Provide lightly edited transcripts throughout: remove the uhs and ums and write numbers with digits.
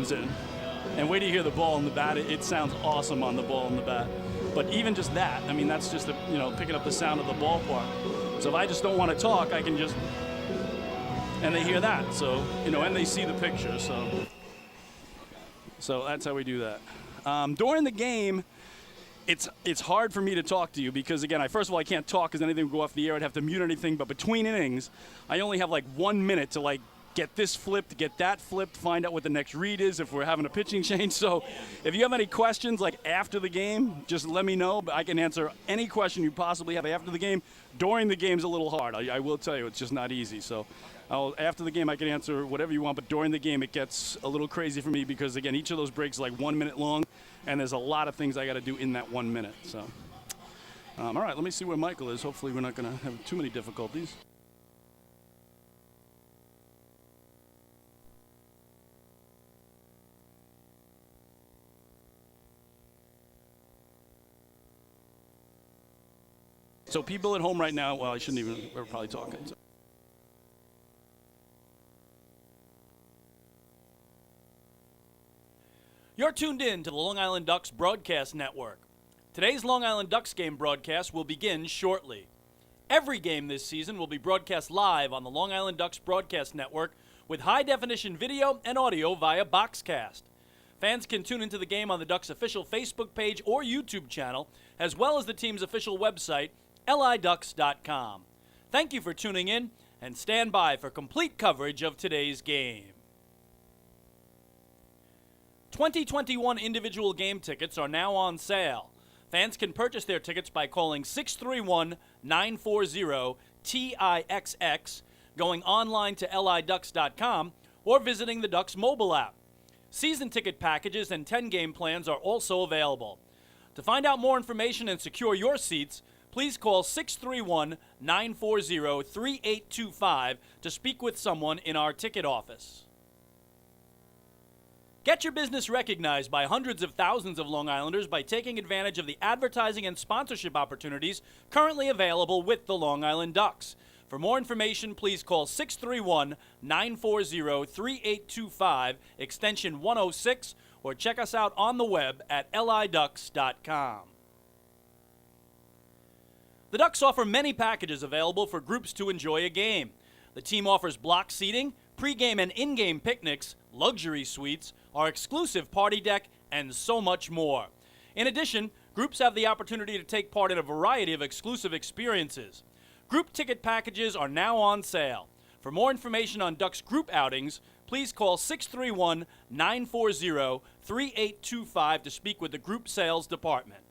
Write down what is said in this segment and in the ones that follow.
comes in. And wait till you hear the ball in the bat. It sounds awesome on the ball in the bat. But even just that, I mean, that's just, picking up the sound of the ballpark. So if I just don't want to talk, I can just, and they hear that. So, and they see the picture. So that's how we do that. During the game, it's hard for me to talk to you because, again, first of all, I can't talk because anything would go off the air. I'd have to mute anything. But between innings, I only have like 1 minute to get this flipped, get that flipped, find out what the next read is if we're having a pitching change. So if you have any questions after the game, just let me know. But I can answer any question you possibly have after the game. During the game's a little hard. I will tell you, it's just not easy. So after the game, I can answer whatever you want. But during the game, it gets a little crazy for me because, again, each of those breaks is like 1 minute long. And there's a lot of things I got to do in that 1 minute. So, all right, let me see where Michael is. Hopefully we're not going to have too many difficulties. So people at home right now, well, I shouldn't even, we're probably talking. So. You're tuned in to the Long Island Ducks Broadcast Network. Today's Long Island Ducks game broadcast will begin shortly. Every game this season will be broadcast live on the Long Island Ducks Broadcast Network with high-definition video and audio via Boxcast. Fans can tune into the game on the Ducks' official Facebook page or YouTube channel, as well as the team's official website, liducks.com. Thank you for tuning in, and stand by for complete coverage of today's game. 2021 individual game tickets are now on sale. Fans can purchase their tickets by calling 631-940-TIXX, going online to liducks.com, or visiting the Ducks mobile app. Season ticket packages and 10-game plans are also available. To find out more information and secure your seats, please call 631-940-3825 to speak with someone in our ticket office. Get your business recognized by hundreds of thousands of Long Islanders by taking advantage of the advertising and sponsorship opportunities currently available with the Long Island Ducks. For more information, please call 631-940-3825, extension 106, or check us out on the web at liducks.com. The Ducks offer many packages available for groups to enjoy a game. The team offers block seating, pregame and in-game picnics, luxury suites, our exclusive party deck, and so much more. In addition, groups have the opportunity to take part in a variety of exclusive experiences. Group ticket packages are now on sale. For more information on Ducks group outings, please call 631-940-3825 to speak with the group sales department.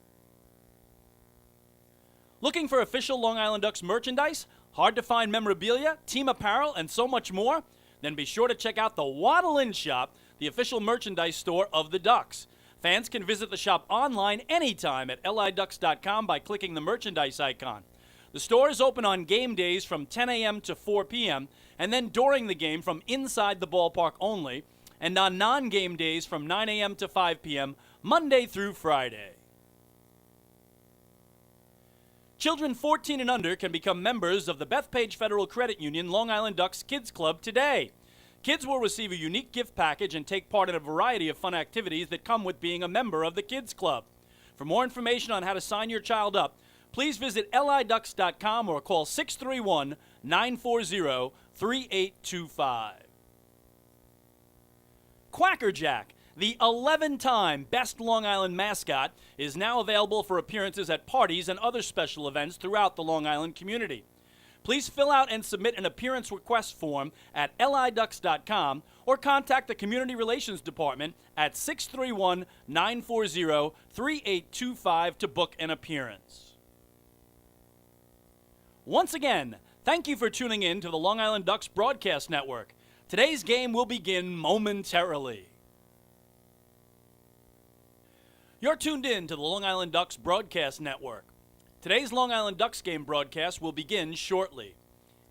Looking for official Long Island Ducks merchandise, hard-to-find memorabilia, team apparel, and so much more? Then be sure to check out the Waddle Inn Shop, the official merchandise store of the Ducks. Fans can visit the shop online anytime at liducks.com by clicking the merchandise icon. The store is open on game days from 10 a.m. to 4 p.m., and then during the game from inside the ballpark only, and on non-game days from 9 a.m. to 5 p.m., Monday through Friday. Children 14 and under can become members of the Bethpage Federal Credit Union Long Island Ducks Kids Club today. Kids will receive a unique gift package and take part in a variety of fun activities that come with being a member of the Kids Club. For more information on how to sign your child up, please visit liducks.com or call 631-940-3825. Quackerjack, the 11-time Best Long Island Mascot, is now available for appearances at parties and other special events throughout the Long Island community. Please fill out and submit an appearance request form at liducks.com or contact the Community Relations Department at 631-940-3825 to book an appearance. Once again, thank you for tuning in to the Long Island Ducks Broadcast Network. Today's game will begin momentarily. You're tuned in to the Long Island Ducks Broadcast Network. Today's Long Island Ducks game broadcast will begin shortly.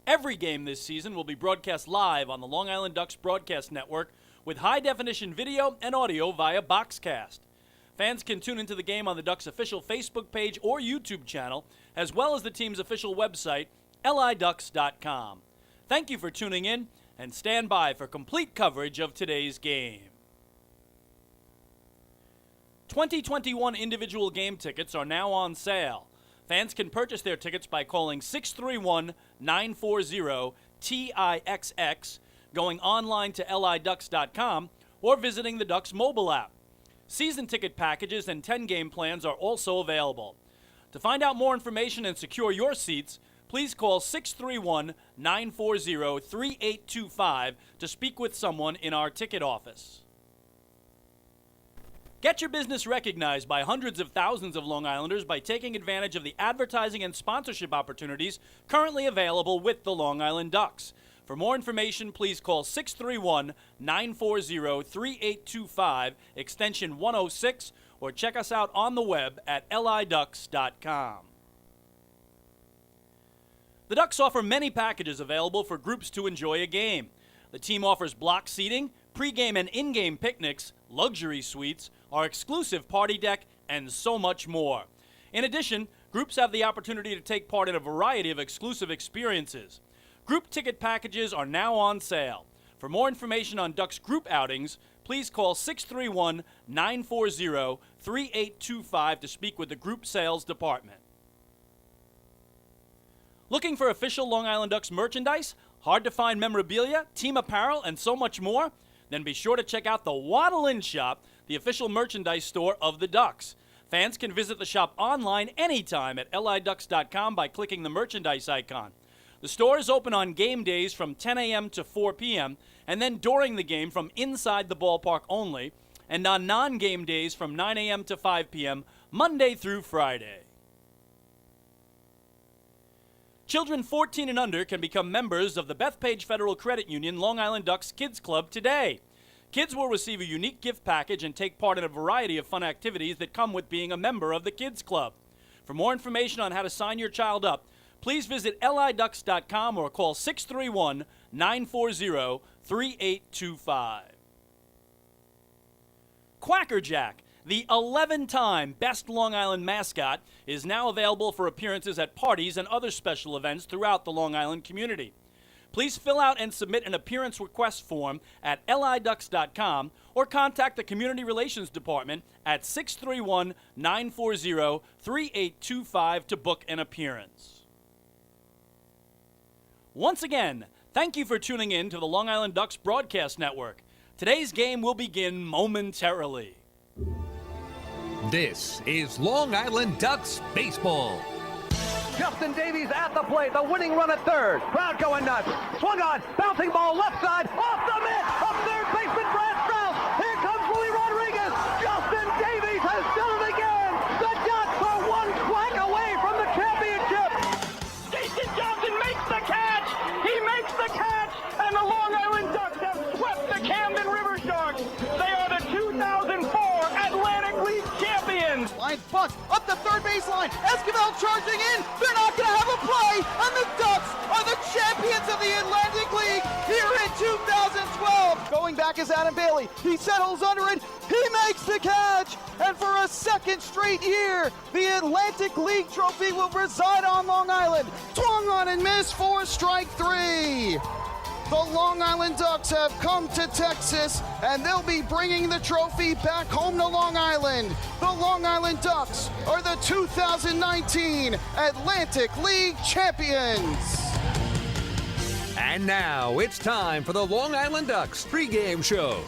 Every game this season will be broadcast live on the Long Island Ducks Broadcast Network with high-definition video and audio via Boxcast. Fans can tune into the game on the Ducks' official Facebook page or YouTube channel, as well as the team's official website, liducks.com. Thank you for tuning in, and stand by for complete coverage of today's game. 2021 individual game tickets are now on sale. Fans can purchase their tickets by calling 631-940-TIXX, going online to liducks.com, or visiting the Ducks mobile app. Season ticket packages and 10-game plans are also available. To find out more information and secure your seats, please call 631-940-3825 to speak with someone in our ticket office. Get your business recognized by hundreds of thousands of Long Islanders by taking advantage of the advertising and sponsorship opportunities currently available with the Long Island Ducks. For more information, please call 631-940-3825, extension 106, or check us out on the web at liducks.com. The Ducks offer many packages available for groups to enjoy a game. The team offers block seating, pregame and in-game picnics, luxury suites, our exclusive party deck, and so much more. In addition, groups have the opportunity to take part in a variety of exclusive experiences. Group ticket packages are now on sale. For more information on Ducks group outings, please call 631-940-3825 to speak with the group sales department. Looking for official Long Island Ducks merchandise, hard-to-find memorabilia, team apparel, and so much more? Then be sure to check out the Waddle Inn Shop, the official merchandise store of the Ducks. Fans can visit the shop online anytime at liducks.com by clicking the merchandise icon. The store is open on game days from 10 a.m. to 4 p.m., and then during the game from inside the ballpark only, and on non-game days from 9 a.m. to 5 p.m., Monday through Friday. Children 14 and under can become members of the Bethpage Federal Credit Union Long Island Ducks Kids Club today. Kids will receive a unique gift package and take part in a variety of fun activities that come with being a member of the Kids Club. For more information on how to sign your child up, please visit liducks.com or call 631-940-3825. Quacker Jack, the 11-time Best Long Island Mascot, is now available for appearances at parties and other special events throughout the Long Island community. Please fill out and submit an appearance request form at liducks.com or contact the Community Relations Department at 631-940-3825 to book an appearance. Once again, thank you for tuning in to the Long Island Ducks Broadcast Network. Today's game will begin momentarily. This is Long Island Ducks baseball. Justin Davies at the plate, the winning run at third. Crowd going nuts. Swung on, bouncing ball left side, off the mitt, up third baseman Brad Strauss. Here comes Willie Rodriguez. Justin Davies has done it again. The Ducks are one quack away from the championship. Jason Johnson makes the catch. He makes the catch, and the Long Island Ducks have swept the Camden River Sharks. They are the 2004 Atlantic League champions. Line bunt up the third baseline. Esquivel charging in. They're not going to have a play. And the Ducks are the champions of the Atlantic League here in 2012. Going back is Adam Bailey. He settles under it. He makes the catch. And for a second straight year, the Atlantic League trophy will reside on Long Island. Swung on and missed for strike three. The Long Island Ducks have come to Texas, and they'll be bringing the trophy back home to Long Island. The Long Island Ducks are the 2019 Atlantic League champions. And now it's time for the Long Island Ducks pregame show.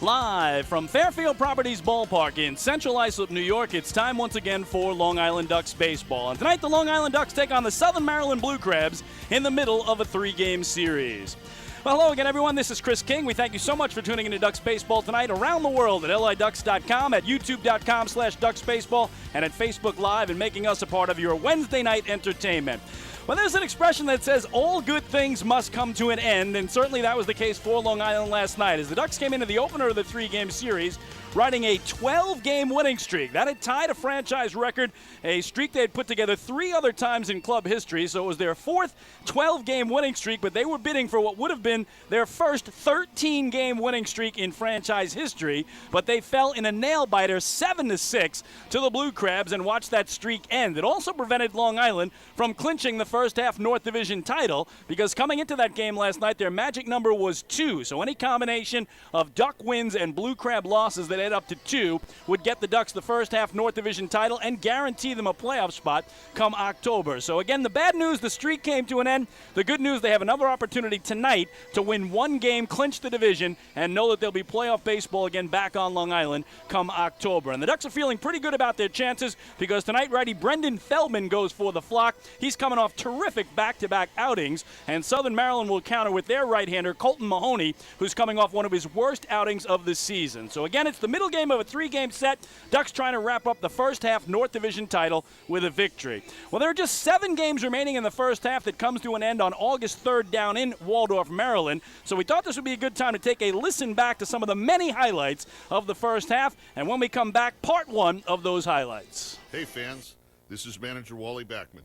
Live from Fairfield Properties Ballpark in Central Islip, New York, it's time once again for Long Island Ducks baseball. And tonight the Long Island Ducks take on the Southern Maryland Blue Crabs in the middle of a three-game series. Well, hello again, everyone. This is Chris King. We thank you so much for tuning into Ducks Baseball tonight around the world at liducks.com, at youtube.com/DucksBaseball, and at Facebook Live, and making us a part of your Wednesday night entertainment. Well, there's an expression that says all good things must come to an end, and certainly that was the case for Long Island last night as the Ducks came into the opener of the three-game series riding a 12-game winning streak. That had tied a franchise record, a streak they had put together three other times in club history, so it was their fourth 12-game winning streak, but they were bidding for what would have been their first 13-game winning streak in franchise history, but they fell in a nail-biter 7-6 to the Blue Crabs and watched that streak end. It also prevented Long Island from clinching the first half North Division title, because coming into that game last night, their magic number was 2. So any combination of Duck wins and Blue Crab losses that add up to 2 would get the Ducks the first half North Division title and guarantee them a playoff spot come October. So again, the bad news, the streak came to an end. The good news, they have another opportunity tonight to win one game, clinch the division, and know that there'll be playoff baseball again back on Long Island come October. And the Ducks are feeling pretty good about their chances, because tonight righty Brendan Feldman goes for the flock. He's coming off terrific back-to-back outings, and Southern Maryland will counter with their right-hander Colton Mahoney, who's coming off one of his worst outings of the season. So again, it's the middle game of a 3-game set. Ducks trying to wrap up the first half North Division title with a victory. Well, there are just 7 games remaining in the first half that comes to an end on August 3rd down in Waldorf, Maryland. So we thought this would be a good time to take a listen back to some of the many highlights of the first half, and when we come back, part 1 of those highlights. Hey fans, this is manager Wally Backman,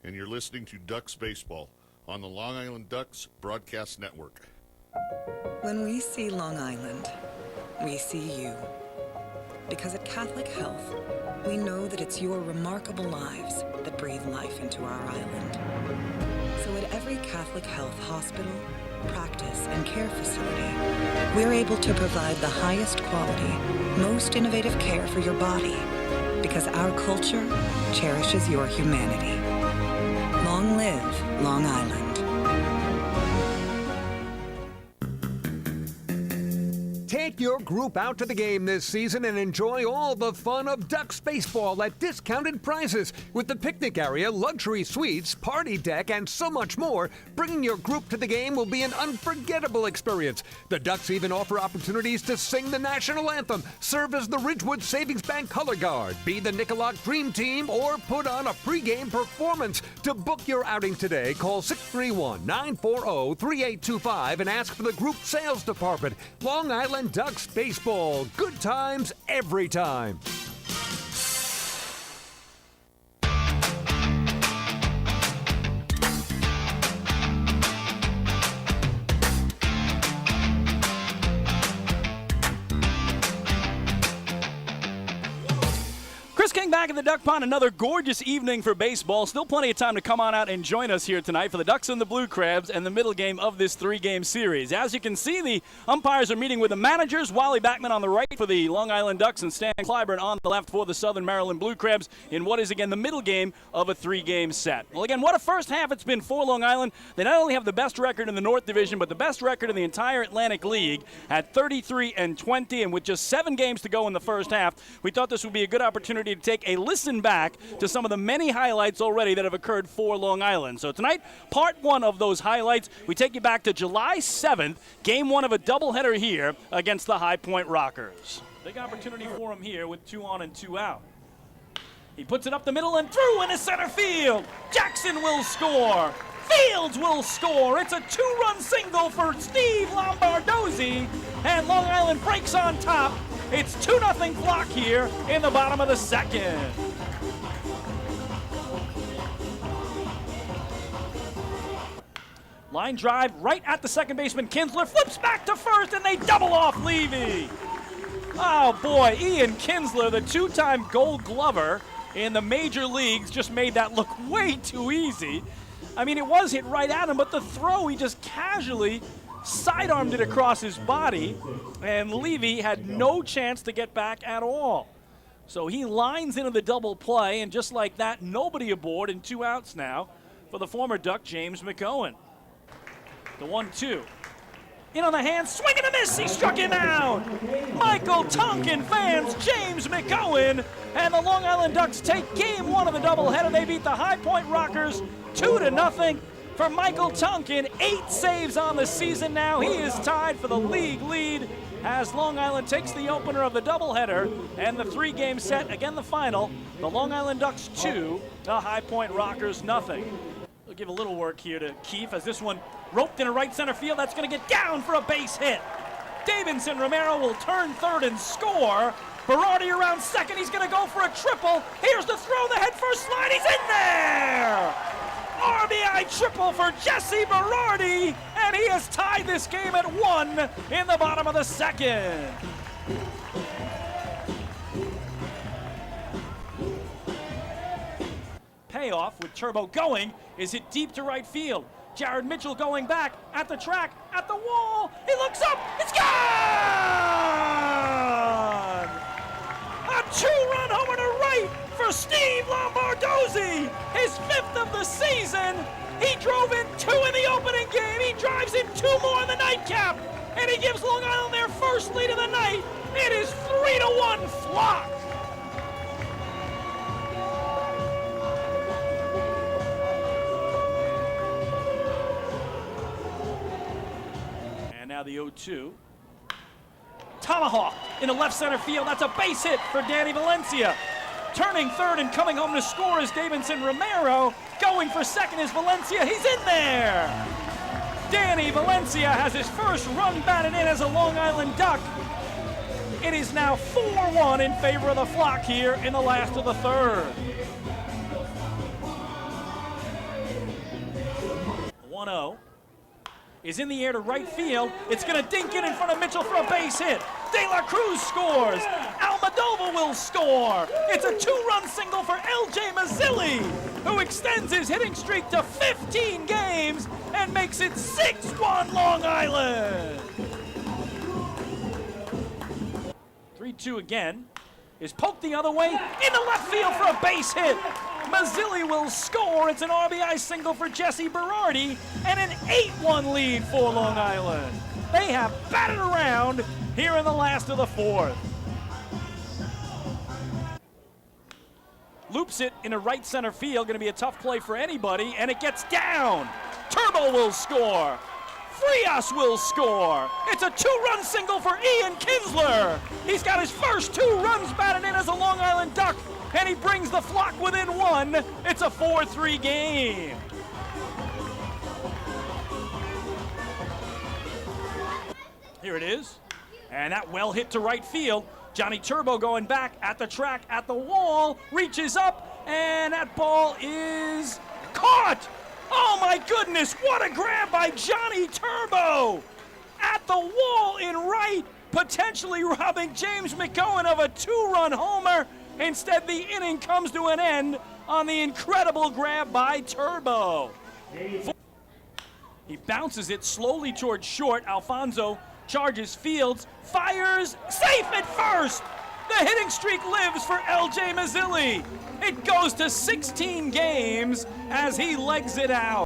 and you're listening to Ducks Baseball on the Long Island Ducks Broadcast Network. When we see Long Island, we see you. Because at Catholic Health, we know that it's your remarkable lives that breathe life into our island. So at every Catholic Health hospital, practice, and care facility, we're able to provide the highest quality, most innovative care for your body, because our culture cherishes your humanity. Long live Long Island. Take your group out to the game this season and enjoy all the fun of Ducks baseball at discounted prices with the picnic area, luxury suites, party deck, and so much more. Bringing your group to the game will be an unforgettable experience. The Ducks even offer opportunities to sing the national anthem, serve as the Ridgewood Savings Bank color guard, be the Nicolak Dream Team, or put on a pregame performance. To book your outing today, call 631-940-3825 and ask for the group sales department. Long Island Ducks baseball. Good times every time. Chris King back in the Duck Pond. Another gorgeous evening for baseball. Still plenty of time to come on out and join us here tonight for the Ducks and the Blue Crabs and the middle game of this 3-game series. As you can see, the umpires are meeting with the managers. Wally Backman on the right for the Long Island Ducks and Stan Clyburn on the left for the Southern Maryland Blue Crabs in what is, again, the middle game of a 3-game set. Well, again, what a first half it's been for Long Island. They not only have the best record in the North Division, but the best record in the entire Atlantic League at 33-20, and with just 7 games to go in the first half, we thought this would be a good opportunity to take a listen back to some of the many highlights already that have occurred for Long Island. So tonight, part 1 of those highlights, we take you back to July 7th, game 1 of a doubleheader here against the High Point Rockers. Big opportunity for him here with 2 on and 2 out. He puts it up the middle and through into center field. Jackson will score. Fields will score. It's a 2-run single for Steve Lombardozzi, and Long Island breaks on top. It's 2-0 block here in the bottom of the second. Line drive right at the second baseman. Kinsler flips back to first, and they double off Levy. Oh boy, Ian Kinsler, the 2-time Gold Glover in the major leagues, just made that look way too easy. I mean, it was hit right at him, but the throw, he just casually sidearmed it across his body, and Levy had no chance to get back at all. So he lines into the double play, and just like that, nobody aboard and 2 outs now for the former Duck, James McOwen. The 1-2. In on the hand, swing and a miss, he struck him out. Michael Tonkin fans James McOwen, and the Long Island Ducks take game 1 of the doubleheader. They beat the High Point Rockers 2-0. For Michael Tonkin, 8 saves on the season now. He is tied for the league lead as Long Island takes the opener of the doubleheader and the 3-game set. Again, the final, the Long Island Ducks 2, the High Point Rockers 0. We'll give a little work here to Keefe as this one roped in a right center field. That's going to get down for a base hit. Davidson Romero will turn third and score. Berardi around second. He's going to go for a triple. Here's the throw, the head first slide. He's in there! RBI triple for Jesse Berardi, and he has tied this game at 1 in the bottom of the second. payoff with Turbo going is hit deep to right field. Jared Mitchell going back at the track, at the wall. He looks up. It's gone! A two-run homer to right for Steve Lombardozzi. His 5th of the season. He drove in 2 in the opening game. He drives in 2 more in the nightcap. And he gives Long Island their first lead of the night. It is 3-1 Flock. And now the 0-2. Tomahawk in the left center field. That's a base hit for Danny Valencia. Turning third and coming home to score is Davidson Romero. Going for second is Valencia. He's in there. Danny Valencia has his first run batted in as a Long Island Duck. It is now 4-1 in favor of the Flock here in the last of the third. 1-0 is in the air to right field. It's going to dink in front of Mitchell for a base hit. De La Cruz scores. Almodovar will score. It's a 2-run single for L.J. Mazzilli, who extends his hitting streak to 15 games and makes it 6-1 Long Island. 3-2 again is poked the other way into left field for a base hit. Mazzilli will score. It's an RBI single for Jesse Berardi and an 8-1 lead for Long Island. They have batted around here in the last of the fourth. Loops it into right center field. Going to be a tough play for anybody, and it gets down. Turbo will score. Frias will score. It's a 2-run single for Ian Kinsler. He's got his first 2 runs batted in as a Long Island Duck, and he brings the Flock within 1. It's a 4-3 game. Here it is, and that well hit to right field. Johnny Turbo going back at the track, at the wall, reaches up, and that ball is caught. Oh my goodness, what a grab by Johnny Turbo! At the wall in right, potentially robbing James McGowan of a 2-run homer. Instead, the inning comes to an end on the incredible grab by Turbo. He bounces it slowly towards short. Alfonso charges Fields, fires, safe at first! The hitting streak lives for L.J. Mazzilli. It goes to 16 games as he legs it out.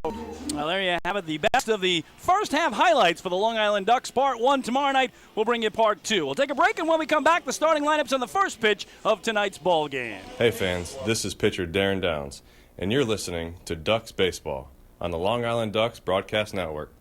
Well, there you have it, the best of the first half highlights for the Long Island Ducks. Part 1 tomorrow night. We'll bring you part 2. We'll take a break, and when we come back, the starting lineups on the first pitch of tonight's ball game. Hey fans, this is pitcher Darren Downs, and you're listening to Ducks Baseball on the Long Island Ducks Broadcast Network.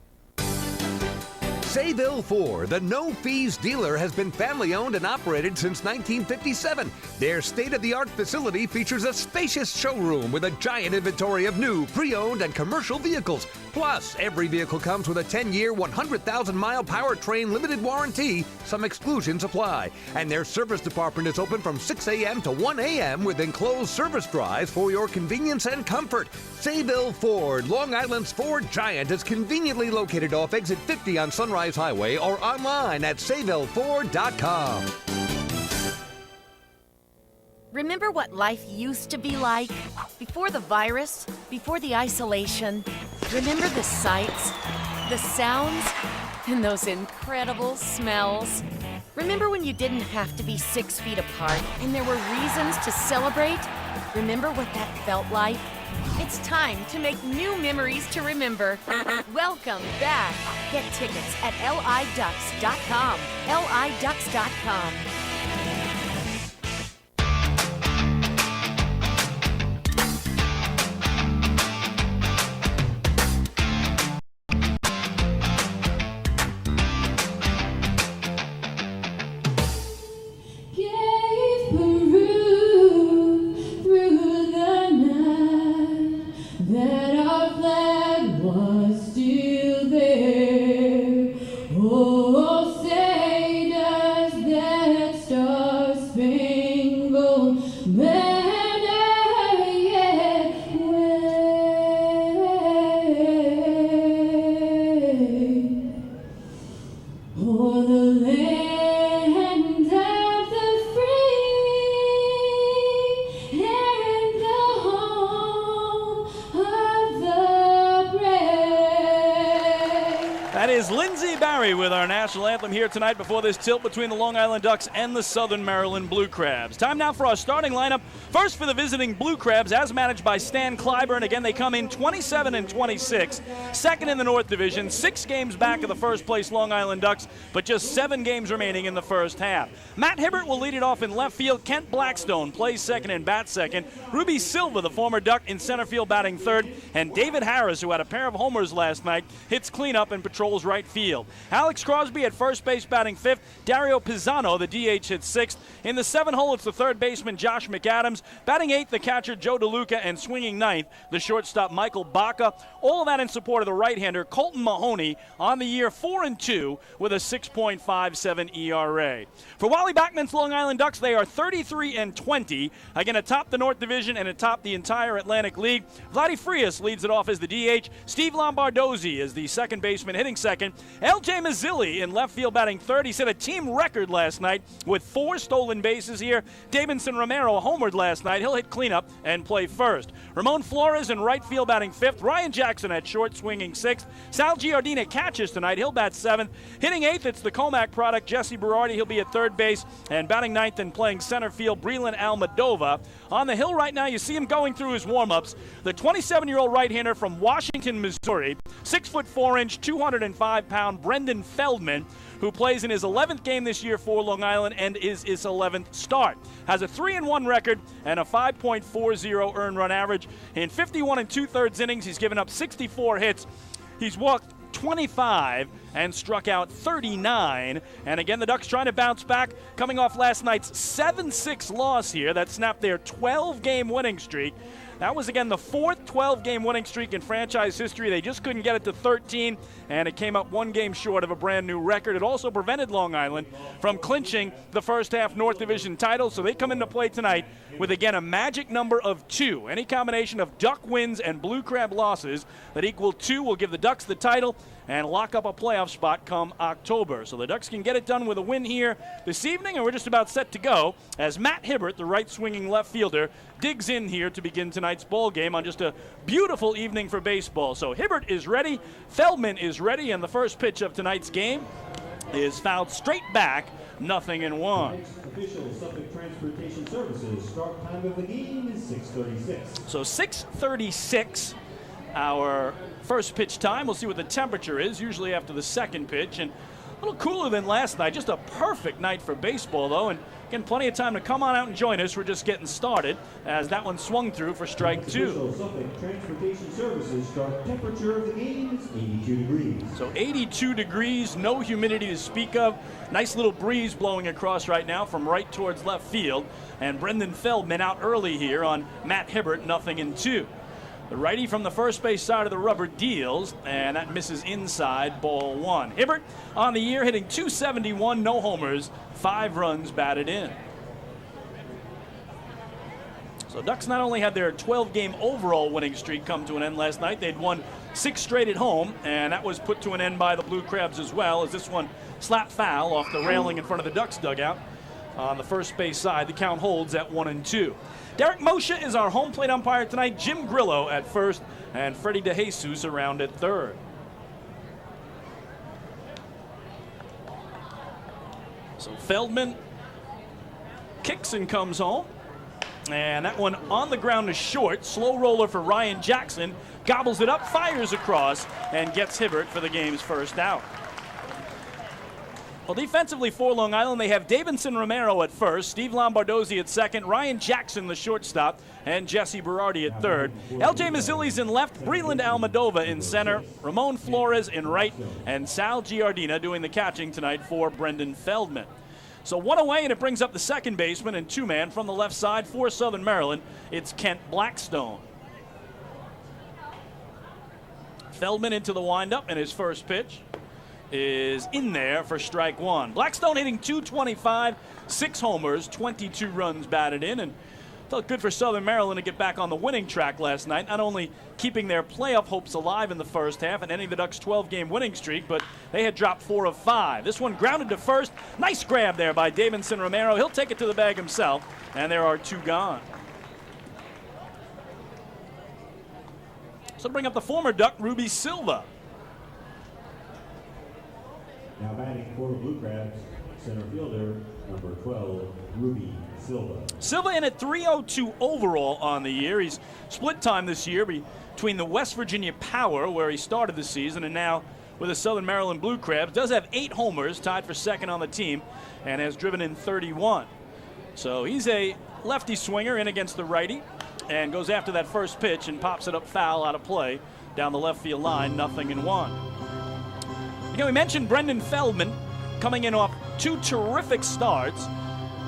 Sayville Ford, the no-fees dealer, has been family-owned and operated since 1957. Their state-of-the-art facility features a spacious showroom with a giant inventory of new, pre-owned, and commercial vehicles. Plus, every vehicle comes with a 10-year, 100,000-mile powertrain limited warranty. Some exclusions apply. And their service department is open from 6 a.m. to 1 a.m. with enclosed service drives for your convenience and comfort. Sayville Ford, Long Island's Ford giant, is conveniently located off exit 50 on Sunrise Highway or online at SayvilleFord.com. Remember what life used to be like? Before the virus, before the isolation? Remember the sights, the sounds, and those incredible smells? Remember when you didn't have to be 6 feet apart and there were reasons to celebrate? Remember what that felt like? It's time to make new memories to remember. Welcome back. Get tickets at liducks.com. liducks.com. Oh, say does that Barry with our national anthem here tonight before this tilt between the Long Island Ducks and the Southern Maryland Blue Crabs. Time now for our starting lineup. First for the visiting Blue Crabs, as managed by Stan Clyburn. Again, they come in 27-26, second in the North Division, 6 games back of the first-place Long Island Ducks, but just 7 games remaining in the first half. Matt Hibbert will lead it off in left field. Kent Blackstone plays second and bats second. Ruby Silva, the former Duck, in center field batting third. And David Harris, who had a pair of homers last night, hits cleanup and patrols right field. Alex Crosby at first base batting fifth. Dario Pisano, the DH, hits sixth. In the 7-hole, it's the third baseman Josh McAdams. Batting eighth, the catcher Joe DeLuca, and swinging ninth, the shortstop Michael Baca. All of that in support of the right-hander Colton Mahoney, on the year 4-2 with a 6.57 ERA. For Wally Backman's Long Island Ducks, they are 33-20, again atop the North Division and atop the entire Atlantic League. Vladdy Frias leads it off as the DH. Steve Lombardozzi is the second baseman hitting second. L.J. Mazzilli in left field batting third. He set a team record last night with 4 stolen bases here. Davidson Romero homered last night. He'll hit cleanup and play first. Ramon Flores in right field batting fifth. Ryan Jackson at short swinging sixth. Sal Giardina catches tonight. He'll bat seventh. Hitting eighth, it's the Comac product, Jesse Berardi. He'll be at third base. And batting ninth and playing center field, Breland Almadova. On the hill right now, you see him going through his warm-ups. The 27-year-old right-hander from Washington, Missouri, 6'4", 205-pound Brendan Feldman, who plays in his 11th game this year for Long Island and is his 11th start. Has a 3-1 record and a 5.40 earned run average. In 51 2/3 innings, he's given up 64 hits. He's walked 25 and struck out 39. And again, the Ducks trying to bounce back, coming off last night's 7-6 loss here that snapped their 12-game winning streak. That was, again, the 4th 12-game winning streak in franchise history. They just couldn't get it to 13, and it came up 1 game short of a brand-new record. It also prevented Long Island from clinching the first-half North Division title, so they come into play tonight with, again, a magic number of 2. Any combination of Duck wins and Blue Crab losses that equal 2 will give the Ducks the title and lock up a playoff spot come October. So the Ducks can get it done with a win here this evening, and we're just about set to go as Matt Hibbert, the right-swinging left fielder, digs in here to begin tonight's ball game on just a beautiful evening for baseball. So Hibbert is ready, Feldman is ready, and the first pitch of tonight's game is fouled straight back, 0-1. Official Suffolk Transportation Services. Start time of the game is 6:36. So 6:36, our first pitch time. We'll see what the temperature is, usually after the second pitch. And a little cooler than last night. Just a perfect night for baseball, though. And again, plenty of time to come on out and join us. We're just getting started as that one swung through for strike 2. Official Suffolk Transportation Services. Start temperature of the game is 82 degrees. So 82 degrees, no humidity to speak of. Nice little breeze blowing across right now from right towards left field. And Brendan Feldman out early here on Matt Hibbert, 0-2. The righty from the first base side of the rubber deals, and that misses inside, ball 1. Hibbert on the year hitting .271, no homers, 5 runs batted in. So Ducks not only had their 12-game overall winning streak come to an end last night, they'd won 6 straight at home, and that was put to an end by the Blue Crabs as well, as this one slapped foul off the railing in front of the Ducks dugout. On the first base side, the count holds at 1-2. Derek Moshe is our home plate umpire tonight. Jim Grillo at first, and Freddie DeJesus around at third. So Feldman kicks and comes home. And that one on the ground is short. Slow roller for Ryan Jackson. Gobbles it up, fires across, and gets Hibbert for the game's first out. Well, defensively for Long Island, they have Davidson Romero at first, Steve Lombardozzi at second, Ryan Jackson, the shortstop, and Jesse Berardi at third. L.J. Mazzilli's in left, Breland Almadova in center, Ramon Flores in right, and Sal Giardina doing the catching tonight for Brendan Feldman. So 1 away, and it brings up the second baseman and 2-man from the left side for Southern Maryland. It's Kent Blackstone. Feldman into the windup, and his first pitch is in there for strike 1. Blackstone hitting .225, 6 homers, 22 runs batted in, and felt good for Southern Maryland to get back on the winning track last night, not only keeping their playoff hopes alive in the first half and ending the Ducks' 12-game winning streak, but they had dropped 4 of 5. This one grounded to first. Nice grab there by Davidson Romero. He'll take it to the bag himself, and there are 2 gone. So bring up the former Duck, Ruby Silva. Now batting for the Blue Crabs, center fielder, number 12, Ruby Silva. Silva in at 302 overall on the year. He's split time this year between the West Virginia Power, where he started the season, and now with the Southern Maryland Blue Crabs. Does have 8 homers, tied for second on the team, and has driven in 31. So he's a lefty swinger in against the righty, and goes after that first pitch and pops it up foul out of play down the left field line, 0-1. You know, we mentioned Brendan Feldman coming in off 2 terrific starts.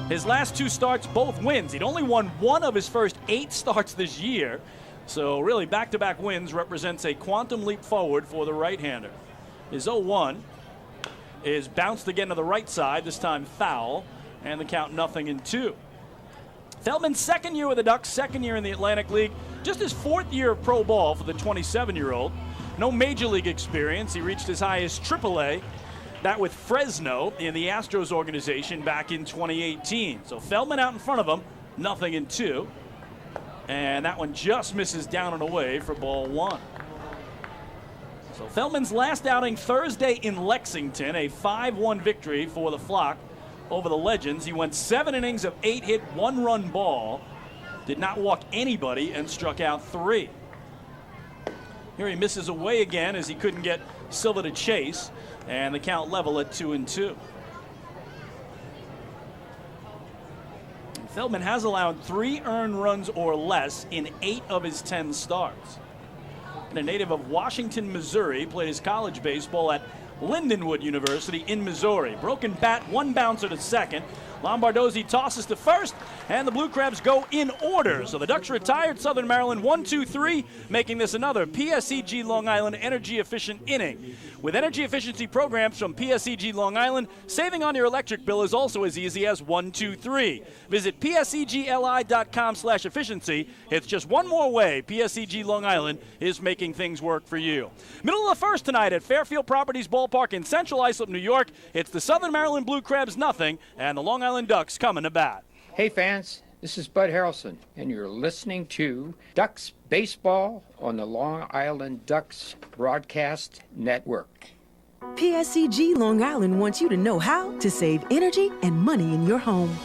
His last 2 starts, both wins. He'd only won 1 of his first 8 starts this year. So really, back-to-back wins represents a quantum leap forward for the right-hander. His 0-1 is bounced again to the right side, this time foul, and the count 0-2. Feldman's second year with the Ducks, second year in the Atlantic League, just his 4th year of pro ball for the 27-year-old. No major league experience. He reached as high as AAA, that with Fresno in the Astros organization back in 2018. So Feldman out in front of him, 0-2. And that one just misses down and away for ball 1. So Feldman's last outing Thursday in Lexington, a 5-1 victory for the Flock over the Legends. He went 7 innings of 8 hit, 1-run ball, did not walk anybody, and struck out 3. Here he misses away again as he couldn't get Silva to chase, and the count level at 2-2. Feldman has allowed 3 earned runs or less in 8 of his 10 starts. And a native of Washington, Missouri, played his college baseball at Lindenwood University in Missouri. Broken bat, 1 bouncer to second. Lombardozzi tosses to first, and the Blue Crabs go in order. So the Ducks retired Southern Maryland 1-2-3, making this another PSEG Long Island energy efficient inning. With energy efficiency programs from PSEG Long Island, saving on your electric bill is also as easy as 1, 2, 3. Visit psegli.com/efficiency. It's just one more way PSEG Long Island is making things work for you. Middle of the first tonight at Fairfield Properties Ballpark in Central Islip, New York. It's the Southern Maryland Blue Crabs 0, and the Long Island Ducks coming to bat. Hey fans, this is Bud Harrelson, and you're listening to Ducks Baseball on the Long Island Ducks Broadcast Network. PSEG Long Island wants you to know how to save energy and money in your home.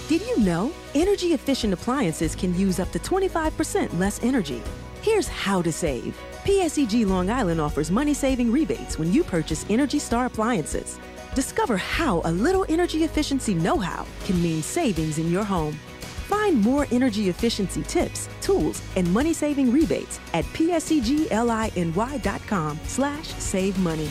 Did you know energy efficient appliances can use up to 25% less energy? Here's how to save. PSEG Long Island offers money-saving rebates when you purchase Energy Star appliances. Discover how a little energy efficiency know-how can mean savings in your home. Find more energy efficiency tips, tools, and money-saving rebates at pseglinY.com/save money.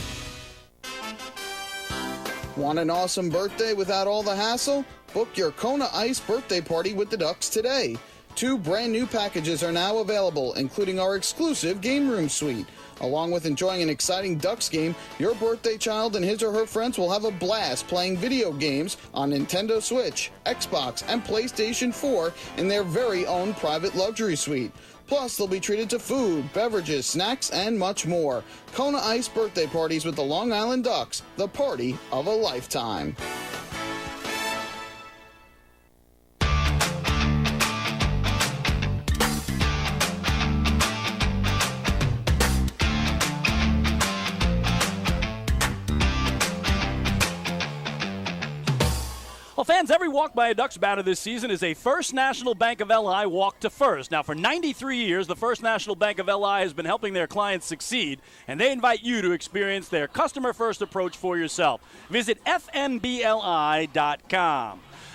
Want an awesome birthday without all the hassle? Book your Kona Ice birthday party with the Ducks today. 2 brand new packages are now available, including our exclusive game room suite. Along with enjoying an exciting Ducks game, your birthday child and his or her friends will have a blast playing video games on Nintendo Switch, Xbox, and PlayStation 4 in their very own private luxury suite. Plus, they'll be treated to food, beverages, snacks, and much more. Kona Ice birthday parties with the Long Island Ducks, the party of a lifetime. Well, fans, every walk by a Ducks batter this season is a First National Bank of LI walk to first. Now, for 93 years, the First National Bank of LI has been helping their clients succeed, and they invite you to experience their customer-first approach for yourself. Visit fnbli.com.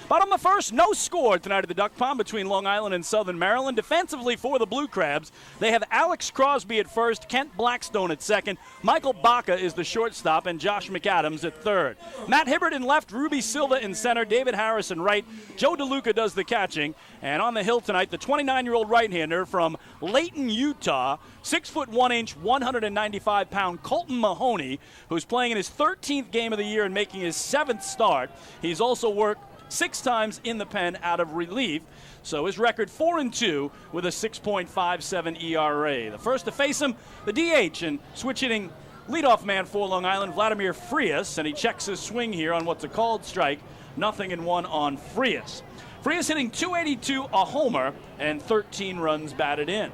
Bottom of the first, no score tonight at the Duck Pond between Long Island and Southern Maryland. Defensively for the Blue Crabs, they have Alex Crosby at first, Kent Blackstone at second, Michael Baca is the shortstop, and Josh McAdams at third. Matt Hibbert in left, Ruby Silva in center, David Harris in right, Joe DeLuca does the catching, and on the hill tonight, the 29-year-old right-hander from Layton, Utah, 6'1", 195-pound Colton Mahoney, who's playing in his 13th game of the year and making his 7th start. He's also worked 6 times in the pen out of relief. So his record 4-2 with a 6.57 ERA. The first to face him, the DH, and switch hitting leadoff man for Long Island, Vladimir Frias, and he checks his swing here on what's a called strike. 0-1 on Frias. Frias hitting .282, a homer, and 13 runs batted in.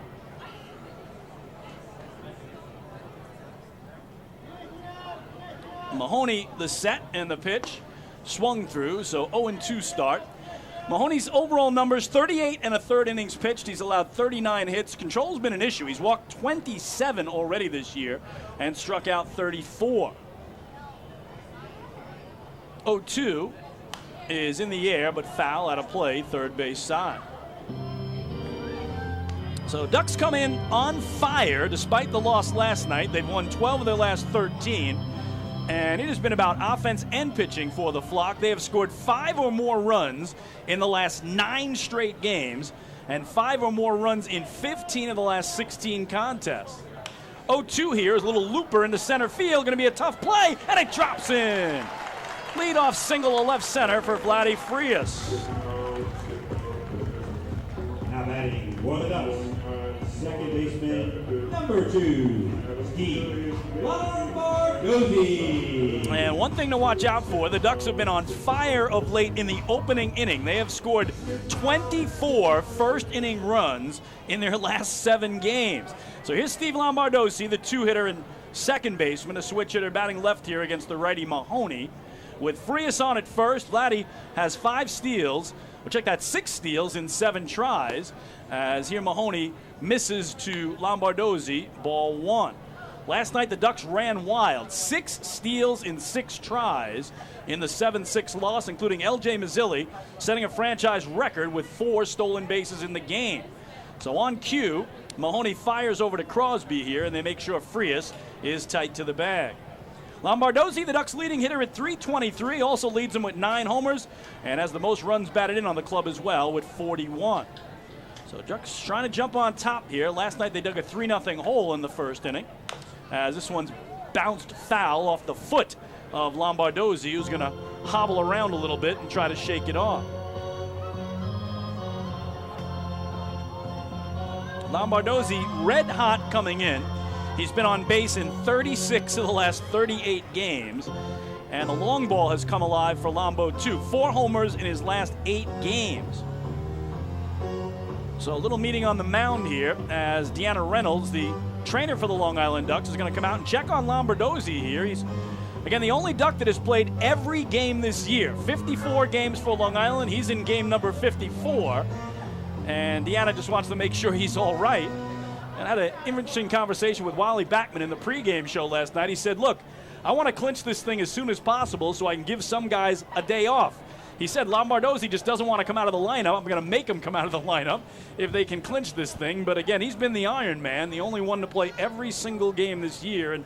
Mahoney, the set and the pitch, swung through, so 0-2 start. Mahoney's overall numbers, 38 and a third innings pitched. He's allowed 39 hits. Control's been an issue. He's walked 27 already this year and struck out 34. 0-2 is in the air, but foul out of play, third base side. So Ducks come in on fire despite the loss last night. They've won 12 of their last 13. And it has been about offense and pitching for the Flock. They have scored 5 or more runs in the last 9 straight games and 5 or more runs in 15 of the last 16 contests. 0-2 here is a little looper into center field. Going to be a tough play, and it drops in. Leadoff single to left center for Vladdy Frias. Now batting for the Ducks, second baseman, number 2, Steve Lombardozzi. And one thing to watch out for, the Ducks have been on fire of late in the opening inning. They have scored 24 first inning runs in their last 7 games. So here's Steve Lombardozzi, the 2-hitter and second baseman, a switch hitter batting left here against the righty Mahoney. With Frias on at first, Vladdy has 5 steals. Well, check that, 6 steals in 7 tries, as here Mahoney misses to Lombardozzi, ball 1. Last night the Ducks ran wild, 6 steals in 6 tries in the 7-6 loss, including L.J. Mazzilli setting a franchise record with 4 stolen bases in the game. So on cue, Mahoney fires over to Crosby here, and they make sure Frias is tight to the bag. Lombardozzi, the Ducks' leading hitter at .323, also leads them with 9 homers and has the most runs batted in on the club as well with 41. So Ducks trying to jump on top here. Last night they dug a 3-0 hole in the first inning, as this one's bounced foul off the foot of Lombardozzi, who's going to hobble around a little bit and try to shake it off. Lombardozzi red hot coming in. He's been on base in 36 of the last 38 games, and the long ball has come alive for Lombo too. 4 homers in his last 8 games. So a little meeting on the mound here, as Deanna Reynolds, the trainer for the Long Island Ducks, is going to come out and check on Lombardozzi here. He's, again, the only Duck that has played every game this year. 54 games for Long Island. He's in game number 54, and Deanna just wants to make sure he's all right. And I had an interesting conversation with Wally Backman in the pregame show last night. He said, look, I want to clinch this thing as soon as possible so I can give some guys a day off. He said Lombardozzi just doesn't want to come out of the lineup. I'm going to make him come out of the lineup if they can clinch this thing. But again, he's been the Iron Man, the only one to play every single game this year. And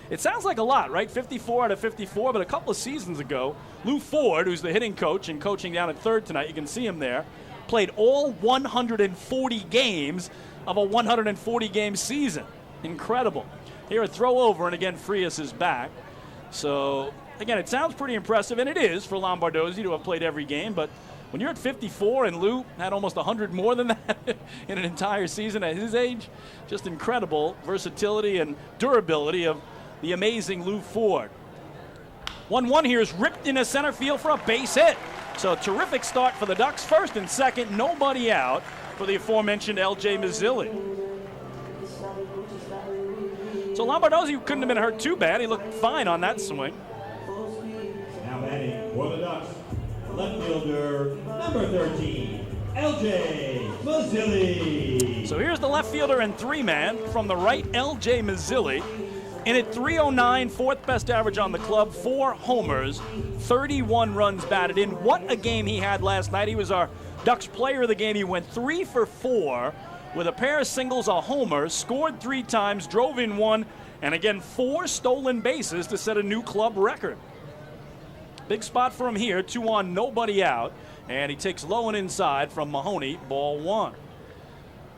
it sounds like a lot, right? 54 out of 54, but a couple of seasons ago, Lou Ford, who's the hitting coach and coaching down at third tonight, you can see him there, played all 140 games of a 140-game season. Incredible. Here a throw over, and again, Frias is back. So, again, it sounds pretty impressive, and it is for Lombardozzi to have played every game, but when you're at 54 and Lou had almost 100 more than that in an entire season at his age, just incredible versatility and durability of the amazing Lou Ford. 1-1 here is ripped into center field for a base hit. So terrific start for the Ducks. First and second, nobody out for the aforementioned L.J. Mazzilli. So Lombardozzi couldn't have been hurt too bad. He looked fine on that swing. Now batting for the Ducks, left fielder, number 13, L.J. Mazzilli. So here's the left fielder and 3-man from the right, L.J. Mazzilli. In at .309, 4th best average on the club, 4 homers, 31 runs batted in. What a game he had last night. He was our Ducks player of the game. He went 3 for 4 with a pair of singles, a homer, scored 3 times, drove in 1, and again 4 stolen bases to set a new club record. Big spot for him here, 2 on, nobody out, and he takes low and inside from Mahoney, ball 1.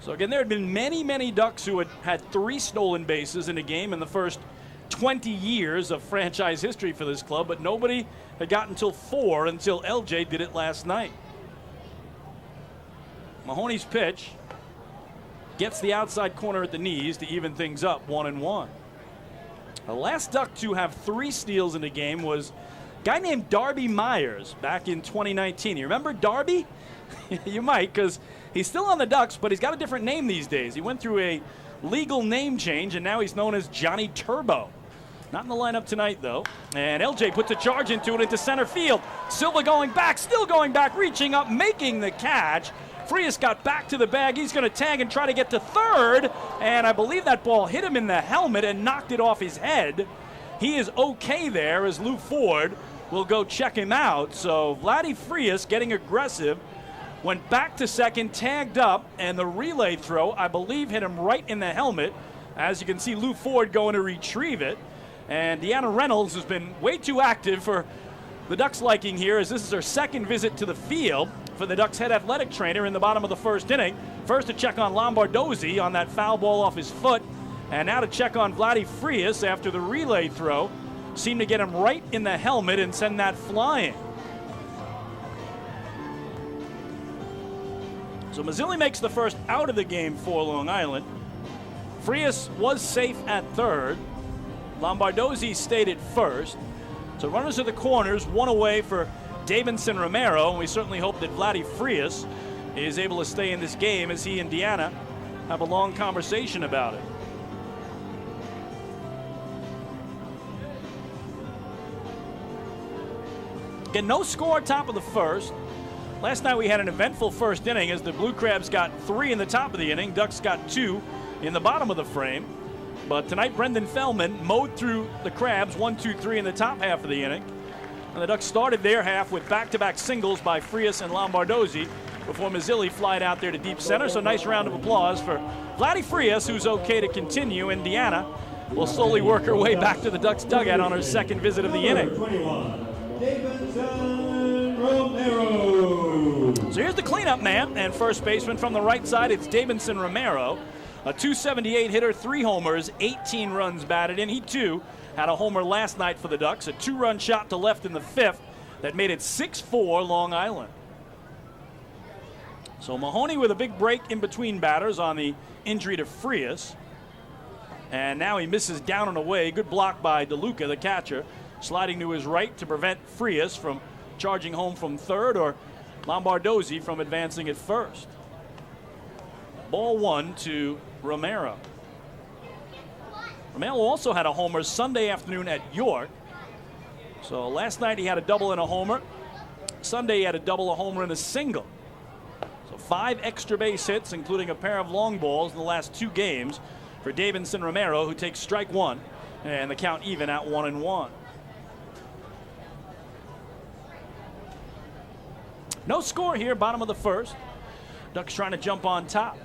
So again, there had been many, many Ducks who had 3 stolen bases in a game in the first 20 years of franchise history for this club, but nobody had gotten until 4 until LJ did it last night. Mahoney's pitch gets the outside corner at the knees to even things up, 1-1. The last Duck to have 3 steals in a game was a guy named Darby Myers back in 2019. You remember Darby? You might, because he's still on the Ducks, but he's got a different name these days. He went through a legal name change, and now he's known as Johnny Turbo. Not in the lineup tonight, though. And LJ puts a charge into it into center field. Silva going back, still going back, reaching up, making the catch. Frias got back to the bag. He's going to tag and try to get to third. And I believe that ball hit him in the helmet and knocked it off his head. He is okay there as Lou Ford will go check him out. So Vladdy Frias getting aggressive. Went back to second, tagged up, and the relay throw, I believe, hit him right in the helmet. As you can see, Lou Ford going to retrieve it. And Deanna Reynolds has been way too active for the Ducks' liking here, as this is her second visit to the field for the Ducks' head athletic trainer in the bottom of the first inning. First to check on Lombardozzi on that foul ball off his foot, and now to check on Vladdy Frias after the relay throw. Seemed to get him right in the helmet and send that flying. So Mazzilli makes the first out of the game for Long Island. Frias was safe at third. Lombardozzi stayed at first. So runners at the corners, one away for Davidson Romero, and we certainly hope that Vladdy Frias is able to stay in this game as he and Deanna have a long conversation about it. Again, no score top of the first. Last night we had an eventful first inning as the Blue Crabs got 3 in the top of the inning. Ducks got 2 in the bottom of the frame. But tonight Brendan Fellman mowed through the Crabs 1, 2, 3 in the top half of the inning. And the Ducks started their half with back-to-back singles by Frias and Lombardozzi before Mazzilli flied out there to deep center. So nice round of applause for Vladdy Frias, who's okay to continue. And Deanna will slowly work her way back to the Ducks dugout on her second visit of the inning. 21, Davidson Romero. So here's the cleanup man and first baseman from the right side. It's Davidson Romero, a .278 hitter, 3 homers, 18 runs batted in. He too had a homer last night for the Ducks, a 2-run shot to left in the 5th that made it 6-4 Long Island. So Mahoney with a big break in between batters on the injury to Frias. And now he misses down and away. Good block by DeLuca, the catcher, sliding to his right to prevent Frias from charging home from third or Lombardozzi from advancing at first. Ball 1 to Romero. Romero also had a homer Sunday afternoon at York. So last night he had a double and a homer. Sunday he had a double, a homer, and a single. So 5 extra base hits, including a pair of long balls in the last 2 games for Davidson Romero, who takes strike 1, and the count even at 1-1. No score here, bottom of the first. Ducks trying to jump on top.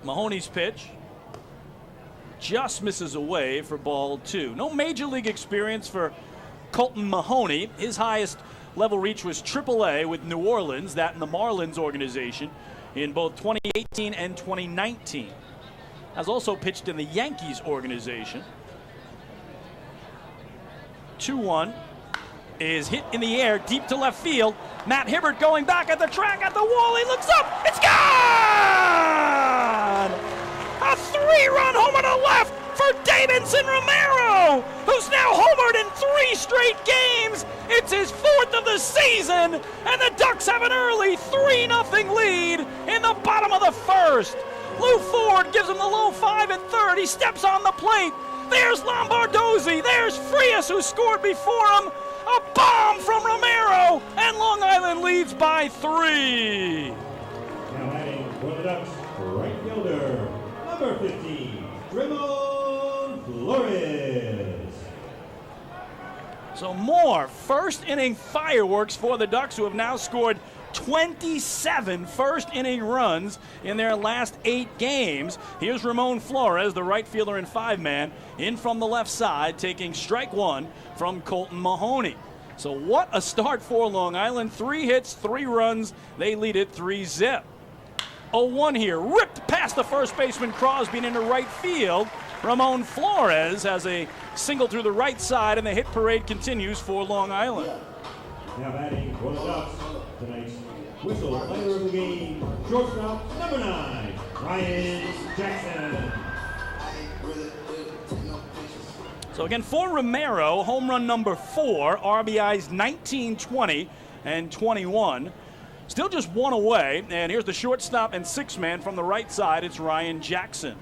Mahoney's pitch just misses away for ball 2. No major league experience for Colton Mahoney. His highest level reach was AAA with New Orleans, that in the Marlins organization, in both 2018 and 2019. Has also pitched in the Yankees organization. 2-1 is hit in the air deep to left field. Matt Hibbert going back at the track at the wall. He looks up. It's gone! A 3-run homer to left for Davidson Romero, who's now homered in 3 straight games. It's his 4th of the season, and the Ducks have an early 3-0 lead in the bottom of the first. Lou Ford gives him the low 5 at third. He steps on the plate. There's Lombardozzi. There's Frias, who scored before him. A bomb from Romero, and Long Island leads by 3. Now adding for the Ducks, right fielder, number 15, Ramon Flores. So more first inning fireworks for the Ducks, who have now scored 27 first inning runs in their last 8 games. Here's Ramon Flores, the right fielder and 5-man, in from the left side, taking strike 1 from Colton Mahoney. So what a start for Long Island. 3 hits, 3 runs. They lead it 3-0. 0-1 here, ripped past the first baseman Crosby and into right field. Ramon Flores has a single through the right side, and the hit parade continues for Long Island. Now batting for the Ducks, tonight's whistle player of the game, shortstop number 9, Ryan Jackson. So again, for Romero, home run number 4, RBIs 19, 20, and 21. Still just 1 away, and here's the shortstop and 6-man from the right side. It's Ryan Jackson.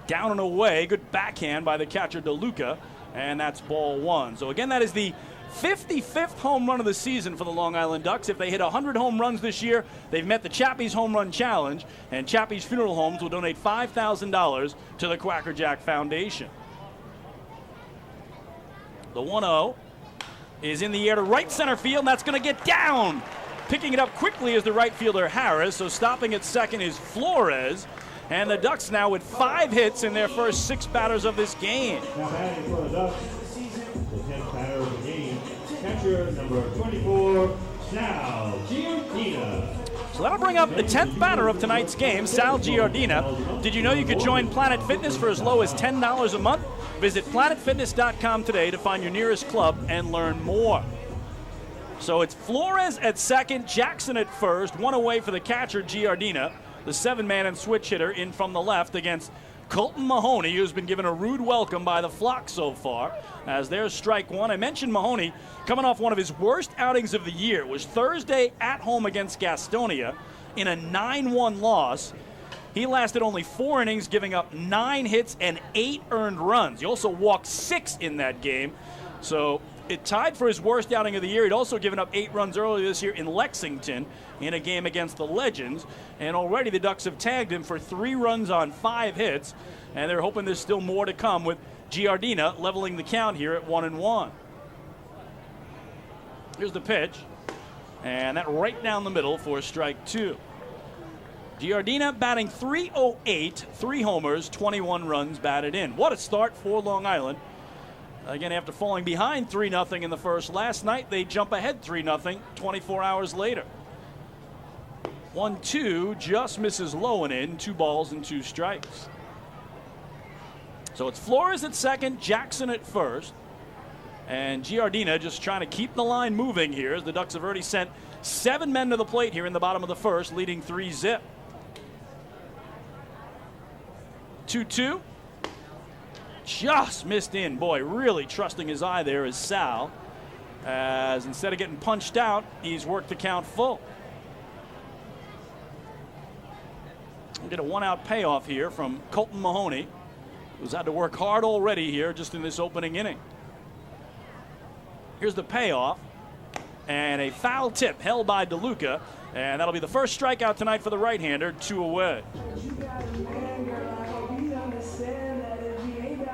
down and away. Good backhand by the catcher DeLuca, and that's ball one. So again, that is the 55th home run of the season for the Long Island Ducks. If they hit 100 home runs this year, they've met the Chappie's Home Run Challenge, and Chappie's Funeral Homes will donate $5,000 to the Quacker Jack Foundation. The 1-0 is in the air to right center field, and that's going to get down. Picking it up quickly is the right fielder Harris, so stopping at second is Flores. And the Ducks now with 5 hits in their first 6 batters of this game. Now batting for the Ducks, the 10th batter of the game, catcher number 24, Sal Giordina. So that'll bring up the 10th batter of tonight's game, Sal Giordina. Did you know you could join Planet Fitness for as low as $10 a month? Visit planetfitness.com today to find your nearest club and learn more. So it's Flores at second, Jackson at first, one away for the catcher, Giordina, the 7-man and switch hitter in from the left against Colton Mahoney, who's been given a rude welcome by the flock so far, as there's strike one. I mentioned Mahoney coming off one of his worst outings of the year. It was Thursday at home against Gastonia in a 9-1 loss. He lasted only 4 innings, giving up 9 hits and 8 earned runs. He also walked 6 in that game. So it tied for his worst outing of the year. He'd also given up 8 runs earlier this year in Lexington in a game against the Legends. And already the Ducks have tagged him for 3 runs on 5 hits. And they're hoping there's still more to come with Giordina leveling the count here at 1-1. Here's the pitch. And that right down the middle for strike 2. Giordina batting .308, 3 homers, 21 runs batted in. What a start for Long Island. Again, after falling behind 3-0 in the first last night, they jump ahead 3-0 24 hours later. 1-2 just misses low and in, 2 balls and 2 strikes. So it's Flores at second, Jackson at first, and Giordina just trying to keep the line moving here, as the Ducks have already sent 7 men to the plate here in the bottom of the first, leading 3-0. 2-2. Just missed in. Boy, really trusting his eye there is Sal, as instead of getting punched out, he's worked the count full. We'll get a 1-out payoff here from Colton Mahoney, who's had to work hard already here just in this opening inning. Here's the payoff, and a foul tip held by DeLuca, and that'll be the first strikeout tonight for the right-hander, 2 away.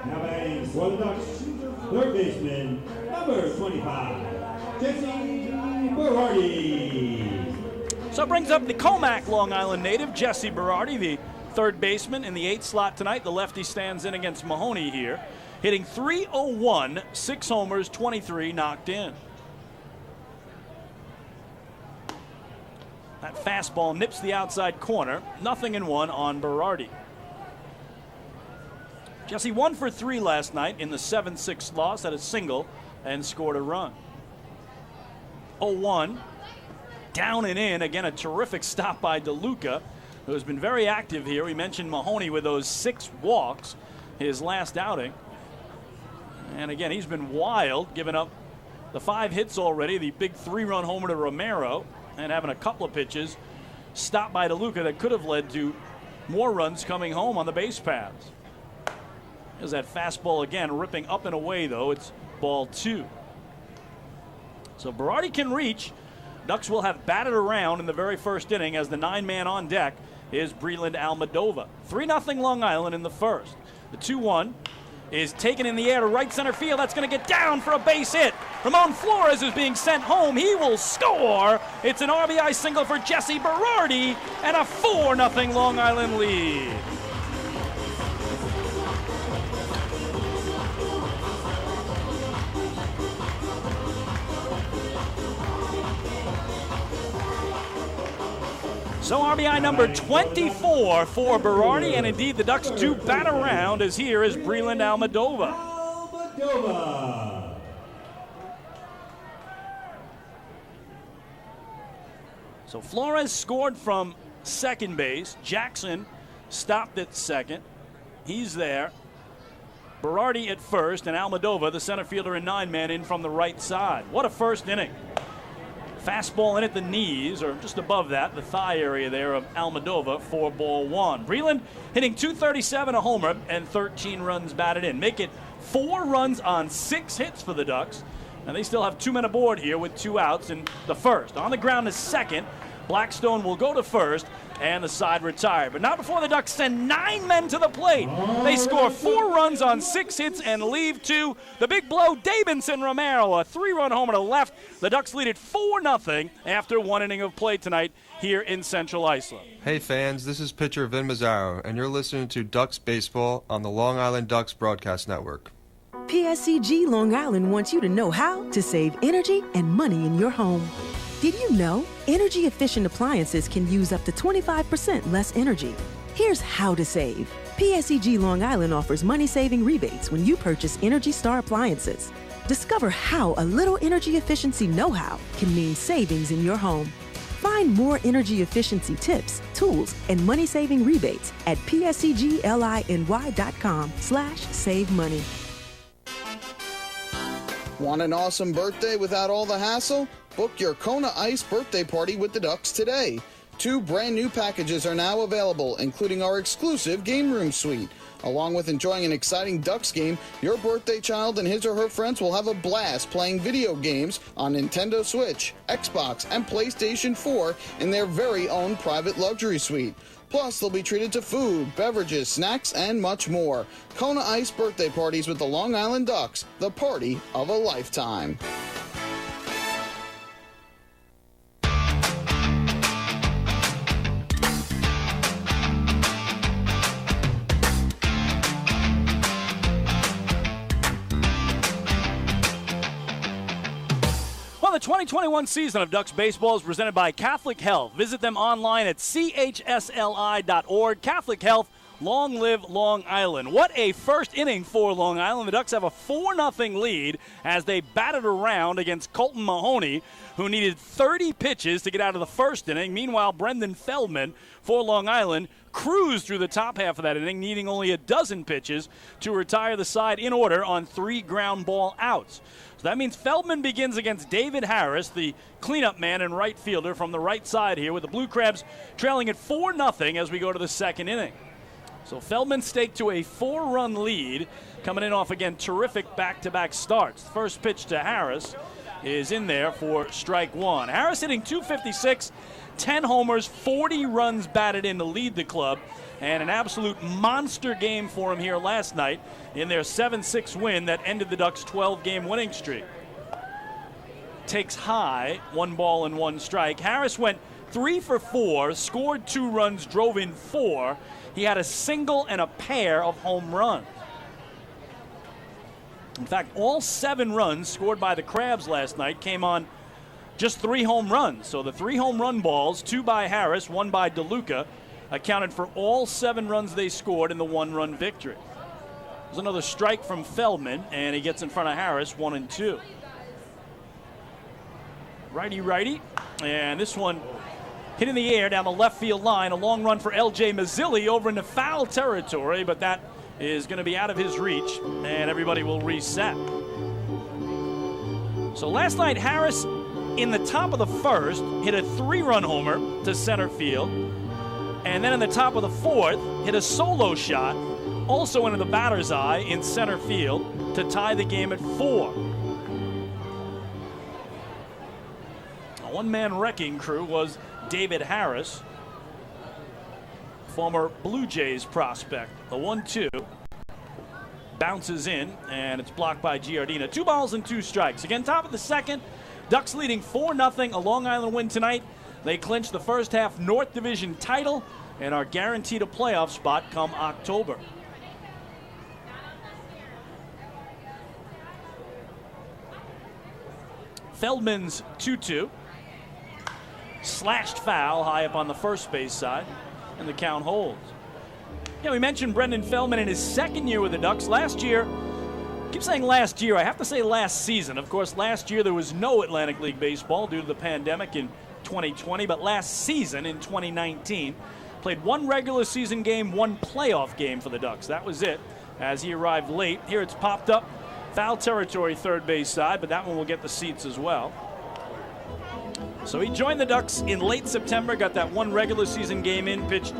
Now batting for the Ducks, third baseman, number 25, Jesse Berardi. So it brings up the Comac Long Island native, Jesse Berardi, the third baseman in the 8th slot tonight. The lefty stands in against Mahoney here, hitting .301, 6 homers, 23 knocked in. That fastball nips the outside corner, 0-1 on Berardi. Jesse 1 for 3 last night in the 7-6 loss, had a single and scored a run. 0-1, down and in. Again, a terrific stop by DeLuca, who has been very active here. We mentioned Mahoney with those 6 walks, his last outing. And again, he's been wild, giving up the 5 hits already, the big 3-run homer to Romero, and having a couple of pitches stopped by DeLuca that could have led to more runs coming home on the base paths. There's that fastball again, ripping up and away, though. It's ball 2. So Berardi can reach. Ducks will have batted around in the very first inning, as the 9-man on deck is Breland Almadova. 3-0 Long Island in the first. The 2-1 is taken in the air to right center field. That's going to get down for a base hit. Ramon Flores is being sent home. He will score. It's an RBI single for Jesse Berardi and a 4-0 Long Island lead. So RBI number 24 for Berardi, and indeed the Ducks do bat around, as here is Breland Almadova. So Flores scored from second base. Jackson stopped at second. He's there. Berardi at first, and Almadova, the center fielder and 9-man, in from the right side. What a first inning. Fastball in at the knees, or just above that, the thigh area there of Almadova for ball one. Breland hitting .237, a homer, and 13 runs batted in. Make it 4 runs on 6 hits for the Ducks. And they still have 2 men aboard here with 2 outs in the first. On the ground is second. Blackstone will go to first, and the side retired. But not before the Ducks send 9 men to the plate. They score 4 runs on 6 hits and leave 2. The big blow, Davidson Romero, a 3-run homer to left. The Ducks lead it 4-0 after 1 inning of play tonight here in Central Islip. Hey fans, this is pitcher Vin Mazzaro, and you're listening to Ducks Baseball on the Long Island Ducks Broadcast Network. PSCG Long Island wants you to know how to save energy and money in your home. Did you know energy-efficient appliances can use up to 25% less energy? Here's how to save. PSCG Long Island offers money-saving rebates when you purchase Energy Star appliances. Discover how a little energy efficiency know-how can mean savings in your home. Find more energy efficiency tips, tools, and money-saving rebates at pscgliny.com/save money. Want an awesome birthday without all the hassle? Book your Kona Ice birthday party with the Ducks today. 2 brand new packages are now available, including our exclusive game room suite. Along with enjoying an exciting Ducks game, your birthday child and his or her friends will have a blast playing video games on Nintendo Switch, Xbox, and PlayStation 4 in their very own private luxury suite. Plus, they'll be treated to food, beverages, snacks, and much more. Kona Ice birthday parties with the Long Island Ducks, the party of a lifetime. Well, the 2021 season of Ducks Baseball is presented by Catholic Health. Visit them online at chsli.org. Catholic Health, long live Long Island. What a first inning for Long Island. The Ducks have a 4-0 lead as they batted around against Colton Mahoney, who needed 30 pitches to get out of the first inning. Meanwhile, Brendan Feldman for Long Island cruised through the top half of that inning, needing only a dozen pitches to retire the side in order on 3 ground ball outs. So that means Feldman begins against David Harris, the cleanup man and right fielder from the right side here, with the Blue Crabs trailing at 4-0 as we go to the second inning. So Feldman staked to a 4-run lead, coming in off, again, terrific back-to-back starts. The first pitch to Harris is in there for strike 1. Harris hitting .256, 10 homers, 40 runs batted in to lead the club, and an absolute monster game for him here last night in their 7-6 win that ended the Ducks' 12-game winning streak. Takes high, 1 ball and 1 strike. Harris went 3 for 4, scored 2 runs, drove in 4. He had a single and a pair of home runs. In fact, all 7 runs scored by the Crabs last night came on just 3 home runs. So the 3 home run balls, 2 by Harris, 1 by DeLuca, accounted for all 7 runs they scored in the 1-run victory. There's another strike from Feldman, and he gets in front of Harris, 1-2. Righty, and this one hit in the air down the left field line. A long run for L.J. Mazzilli over into foul territory, but that is going to be out of his reach, and everybody will reset. So last night, Harris, in the top of the first, hit a 3-run homer to center field. And then in the top of the fourth, hit a solo shot, also into the batter's eye in center field to tie the game at 4. A one-man wrecking crew was David Harris, former Blue Jays prospect. The 1-2 bounces in, and it's blocked by Giardina. 2 balls and 2 strikes. Again, top of the second, Ducks leading 4-0. A Long Island win tonight. They clinch the first half North Division title and are guaranteed a playoff spot come October. Feldman's 2-2. Slashed foul high up on the first base side, and the count holds. Yeah, we mentioned Brendan Feldman in his second year with the Ducks. Last year, I keep saying last year, I have to say last season. Of course, last year there was no Atlantic League baseball due to the pandemic in 2020, but last season in 2019, played 1 regular season game, 1 playoff game for the Ducks. That was it as he arrived late. Here it's popped up, foul territory third base side, but that one will get the seats as well. So he joined the Ducks in late September, got that one regular season game in, pitched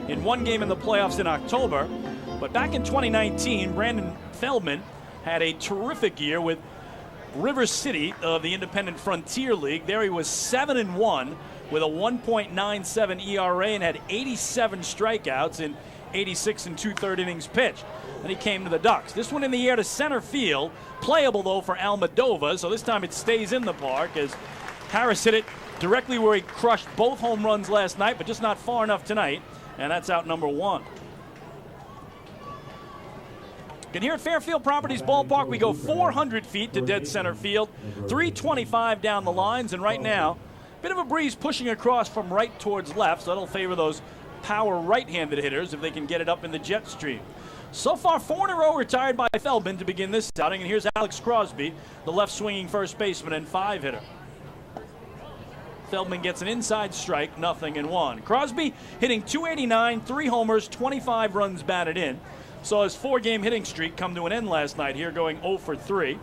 in one game in the playoffs in October. But back in 2019, Brandon Feldman had a terrific year with River City of the Independent Frontier League. There he was 7-1 with a 1.97 ERA and had 87 strikeouts in 86 and 2/3 innings pitched. Then he came to the Ducks. This one in the air to center field. Playable, though, for Almodovar, so this time it stays in the park as Harris hit it directly where he crushed both home runs last night, but just not far enough tonight, and that's out number 1. And here at Fairfield Properties Ballpark, we go 400 feet to dead center field, 325 down the lines, and right now, bit of a breeze pushing across from right towards left, so that'll favor those power right-handed hitters if they can get it up in the jet stream. So far, 4 in a row retired by Feldman to begin this outing, and here's Alex Crosby, the left-swinging first baseman and 5-hitter. Feldman gets an inside strike, 0-1. Crosby hitting .289, 3 homers, 25 runs batted in. Saw his 4-game hitting streak come to an end last night here, going 0 for 3.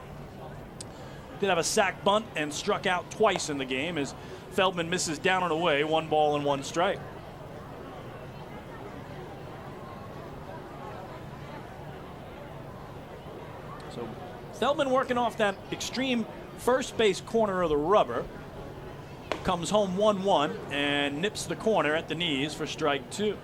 Did have a sac bunt and struck out twice in the game as Feldman misses down and away, 1 ball and 1 strike. So Feldman working off that extreme first base corner of the rubber. Comes home 1-1 and nips the corner at the knees for strike 2.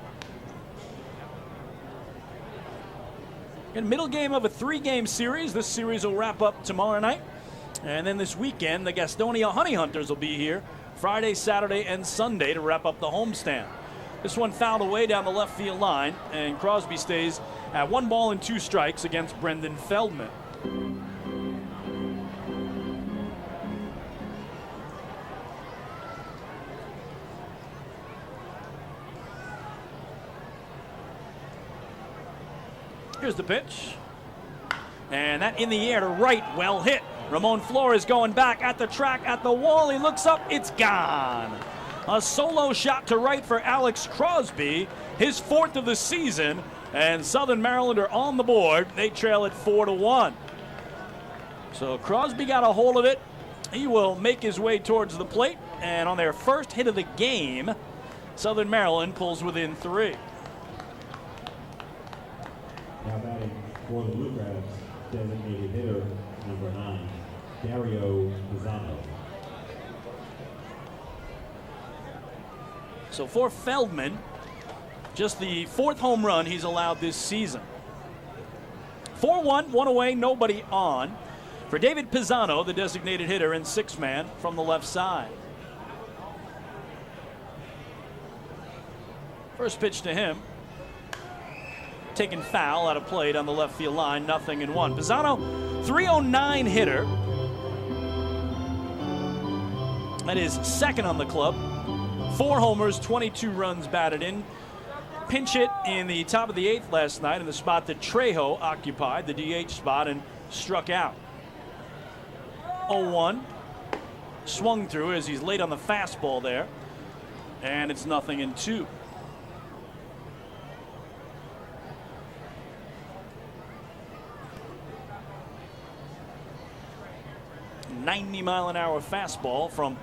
In middle game of a 3-game series. This series will wrap up tomorrow night. And then this weekend, the Gastonia Honey Hunters will be here Friday, Saturday, and Sunday to wrap up the homestand. This one fouled away down the left field line, and Crosby stays at 1 ball and 2 strikes against Brendan Feldman. Here's the pitch. And that in the air to right, well hit. Ramon Flores going back at the track, at the wall. He looks up, it's gone. A solo shot to right for Alex Crosby, his 4th of the season. And Southern Maryland are on the board. They trail it 4-1. So Crosby got a hold of it. He will make his way towards the plate. And on their first hit of the game, Southern Maryland pulls within 3. Now batting for the Blue Crabs, designated hitter number 9, Dario Pisano. So for Feldman, just the 4th home run he's allowed this season. 4-1, 1 away, nobody on. For David Pisano, the designated hitter and 6-man from the left side. First pitch to him. Taken foul out of play down the left field line, 0-1. Pisano, 309 hitter. That is 2nd on the club. 4 homers, 22 runs batted in. Pinch hit in the top of the 8th last night in the spot that Trejo occupied, the DH spot, and struck out. 0-1. Swung through as he's late on the fastball there. And it's 0-2. 90-mile-an-hour fastball from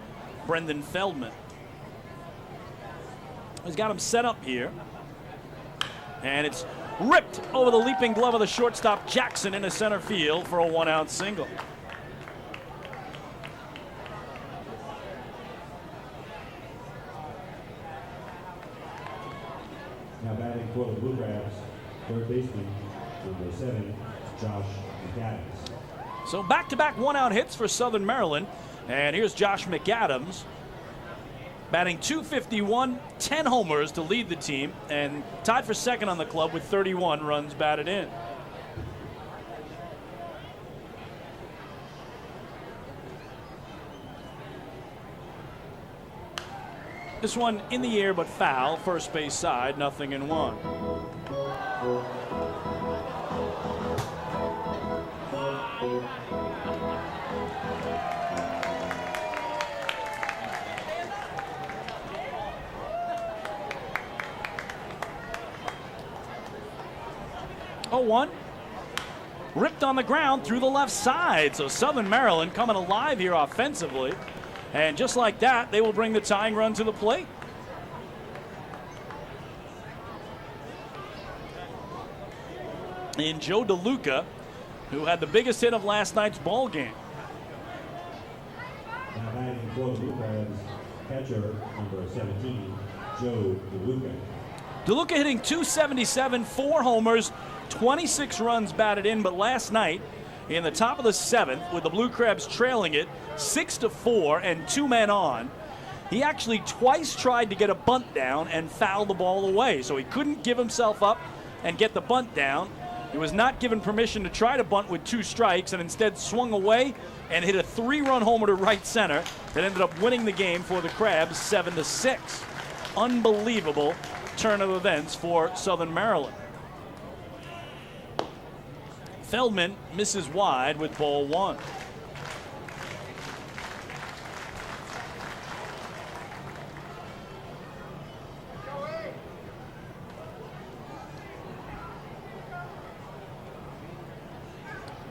Brendan Feldman. He's got him set up here. And it's ripped over the leaping glove of the shortstop Jackson into center field for a 1-out single. Now batting for the Blue Crabs, 3rd baseman, number 7, Josh McAdams. So back-to-back 1-out hits for Southern Maryland. And here's Josh McAdams batting .251, 10 homers to lead the team, and tied for 2nd on the club with 31 runs batted in. This one in the air but foul, first base side, 0-1. 0-1. Ripped on the ground through the left side. So Southern Maryland coming alive here offensively. And just like that, they will bring the tying run to the plate. And Joe DeLuca, who had the biggest hit of last night's ball game. Now batting for the Blue Crabs, catcher number 17, Joe DeLuca. DeLuca hitting .277, 4 homers, 26 runs batted in, but last night, in the top of the 7th, with the Blue Crabs trailing it 6-4 and 2 men on, he actually twice tried to get a bunt down and foul the ball away. So he couldn't give himself up and get the bunt down. He was not given permission to try to bunt with 2 strikes and instead swung away and hit a 3-run homer to right center that ended up winning the game for the Crabs 7-6. Unbelievable turn of events for Southern Maryland. Feldman misses wide with ball 1.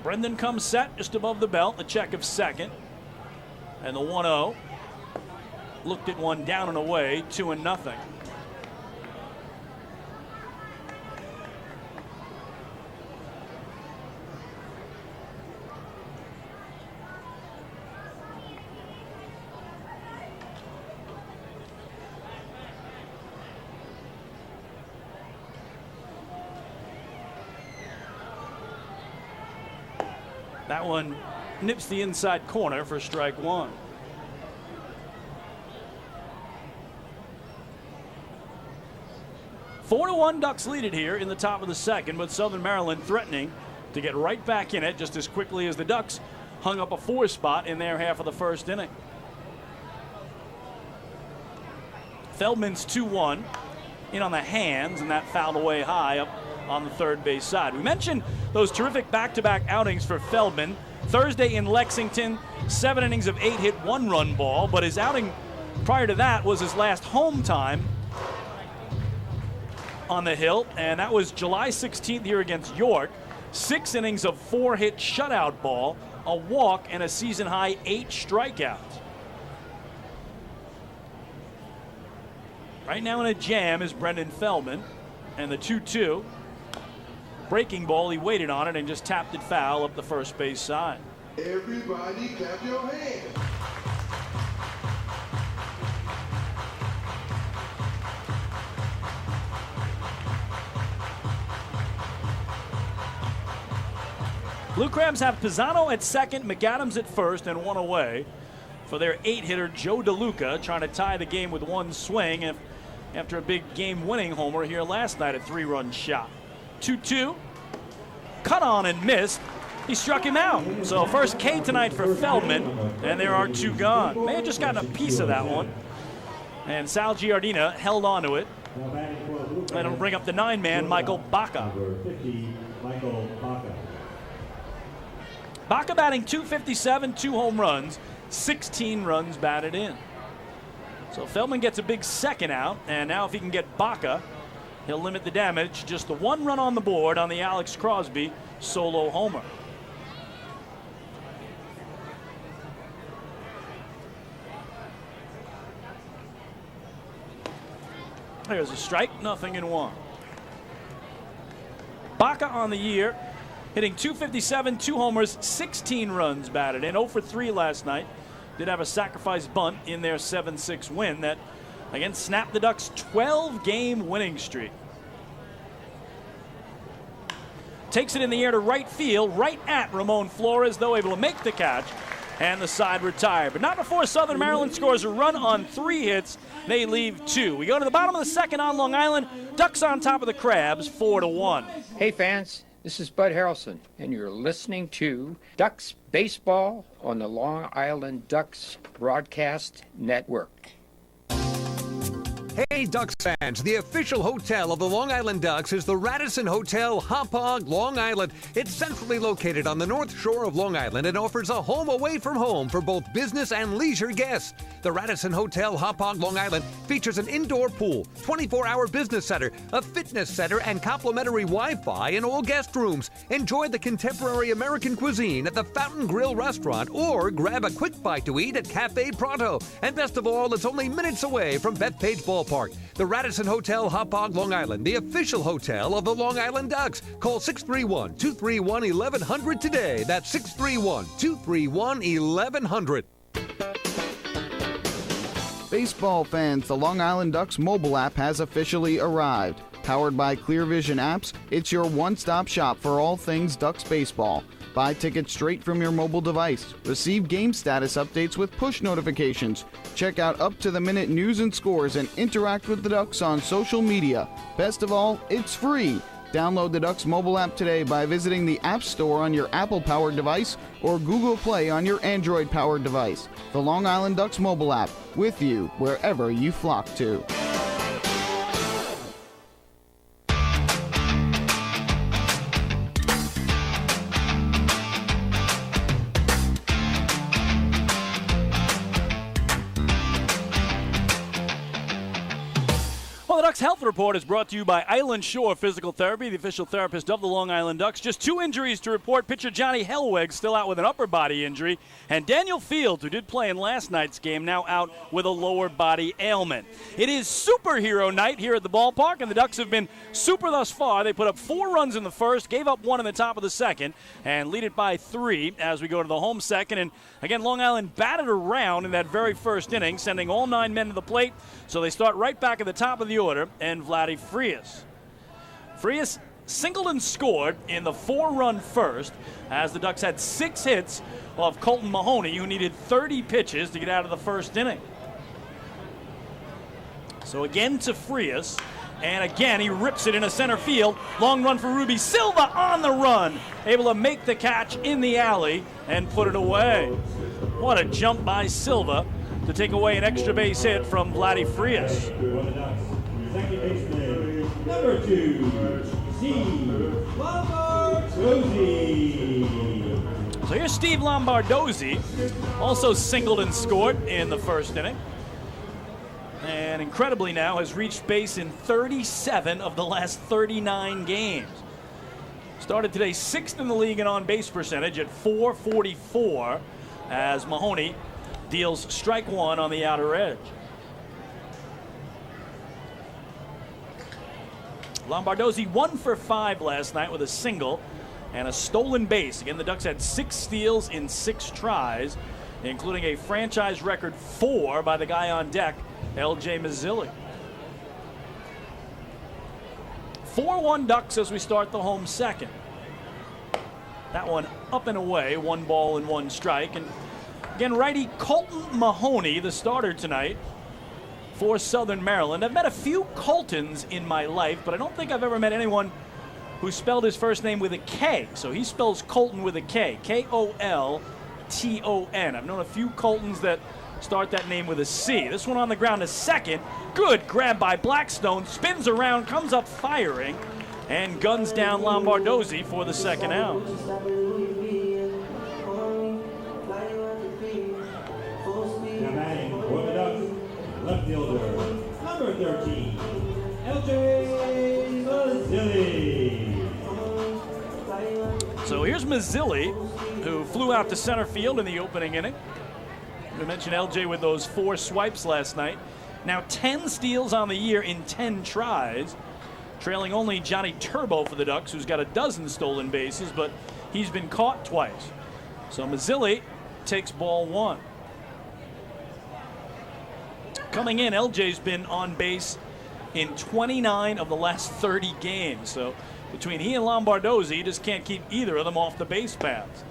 Brendan comes set just above the belt, the check of second. And the 1-0. Looked at one down and away, 2-0. That one nips the inside corner for strike 1. Four to 1, Ducks lead it here in the top of the second, but Southern Maryland threatening to get right back in it just as quickly as the Ducks hung up a 4 spot in their half of the first inning. Feldman's 2-1 in on the hands, and that fouled away high up on the third base side. We mentioned those terrific back-to-back outings for Feldman. Thursday in Lexington, 7 innings of 8 hit 1-run ball, but his outing prior to that was his last home time on the hill, and that was July 16th here against York. 6 innings of 4 hit shutout ball, a walk, and a season-high 8 strikeouts. Right now in a jam is Brendan Feldman, and the 2-2. Breaking ball, he waited on it and just tapped it foul up the first base side. Everybody clap your hands. Blue Crabs have Pisano at second, McAdams at first, and 1 away for their 8-hitter Joe DeLuca, trying to tie the game with 1 swing after a big game-winning homer here last night, a 3-run shot. 2-2, cut on and missed. He struck him out. So first K tonight for Feldman, and there are 2 gone. May have just gotten a piece of that one. And Sal Giardina held on to it. And it'll bring up the 9-man, Michael Baca. Baca batting .257, 2 home runs, 16 runs batted in. So Feldman gets a big second out, and now if he can get Baca, he'll limit the damage. Just the 1 run on the board on the Alex Crosby solo homer. There's a strike, 0-1. Baca on the year, hitting .257, 2 homers, 16 runs batted in. 0 for 3 last night. Did have a sacrifice bunt in their 7-6 win that, again, snapped the Ducks' 12-game winning streak. Takes it in the air to right field, right at Ramon Flores, though able to make the catch, and the side retired. But not before Southern Maryland scores a run on 3 hits. They leave 2. We go to the bottom of the second on Long Island. Ducks on top of the Crabs, 4-1. Hey fans, this is Bud Harrelson, and you're listening to Ducks Baseball on the Long Island Ducks Broadcast Network. Hey, Hey Ducks fans, the official hotel of the Long Island Ducks is the Radisson Hotel Hauppauge, Long Island. It's centrally located on the North Shore of Long Island and offers a home away from home for both business and leisure guests. The Radisson Hotel Hauppauge, Long Island features an indoor pool, 24-hour business center, a fitness center, and complimentary Wi-Fi in all guest rooms. Enjoy the contemporary American cuisine at the Fountain Grill restaurant or grab a quick bite to eat at Cafe Pronto. And best of all, it's only minutes away from Bethpage Ballpark. The Radisson Hotel Hauppauge, Long Island, the official hotel of the Long Island Ducks. Call 631-231-1100 today. That's 631-231-1100. Baseball fans, the Long Island Ducks mobile app has officially arrived. Powered by ClearVision Apps, it's your one-stop shop for all things Ducks baseball. Buy tickets straight from your mobile device. Receive game status updates with push notifications. Check out up-to-the-minute news and scores and interact with the Ducks on social media. Best of all, it's free. Download the Ducks mobile app today by visiting the App Store on your Apple-powered device or Google Play on your Android-powered device. The Long Island Ducks mobile app, with you wherever you flock to. Well, the Ducks Health Report is brought to you by Island Shore Physical Therapy, the official therapist of the Long Island Ducks. Just 2 injuries to report. Pitcher Johnny Hellweg still out with an upper body injury. And Daniel Fields, who did play in last night's game, now out with a lower body ailment. It is superhero night here at the ballpark, and the Ducks have been super thus far. They put up 4 runs in the first, gave up 1 in the top of the second, and lead it by 3 as we go to the home second. And again, Long Island batted around in that very first inning, sending all 9 men to the plate. So they start right back at the top of the order, and Vladdy Frias. Frias singled and scored in the 4-run first as the Ducks had 6 hits off Colton Mahoney, who needed 30 pitches to get out of the first inning. So again to Frias, and again he rips it into center field. Long run for Ruby Silva on the run, able to make the catch in the alley and put it away. What a jump by Silva to take away an extra base hit from Vladdy Frias. Second baseman, number 2, Steve Lombardozzi. So here's Steve Lombardozzi, also singled and scored in the first inning. And incredibly now has reached base in 37 of the last 39 games. Started today 6th in the league in on-base percentage at .444 as Mahoney deals strike 1 on the outer edge. Lombardozzi 1 for 5 last night with a single and a stolen base. Again, the Ducks had 6 steals in 6 tries, including a franchise record 4 by the guy on deck, L.J. Mazzilli. 4-1 Ducks as we start the home second. That one up and away, 1 ball and 1 strike. And again, righty Colton Mahoney, the starter tonight for Southern Maryland. I've met a few Coltons in my life, but I don't think I've ever met anyone who spelled his first name with a K. So he spells Colton with a K, K-O-L-T-O-N. I've known a few Coltons that start that name with a C. This one on the ground is second. Good grab by Blackstone, spins around, comes up firing, and guns down Lombardozzi for the second out. Now batting for the Ducks, left fielder, number 13, L.J. Mazzilli. So here's Mazzilli, who flew out to center field in the opening inning. We mentioned LJ with those 4 swipes last night. Now 10 steals on the year in 10 tries, trailing only Johnny Turbo for the Ducks, who's got a dozen stolen bases, but he's been caught twice. So Mazzilli takes ball 1. Coming in, LJ's been on base in 29 of the last 30 games. So between he and Lombardozzi, you just can't keep either of them off the base paths.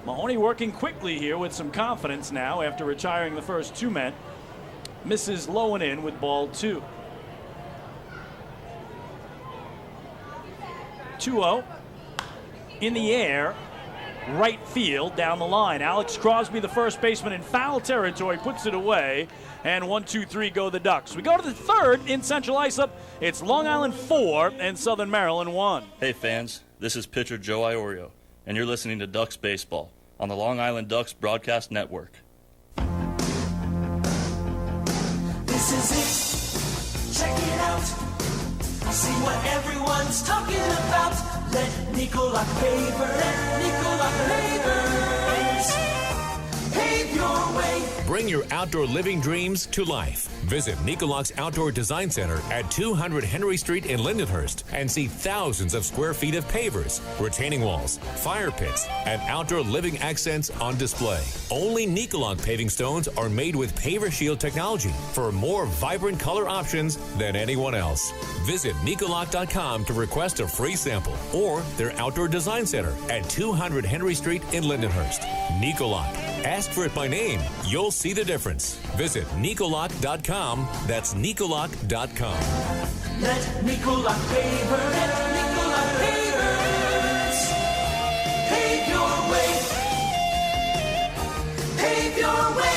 Mahoney working quickly here with some confidence now after retiring the first 2 men. Misses low and in with ball 2. 2-0 in the air right field down the line. Alex Crosby, the first baseman, in foul territory, puts it away. And 1-2-3 go the Ducks. We go to the third in Central Islip. It's Long Island 4 and Southern Maryland 1. Hey fans, this is pitcher Joe Iorio, and you're listening to Ducks Baseball on the Long Island Ducks Broadcast Network. This is it. Check it out. See what everyone's talking about. Let Nicolak Pavers pave your way. Bring your outdoor living dreams to life. Visit Nicolak's Outdoor Design Center at 200 Henry Street in Lindenhurst and see thousands of square feet of pavers, retaining walls, fire pits, and outdoor living accents on display. Only Nicolak paving stones are made with Paver Shield technology for more vibrant color options than anyone else. Visit Nicolak.com to request a free sample or their Outdoor Design Center at 200 Henry Street in Lindenhurst. Nicolak. Ask for it by name. You'll see the difference. Visit Nicolak.com. That's Nicolak.com. Let Nicolak Pavers pave your way. Pave your way.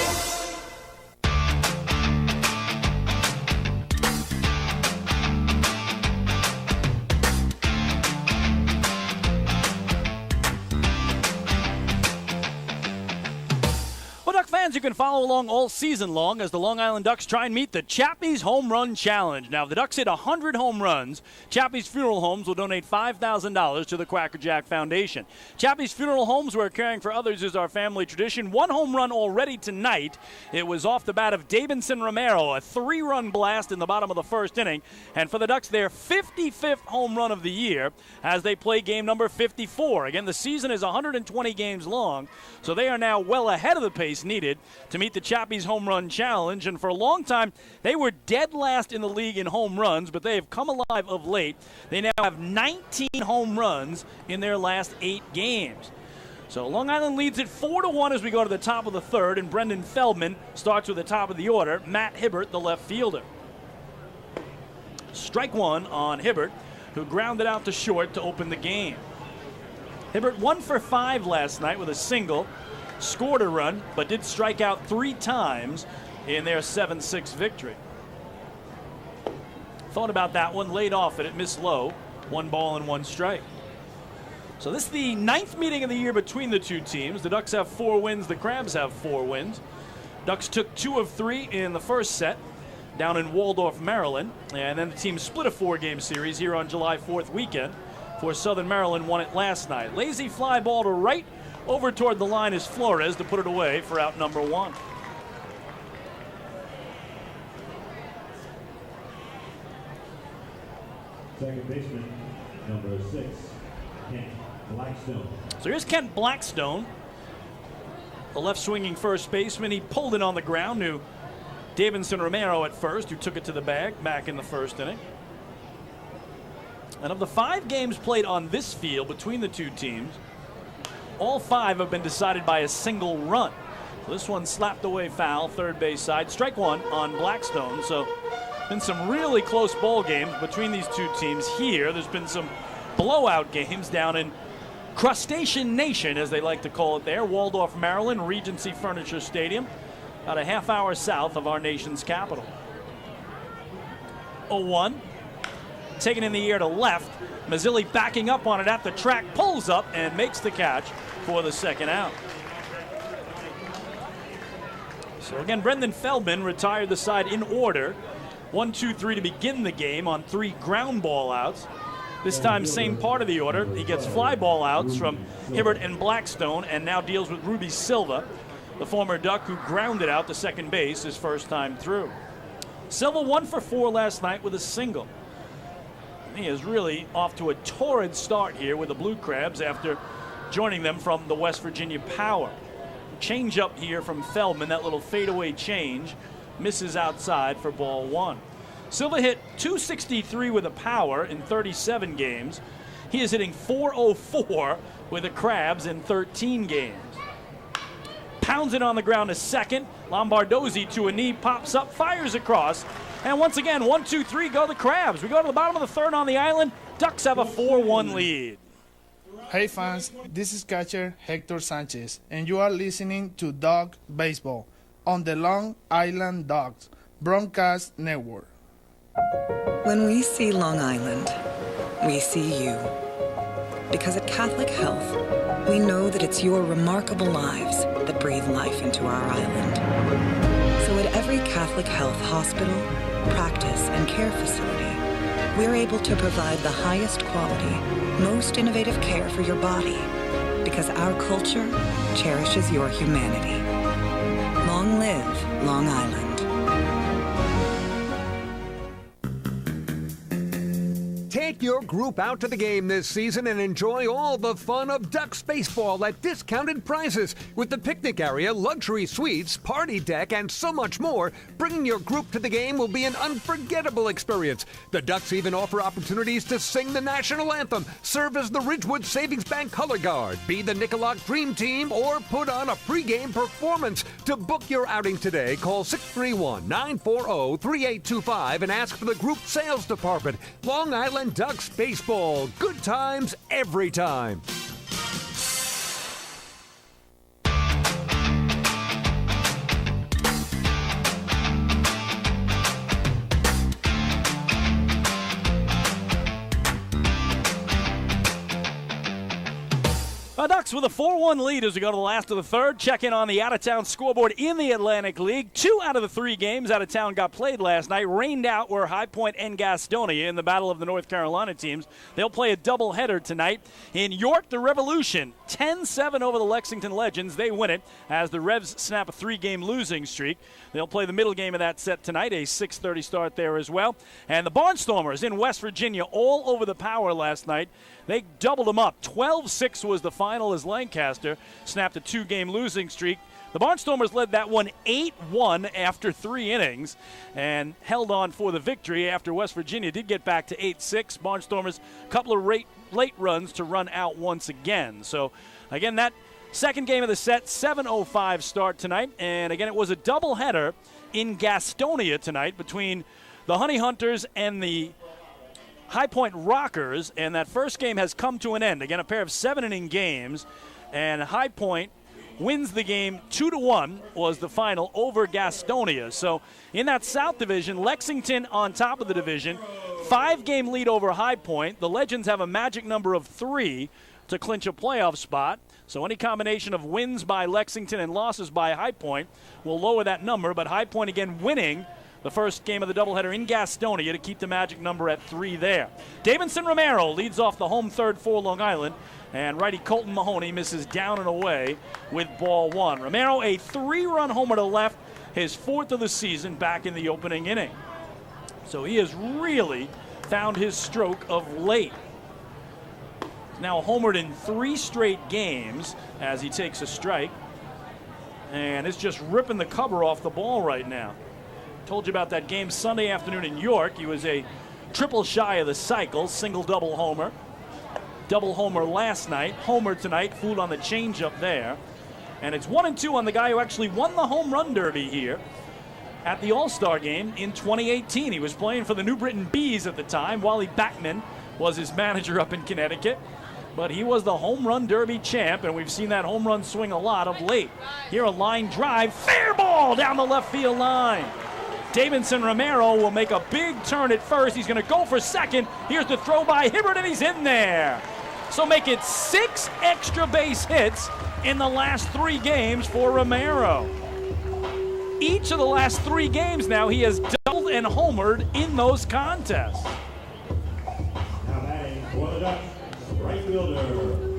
Fans, you can follow along all season long as the Long Island Ducks try and meet the Chappie's Home Run Challenge. Now, if the Ducks hit 100 home runs, Chappie's Funeral Homes will donate $5,000 to the Cracker Jack Foundation. Chappie's Funeral Homes, where caring for others is our family tradition. One home run already tonight. It was off the bat of Davidson Romero, a 3-run blast in the bottom of the first inning. And for the Ducks, their 55th home run of the year as they play game number 54. Again, the season is 120 games long, so they are now well ahead of the pace needed to meet the Chappie's Home Run Challenge. And for a long time, they were dead last in the league in home runs, but they have come alive of late. They now have 19 home runs in their last 8 games. So Long Island leads it 4-1 as we go to the top of the third, and Brendan Feldman starts with the top of the order. Matt Hibbert, the left fielder. Strike one on Hibbert, who grounded out to short to open the game. Hibbert 1 for 5 last night with a single. Scored a run, but did strike out 3 times in their 7-6 victory. Thought about that one, laid off it, missed low. 1 ball and 1 strike. So this is the 9th meeting of the year between the two teams. The Ducks have 4 wins, the Crabs have 4 wins. Ducks took 2 of 3 in the first set down in Waldorf, Maryland. And then the team split a 4-game series here on July 4th weekend, for Southern Maryland won it last night. Lazy fly ball to right. Over toward the line is Flores to put it away for out number 1. Second baseman, number 6, Kent Blackstone. So here's Kent Blackstone, the left swinging first baseman. He pulled it on the ground to Davidson Romero at first, who took it to the bag back in the first inning. And of the 5 games played on this field between the two teams, all 5 have been decided by a single run. So this one slapped away foul, third base side. Strike one on Blackstone. So been some really close ball games between these two teams here. There's been some blowout games down in Crustacean Nation, as they like to call it there. Waldorf, Maryland, Regency Furniture Stadium, about a half hour south of our nation's capital. 0-1. Taken in the air to left. Mazzilli backing up on it at the track, pulls up and makes the catch for the second out. So again, Brendan Feldman retired the side in order. 1-2-3 to begin the game on 3 ground ball outs. This time, same part of the order. He gets fly ball outs from Hibbert and Blackstone, and now deals with Ruby Silva, the former Duck who grounded out to second base his first time through. Silva 1 for 4 last night with a single. He is really off to a torrid start here with the Blue Crabs after joining them from the West Virginia Power. Change up here from Feldman, that little fadeaway change, misses outside for ball 1. Silva hit .263 with a power in 37 games. He is hitting .404 with the Crabs in 13 games. Pounds it on the ground to second. Lombardozzi to a knee, pops up, fires across. And once again, 1-2-3 go the Crabs. We go to the bottom of the third on the island. Ducks have a 4-1 lead. Hey fans, this is catcher Hector Sanchez, and you are listening to Dog Baseball on the Long Island Ducks Broadcast Network. When we see Long Island, we see you. Because at Catholic Health, we know that it's your remarkable lives that breathe life into our island. So at every Catholic Health hospital, practice, and care facility, we're able to provide the highest quality, most innovative care for your body, because our culture cherishes your humanity. Long live Long Island. Take your group out to the game this season and enjoy all the fun of Ducks baseball at discounted prices with the picnic area, luxury suites, party deck, and so much more. Bringing your group to the game will be an unforgettable experience. The Ducks even offer opportunities to sing the national anthem, serve as the Ridgewood Savings Bank color guard, be the Nickolock Dream Team, or put on a pregame performance. To book your outing today, call 631-940-3825 and ask for the group sales department. Long Island Ducks baseball. Good times every time. Ducks with a 4-1 lead as we go to the last of the third. Check in on the out-of-town scoreboard in the Atlantic League. 2 out of the 3 games out of town got played last night. Rained out were High Point and Gastonia in the battle of the North Carolina teams. They'll play a doubleheader tonight. In York, the Revolution, 10-7 over the Lexington Legends. They win it as the Revs snap a 3-game losing streak. They'll play the middle game of that set tonight, a 6:30 start there as well. And the Barnstormers in West Virginia all over the Power last night. They doubled them up. 12-6 was the final as Lancaster snapped a 2-game losing streak. The Barnstormers led that one 8-1 after 3 innings and held on for the victory after West Virginia did get back to 8-6. Barnstormers, a couple of late runs to run out once again. So, again, that second game of the set, 7:05 start tonight. And, again, it was a doubleheader in Gastonia tonight between the Honey Hunters and the High Point Rockers, and that first game has come to an end. Again, a pair of 7-inning games, and High Point wins the game 2-1 was the final over Gastonia. So in that South Division, Lexington on top of the division, 5-game lead over High Point. The Legends have a magic number of 3 to clinch a playoff spot. So any combination of wins by Lexington and losses by High Point will lower that number, but High Point again winning the first game of the doubleheader in Gastonia to keep the magic number at 3 there. Davidson Romero leads off the home third for Long Island, and righty Colton Mahoney misses down and away with ball 1. Romero, a 3-run homer to left, his 4th of the season back in the opening inning. So he has really found his stroke of late. He's now homered in 3 straight games as he takes a strike, and it's just ripping the cover off the ball right now. Told you about that game Sunday afternoon in York. He was a triple shy of the cycle, single-double homer. Double homer last night, homer tonight, fooled on the changeup there. And it's 1-2 on the guy who actually won the home run derby here at the All-Star game in 2018. He was playing for the New Britain Bees at the time. Wally Backman was his manager up in Connecticut. But he was the home run derby champ, and we've seen that home run swing a lot of late. Here a line drive, fair ball down the left field line. Davidson Romero will make a big turn at first. He's going to go for second. Here's the throw by Hibbert, and he's in there. So make it 6 extra base hits in the last 3 games for Romero. Each of the last 3 games now, he has doubled and homered in those contests. Now batting for the Ducks, right fielder,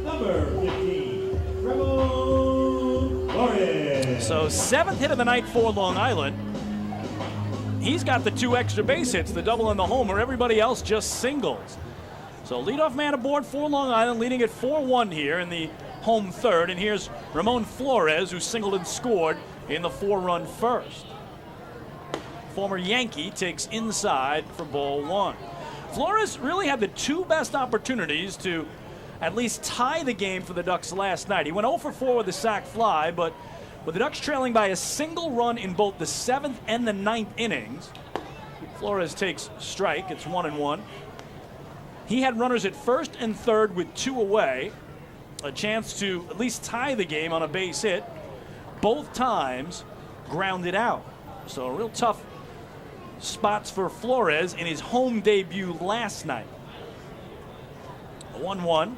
number 15, Ramon Flores. So 7th hit of the night for Long Island. He's got the 2 extra base hits, the double and the homer. Everybody else just singles. So leadoff man aboard for Long Island, leading at 4-1 here in the home third. And here's Ramon Flores, who singled and scored in the 4-run first. Former Yankee takes inside for ball 1. Flores really had the 2 best opportunities to at least tie the game for the Ducks last night. He went 0 for 4 with a sac fly, but with the Ducks trailing by a single run in both the 7th and the 9th innings, Flores takes strike. It's 1-1. He had runners at first and third with 2 away. a chance to at least tie the game on a base hit. Both times grounded out. So real tough spots for Flores in his home debut last night. 1-1.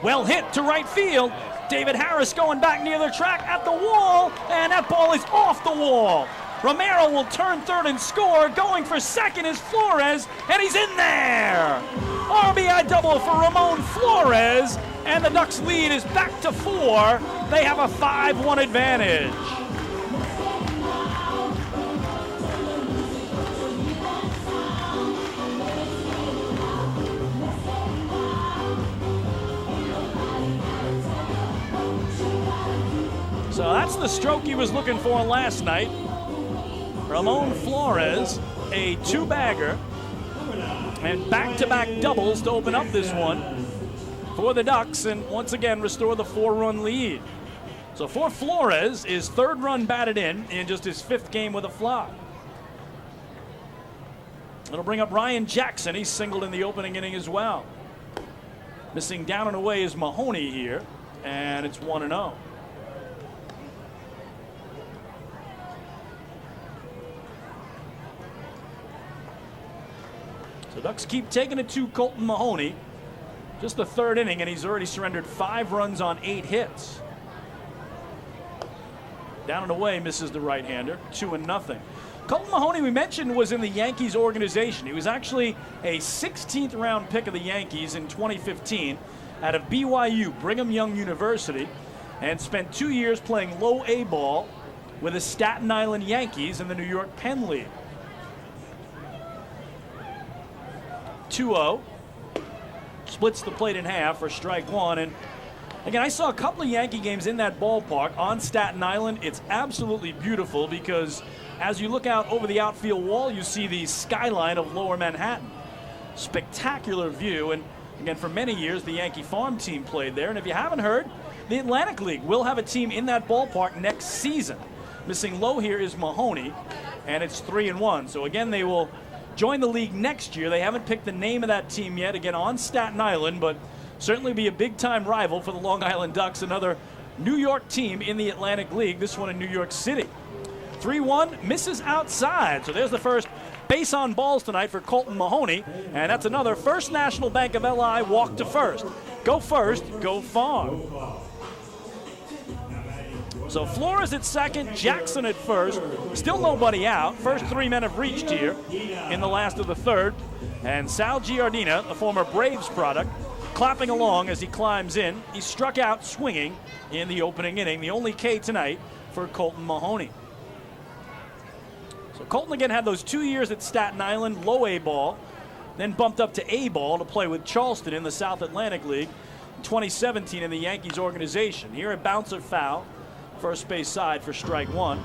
Well hit to right field. David Harris going back near the track at the wall, and that ball is off the wall. Romero will turn third and score. Going for second is Flores, and he's in there. RBI double for Ramon Flores, and the Ducks lead is back to 4. They have a 5-1 advantage. So that's the stroke he was looking for last night. Ramon Flores, a 2-bagger, and back-to-back doubles to open up this one for the Ducks and once again restore the 4-run lead. So for Flores, his 3rd run batted in just his 5th game with a fly. It'll bring up Ryan Jackson. He's singled in the opening inning as well. Missing down and away is Mahoney here, and it's 1-0. So Ducks keep taking it to Colton Mahoney. Just the 3rd inning, and he's already surrendered 5 runs on 8 hits. Down and away misses the right-hander, 2-0. Colton Mahoney, we mentioned, was in the Yankees organization. He was actually a 16th round pick of the Yankees in 2015 out of BYU, Brigham Young University, and spent 2 years playing low A ball with the Staten Island Yankees in the New York Penn League. 2-0. Splits the plate in half for strike 1. And again, I saw a couple of Yankee games in that ballpark on Staten Island. It's absolutely beautiful because as you look out over the outfield wall, you see the skyline of Lower Manhattan. Spectacular view. And again, for many years, the Yankee farm team played there. And if you haven't heard, the Atlantic League will have a team in that ballpark next season. Missing low here is Mahoney, and it's 3-1. So again, they will join the league next year. They haven't picked the name of that team yet, again on Staten Island, but certainly be a big-time rival for the Long Island Ducks, another New York team in the Atlantic League, this one in New York City. 3-1, misses outside. So there's the first base on balls tonight for Colton Mahoney, and that's another First National Bank of LI walk to first. Go first, go far. So Flores at second, Jackson at first. Still nobody out. First 3 men have reached here in the last of the 3rd. And Sal Giardina, a former Braves product, clapping along as he climbs in. He struck out swinging in the opening inning. The only K tonight for Colton Mahoney. So Colton again had those 2 years at Staten Island, low A ball, then bumped up to A ball to play with Charleston in the South Atlantic League. 2017 in the Yankees organization. Here a bouncer foul. First base side for strike 1.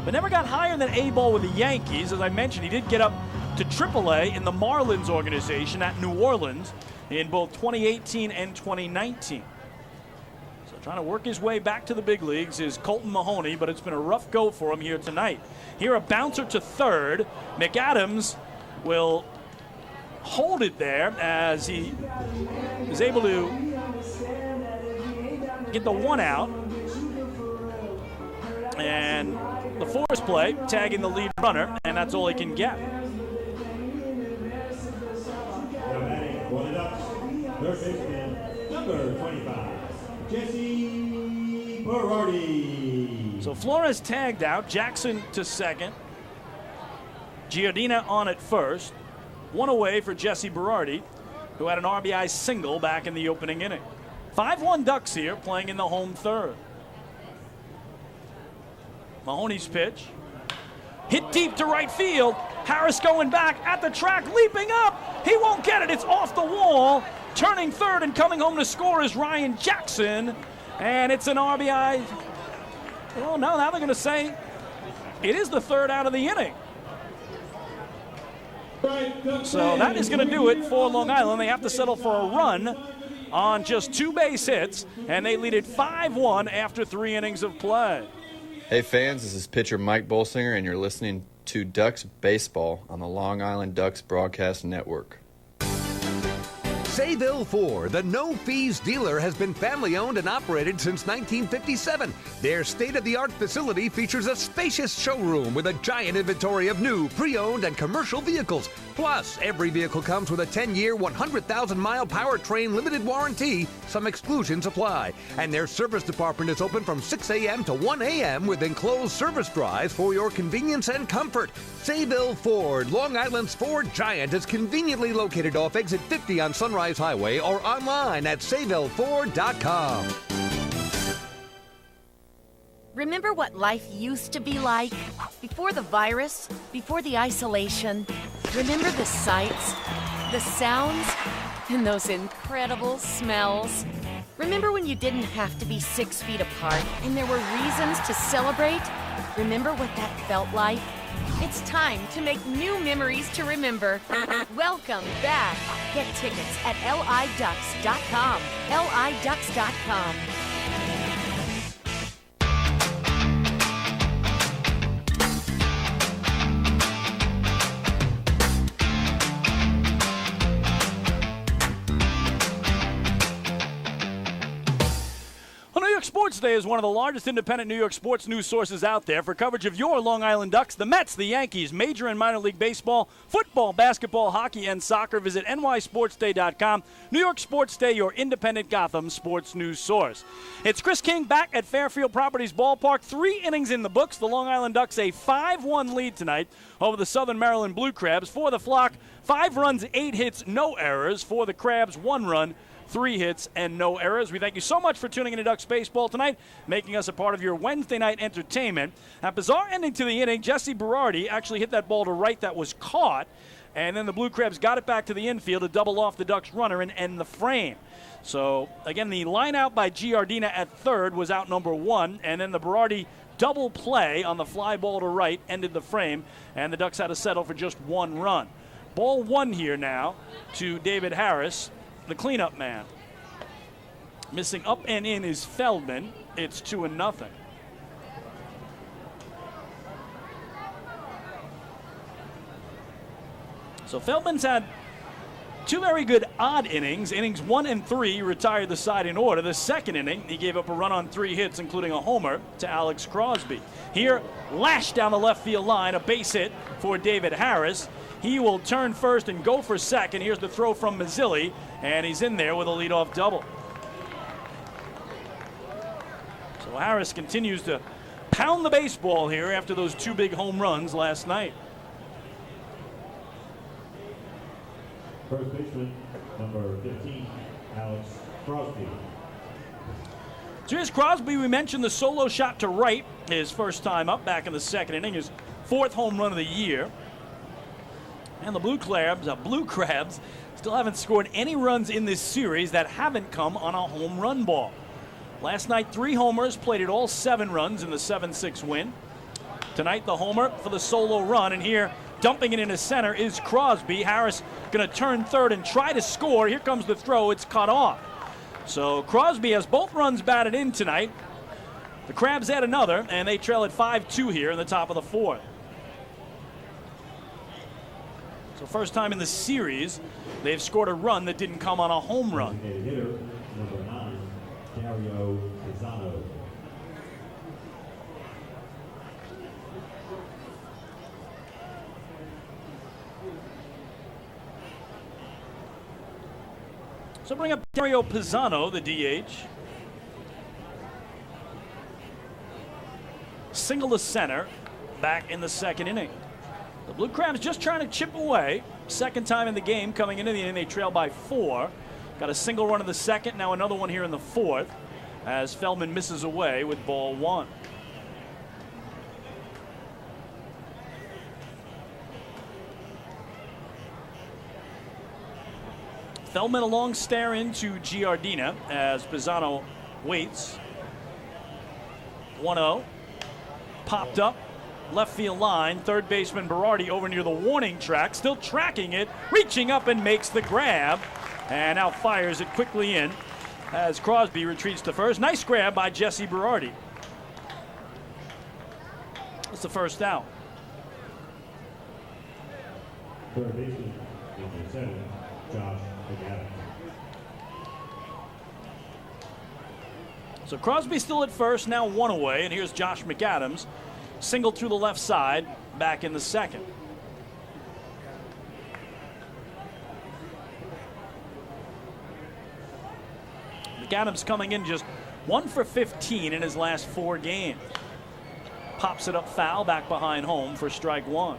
But never got higher than A ball with the Yankees. As I mentioned, he did get up to AAA in the Marlins organization at New Orleans in both 2018 and 2019. So trying to work his way back to the big leagues is Colton Mahoney, but it's been a rough go for him here tonight. Here a bouncer to third. McAdams will hold it there as he is able to get the 1 out. And the force play, tagging the lead runner, and that's all he can get. For the Ducks, third baseman, number 25, Jesse Berardi. So Flores tagged out, Jackson to second, Giardina on at first. 1 away for Jesse Berardi, who had an RBI single back in the opening inning. 5-1 Ducks here, playing in the home 3rd. Mahoney's pitch. Hit deep to right field. Harris going back at the track, leaping up. He won't get it. It's off the wall. Turning third and coming home to score is Ryan Jackson. And it's an RBI. Well, no, now they're going to say it is the 3rd out of the inning. So that is going to do it for Long Island. They have to settle for a run on just 2 base hits, and they lead it 5-1 after 3 innings of play. Hey fans, this is pitcher Mike Bolsinger, and you're listening to Ducks Baseball on the Long Island Ducks Broadcast Network. Sayville Ford, the no-fees dealer, has been family-owned and operated since 1957. Their state-of-the-art facility features a spacious showroom with a giant inventory of new, pre-owned, and commercial vehicles. Plus, every vehicle comes with a 10-year, 100,000-mile powertrain limited warranty. Some exclusions apply. And their service department is open from 6 a.m. to 1 a.m. with enclosed service drives for your convenience and comfort. Sayville Ford, Long Island's Ford giant, is conveniently located off exit 50 on Sunrise Highway or online at SayvilleFord.com. Remember what life used to be like? Before the virus, before the isolation. Remember the sights, the sounds, and those incredible smells? Remember when you didn't have to be 6 feet apart and there were reasons to celebrate? Remember what that felt like? It's time to make new memories to remember. Welcome back. Get tickets at liducks.com. liducks.com. New York Sports Day is one of the largest independent New York sports news sources out there for coverage of your Long Island Ducks, the Mets, the Yankees, major and minor league baseball, football, basketball, hockey, and soccer. Visit nysportsday.com. New York Sports Day, your independent Gotham sports news source. It's Chris King back at Fairfield Properties Ballpark. 3 innings in the books. The Long Island Ducks a 5-1 lead tonight over the Southern Maryland Blue Crabs. For the Flock, 5 runs, 8 hits, no errors. For the Crabs, 1 run, 3 hits, and no errors. We thank you so much for tuning in to Ducks Baseball tonight, making us a part of your Wednesday night entertainment. A bizarre ending to the inning. Jesse Berardi actually hit that ball to right that was caught, and then the Blue Crabs got it back to the infield to double off the Ducks runner and end the frame. So, again, the line out by Giardina at third was out number 1, and then the Berardi double play on the fly ball to right ended the frame, and the Ducks had to settle for just 1 run. Ball 1 here now to David Harris, the cleanup man. Missing up and in is Feldman. It's 2-0. So Feldman's had 2 very good odd innings. Innings 1 and 3 retired the side in order. The second inning, he gave up a run on 3 hits, including a homer to Alex Crosby. Here, lashed down the left field line, a base hit for David Harris. He will turn first and go for second. Here's the throw from Mazzilli, and he's in there with a leadoff double. So Harris continues to pound the baseball here after those 2 big home runs last night. First baseman, number 15, Alex Crosby. So here's Crosby. We mentioned the solo shot to right, his first time up back in the second inning, his 4th home run of the year. And the Blue Crabs still haven't scored any runs in this series that haven't come on a home run ball. Last night, 3 homers, plated all 7 runs in the 7-6 win. Tonight, the homer for the solo run, and here, dumping it into center is Crosby. Harris going to turn third and try to score. Here comes the throw. It's cut off. So Crosby has both runs batted in tonight. The Crabs add another, and they trail at 5-2 here in the top of the 4th. So first time in the series, they've scored a run that didn't come on a home run. Hitter, number 9, Dario Pisano. So bring up Dario Pisano, the DH. Single to center, back in the second inning. The Blue Crabs just trying to chip away. Second time in the game, coming into the inning, they trail by 4. Got a single run in the second, now another one here in the 4th, as Feldman misses away with ball 1. Feldman a long stare into Giardina as Pisano waits. 1-0. Popped up. Left field line, third baseman Berardi over near the warning track, still tracking it, reaching up and makes the grab, and now fires it quickly in as Crosby retreats to first. Nice grab by Jesse Berardi. That's the first out. Third baseman, number 7, Josh McAdams. So Crosby still at first, now one away, and here's Josh McAdams, singled through the left side, back in the second. McAdams coming in just 1 for 15 in his last 4 games. Pops it up foul back behind home for strike 1.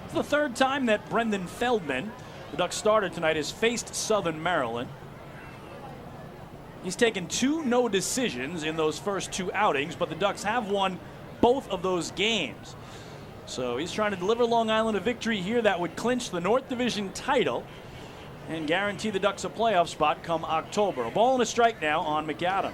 It's the third time that Brendan Feldman, the Ducks starter tonight, has faced Southern Maryland. He's taken 2 no decisions in those first 2 outings, but the Ducks have won both of those games. So he's trying to deliver Long Island a victory here that would clinch the North Division title and guarantee the Ducks a playoff spot come October. A ball and a strike now on McAdams.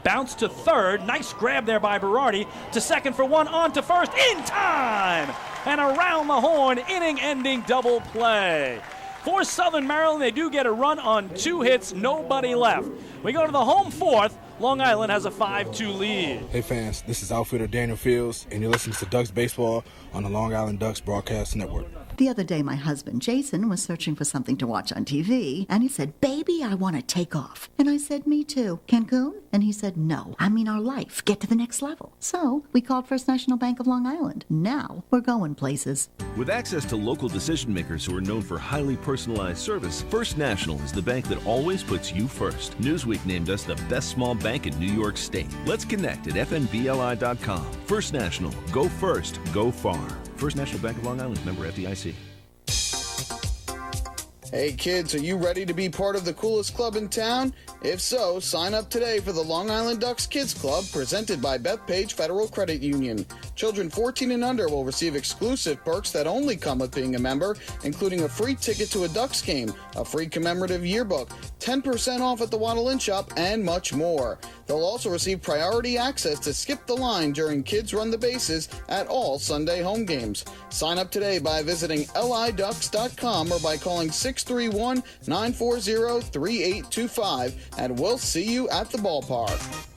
Bounce to third. Nice grab there by Berardi. To second for 1. On to first. In time! And around the horn, inning-ending double play. For Southern Maryland, they do get a run on 2 hits. Nobody left. We go to the home 4th. Long Island has a 5-2 lead. Hey fans, this is outfielder Daniel Fields, and you're listening to Ducks Baseball on the Long Island Ducks Broadcast Network. The other day, my husband, Jason, was searching for something to watch on TV, and he said, "Baby, I want to take off." And I said, "Me too. Cancun?" And he said, "No, I mean our life. Get to the next level." So we called First National Bank of Long Island. Now we're going places. With access to local decision makers who are known for highly personalized service, First National is the bank that always puts you first. Newsweek named us the best small bank in New York State. Let's connect at fnbli.com. First National. Go first. Go far. First National Bank of Long Island. Member FDIC. Hey kids, are you ready to be part of the coolest club in town? If so, sign up today for the Long Island Ducks Kids Club presented by Bethpage Federal Credit Union. Children 14 and under will receive exclusive perks that only come with being a member, including a free ticket to a Ducks game, a free commemorative yearbook, 10% off at the Waddle Inn Shop, and much more. They'll also receive priority access to skip the line during Kids Run the Bases at all Sunday home games. Sign up today by visiting liducks.com or by calling 631-940-3825, and we'll see you at the ballpark.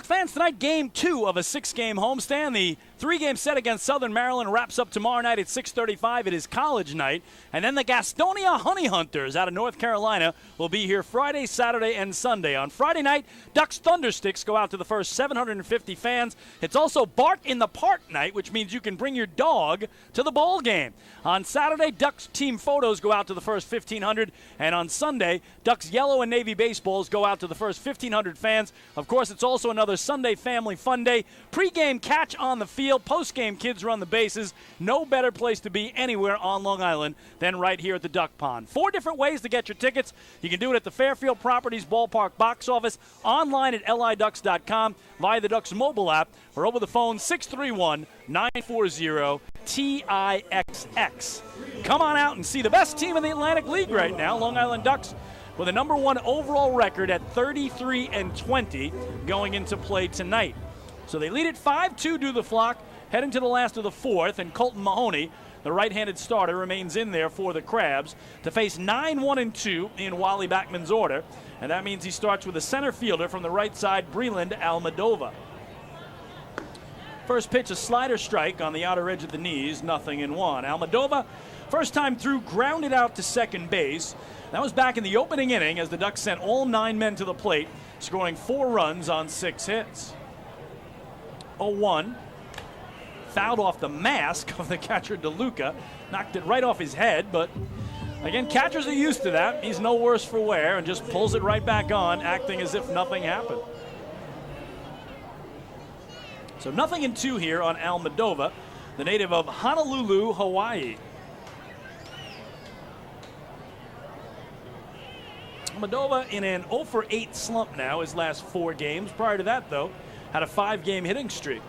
Fans, tonight, Game 2 of a 6-game homestand. The 3-game set against Southern Maryland wraps up tomorrow night at 6:35. It is college night. And then the Gastonia Honey Hunters out of North Carolina will be here Friday, Saturday, and Sunday. On Friday night, Ducks Thundersticks go out to the first 750 fans. It's also Bark in the Park night, which means you can bring your dog to the ball game. On Saturday, Ducks team photos go out to the first 1,500. And on Sunday, Ducks Yellow and Navy baseballs go out to the first 1,500 fans. Of course, it's also another Sunday family fun day. Pre-game catch on the field. Post-game kids run the bases. No better place to be anywhere on Long Island than right here at the Duck Pond. 4 different ways to get your tickets. You can do it at the Fairfield Properties Ballpark box office, online at liducks.com, via the Ducks mobile app, or over the phone 631-940-TIXX. Come on out and see the best team in the Atlantic League right now, Long Island Ducks, with a number 1 overall record at 33-20 going into play tonight. So they lead it 5-2 to the flock, heading to the last of the 4th, and Colton Mahoney, the right-handed starter, remains in there for the Crabs to face 9-1-2 in Wally Backman's order, and that means he starts with a center fielder from the right side, Breland Almadova. First pitch, a slider strike on the outer edge of the knees, 0-1. Almadova, first time through, grounded out to second base. That was back in the opening inning as the Ducks sent all 9 men to the plate, scoring 4 runs on 6 hits. 0-1. Fouled off the mask of the catcher DeLuca. Knocked it right off his head, but again, catchers are used to that. He's no worse for wear and just pulls it right back on, acting as if nothing happened. So 0-2 here on Almadova, the native of Honolulu, Hawaii. Almadova in an 0-for-8 slump now, his last 4 games. Prior to that, though, had a 5-game hitting streak.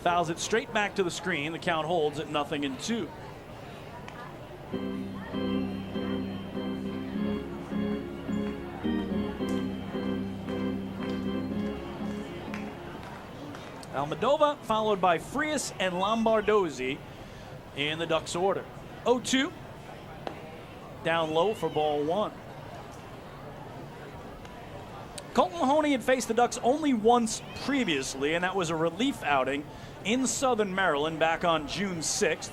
Fouls it straight back to the screen. The count holds at 0-2. Almodovar followed by Frias and Lombardozzi in the Ducks order. 0-2. Down low for ball one. Colton Mahoney had faced the Ducks only once previously, and that was a relief outing in Southern Maryland back on June 6th.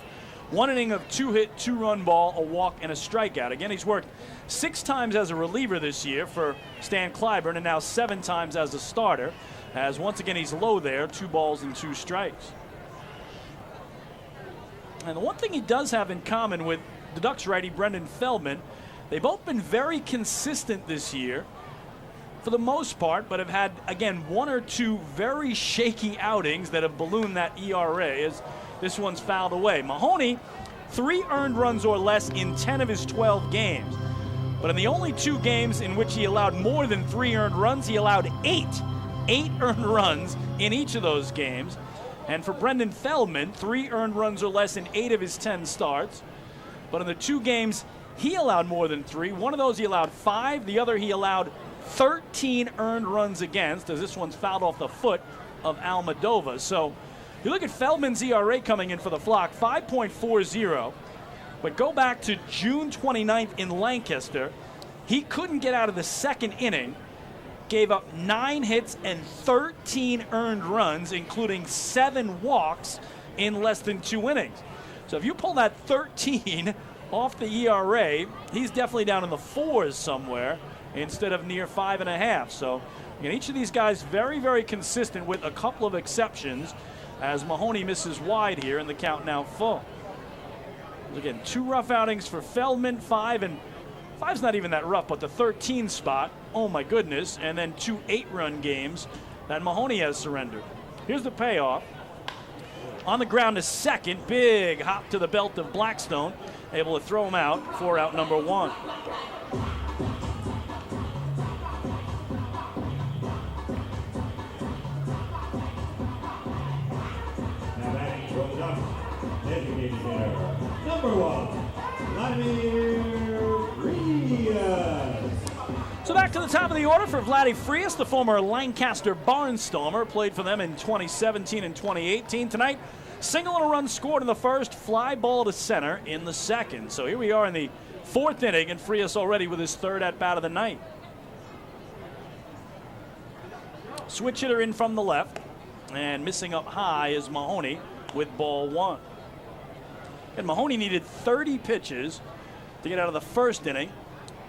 One inning of 2-hit, 2-run ball, a walk, and a strikeout. Again, he's worked 6 times as a reliever this year for Stan Clyburn, and now 7 times as a starter, as once again he's low there, 2 balls and 2 strikes. And the one thing he does have in common with the Ducks righty Brendan Feldman, they've both been very consistent this year for the most part, but have had, again, 1 or 2 very shaky outings that have ballooned that ERA as this one's fouled away. Mahoney, 3 earned runs or less in 10 of his 12 games. But in the only 2 games in which he allowed more than 3 earned runs, he allowed 8 earned runs in each of those games. And for Brendan Feldman, 3 earned runs or less in 8 of his 10 starts. But in the 2 games he allowed more than 3, one of those he allowed 5, the other he allowed 13 earned runs against, as this one's fouled off the foot of Almodovar. So you look at Feldman's ERA coming in for the Flock, 5.40. But go back to June 29th in Lancaster. He couldn't get out of the second inning, gave up 9 hits and 13 earned runs, including 7 walks in less than 2 innings. So if you pull that 13 off the ERA, he's definitely down in the 4s somewhere instead of near 5.5. So again, each of these guys very, very consistent with a couple of exceptions as Mahoney misses wide here and the count now full. Again, 2 rough outings for Feldman, 5's not even that rough, but the 13 spot, oh my goodness, and then 2 8-run games that Mahoney has surrendered. Here's the payoff. On the ground to second, big hop to the belt of Blackstone, able to throw him out for out number 1. Number 1, Vladimir Frias. So back to the top of the order for Vladdy Frias, the former Lancaster Barnstormer, played for them in 2017 and 2018. Tonight, single and a run scored in the first, fly ball to center in the second. So here we are in the 4th inning, and Frias already with his 3rd at-bat of the night. Switch hitter in from the left, and missing up high is Mahoney with ball 1. And Mahoney needed 30 pitches to get out of the first inning,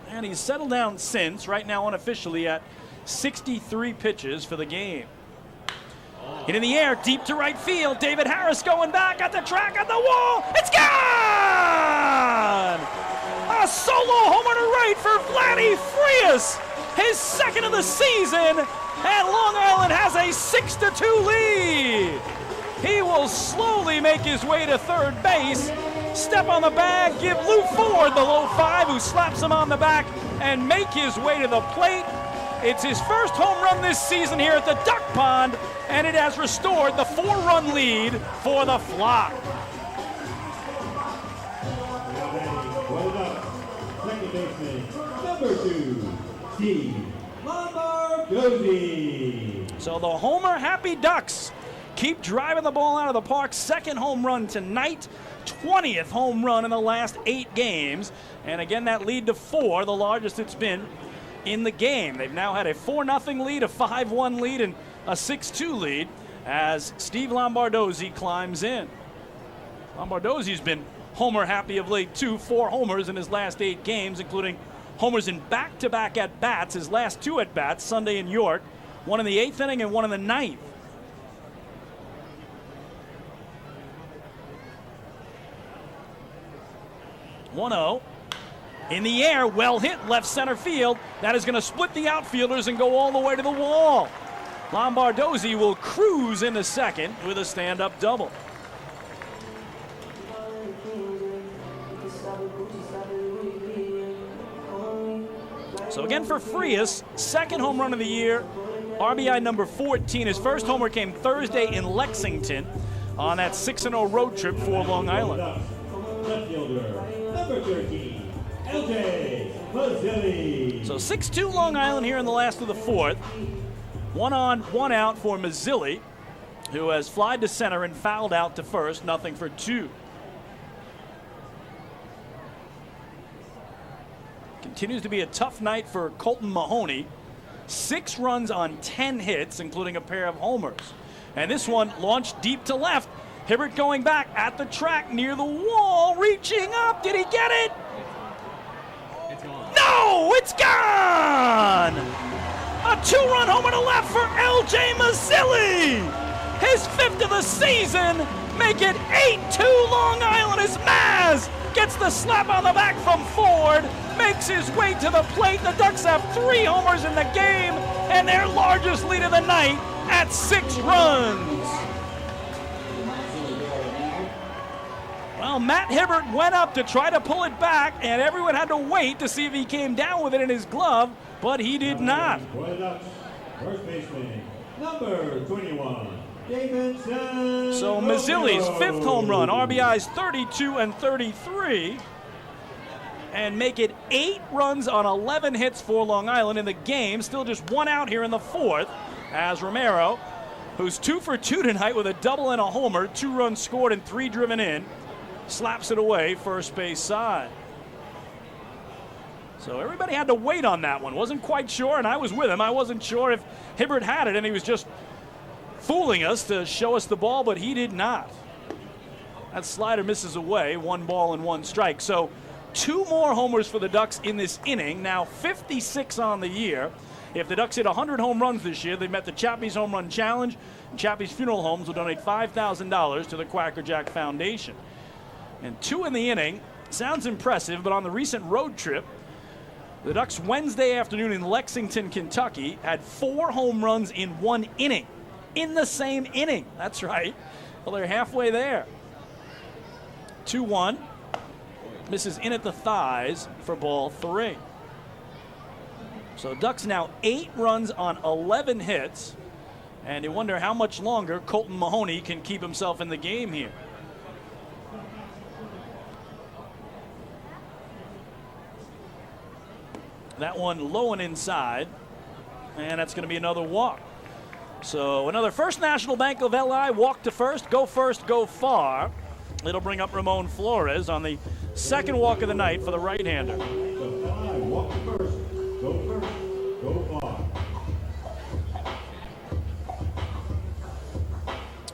and he's settled down since, right now unofficially at 63 pitches for the game. Hit in the air, deep to right field. David Harris going back at the track, at the wall. It's gone! A solo homer to right for Vladdy Frias, his 2nd of the season, and Long Island has a 6-2 lead. He will slowly make his way to third base, step on the bag, give Lou Ford the low 5, who slaps him on the back, and make his way to the plate. It's his first home run this season here at the Duck Pond, and it has restored the 4-run lead for the Flock. Second baseman, number 2, Steve Lombardozzi. So the Homer happy Ducks keep driving the ball out of the park. 2nd home run tonight, 20th home run in the last 8 games. And again, that lead to 4, the largest it's been in the game. They've now had a 4-0 lead, a 5-1 lead, and a 6-2 lead as Steve Lombardozzi climbs in. Lombardozzi's been homer happy of late too, 4 homers in his last 8 games, including homers in back-to-back at-bats. His last 2 at-bats, Sunday in York, one in the 8th inning and one in the 9th. 1-0. In the air, well hit, left center field. That is going to split the outfielders and go all the way to the wall. Lombardozzi will cruise into second with a stand-up double. So again for Frias, 2nd home run of the year, RBI number 14. His first homer came Thursday in Lexington on that 6-0 road trip for Long Island. Left fielder, number 13, LJ Mazzilli. So 6-2 Long Island here in the last of the 4th. 1 on, 1 out for Mazzilli. who has flied to center and fouled out to first, 0-2. Continues to be a tough night for Colton Mahoney. 6 runs on 10 hits, including a pair of homers. And this one launched deep to left. Hibbert going back at the track near the wall, reaching up. Did he get it? It's gone. No, it's gone! A 2-run homer to left for L.J. Mazzilli. His 5th of the season. Make it 8-2 Long Island as Maz gets the slap on the back from Ford. Makes his way to the plate. The Ducks have 3 homers in the game and their largest lead of the night at 6 runs. Well, Matt Hibbert went up to try to pull it back, and everyone had to wait to see if he came down with it in his glove, but he did not. For the Ducks, first baseman, number 21, Davidson. So Mazzilli's 5th home run, RBIs 32 and 33, and make it 8 runs on 11 hits for Long Island in the game. Still just 1 out here in the 4th, as Romero, who's 2 for 2 tonight with a double and a homer, 2 runs scored and 3 driven in, slaps it away first base side. So everybody had to wait on that one. Wasn't quite sure, and I was with him. I wasn't sure if Hibbert had it, and he was just fooling us to show us the ball, but he did not. That slider misses away, 1 ball and 1 strike. So 2 more homers for the Ducks in this inning, now 56 on the year. If the Ducks hit 100 home runs this year, they met the Chappie's Home Run Challenge, and Chappie's Funeral Homes will donate $5,000 to the Quacker Jack Foundation. And 2 in the inning sounds impressive, but on the recent road trip, the Ducks Wednesday afternoon in Lexington, Kentucky, had 4 home runs in 1 inning. In the same inning. That's right. Well, they're halfway there. 2-1. Misses in at the thighs for ball 3. So Ducks now 8 runs on 11 hits. And you wonder how much longer Colton Mahoney can keep himself in the game here. That one low and inside. And that's going to be another walk. So another First National Bank of LI walk to first, go far. It'll bring up Ramon Flores on the 2nd walk of the night for the right-hander. Walk to first, go far.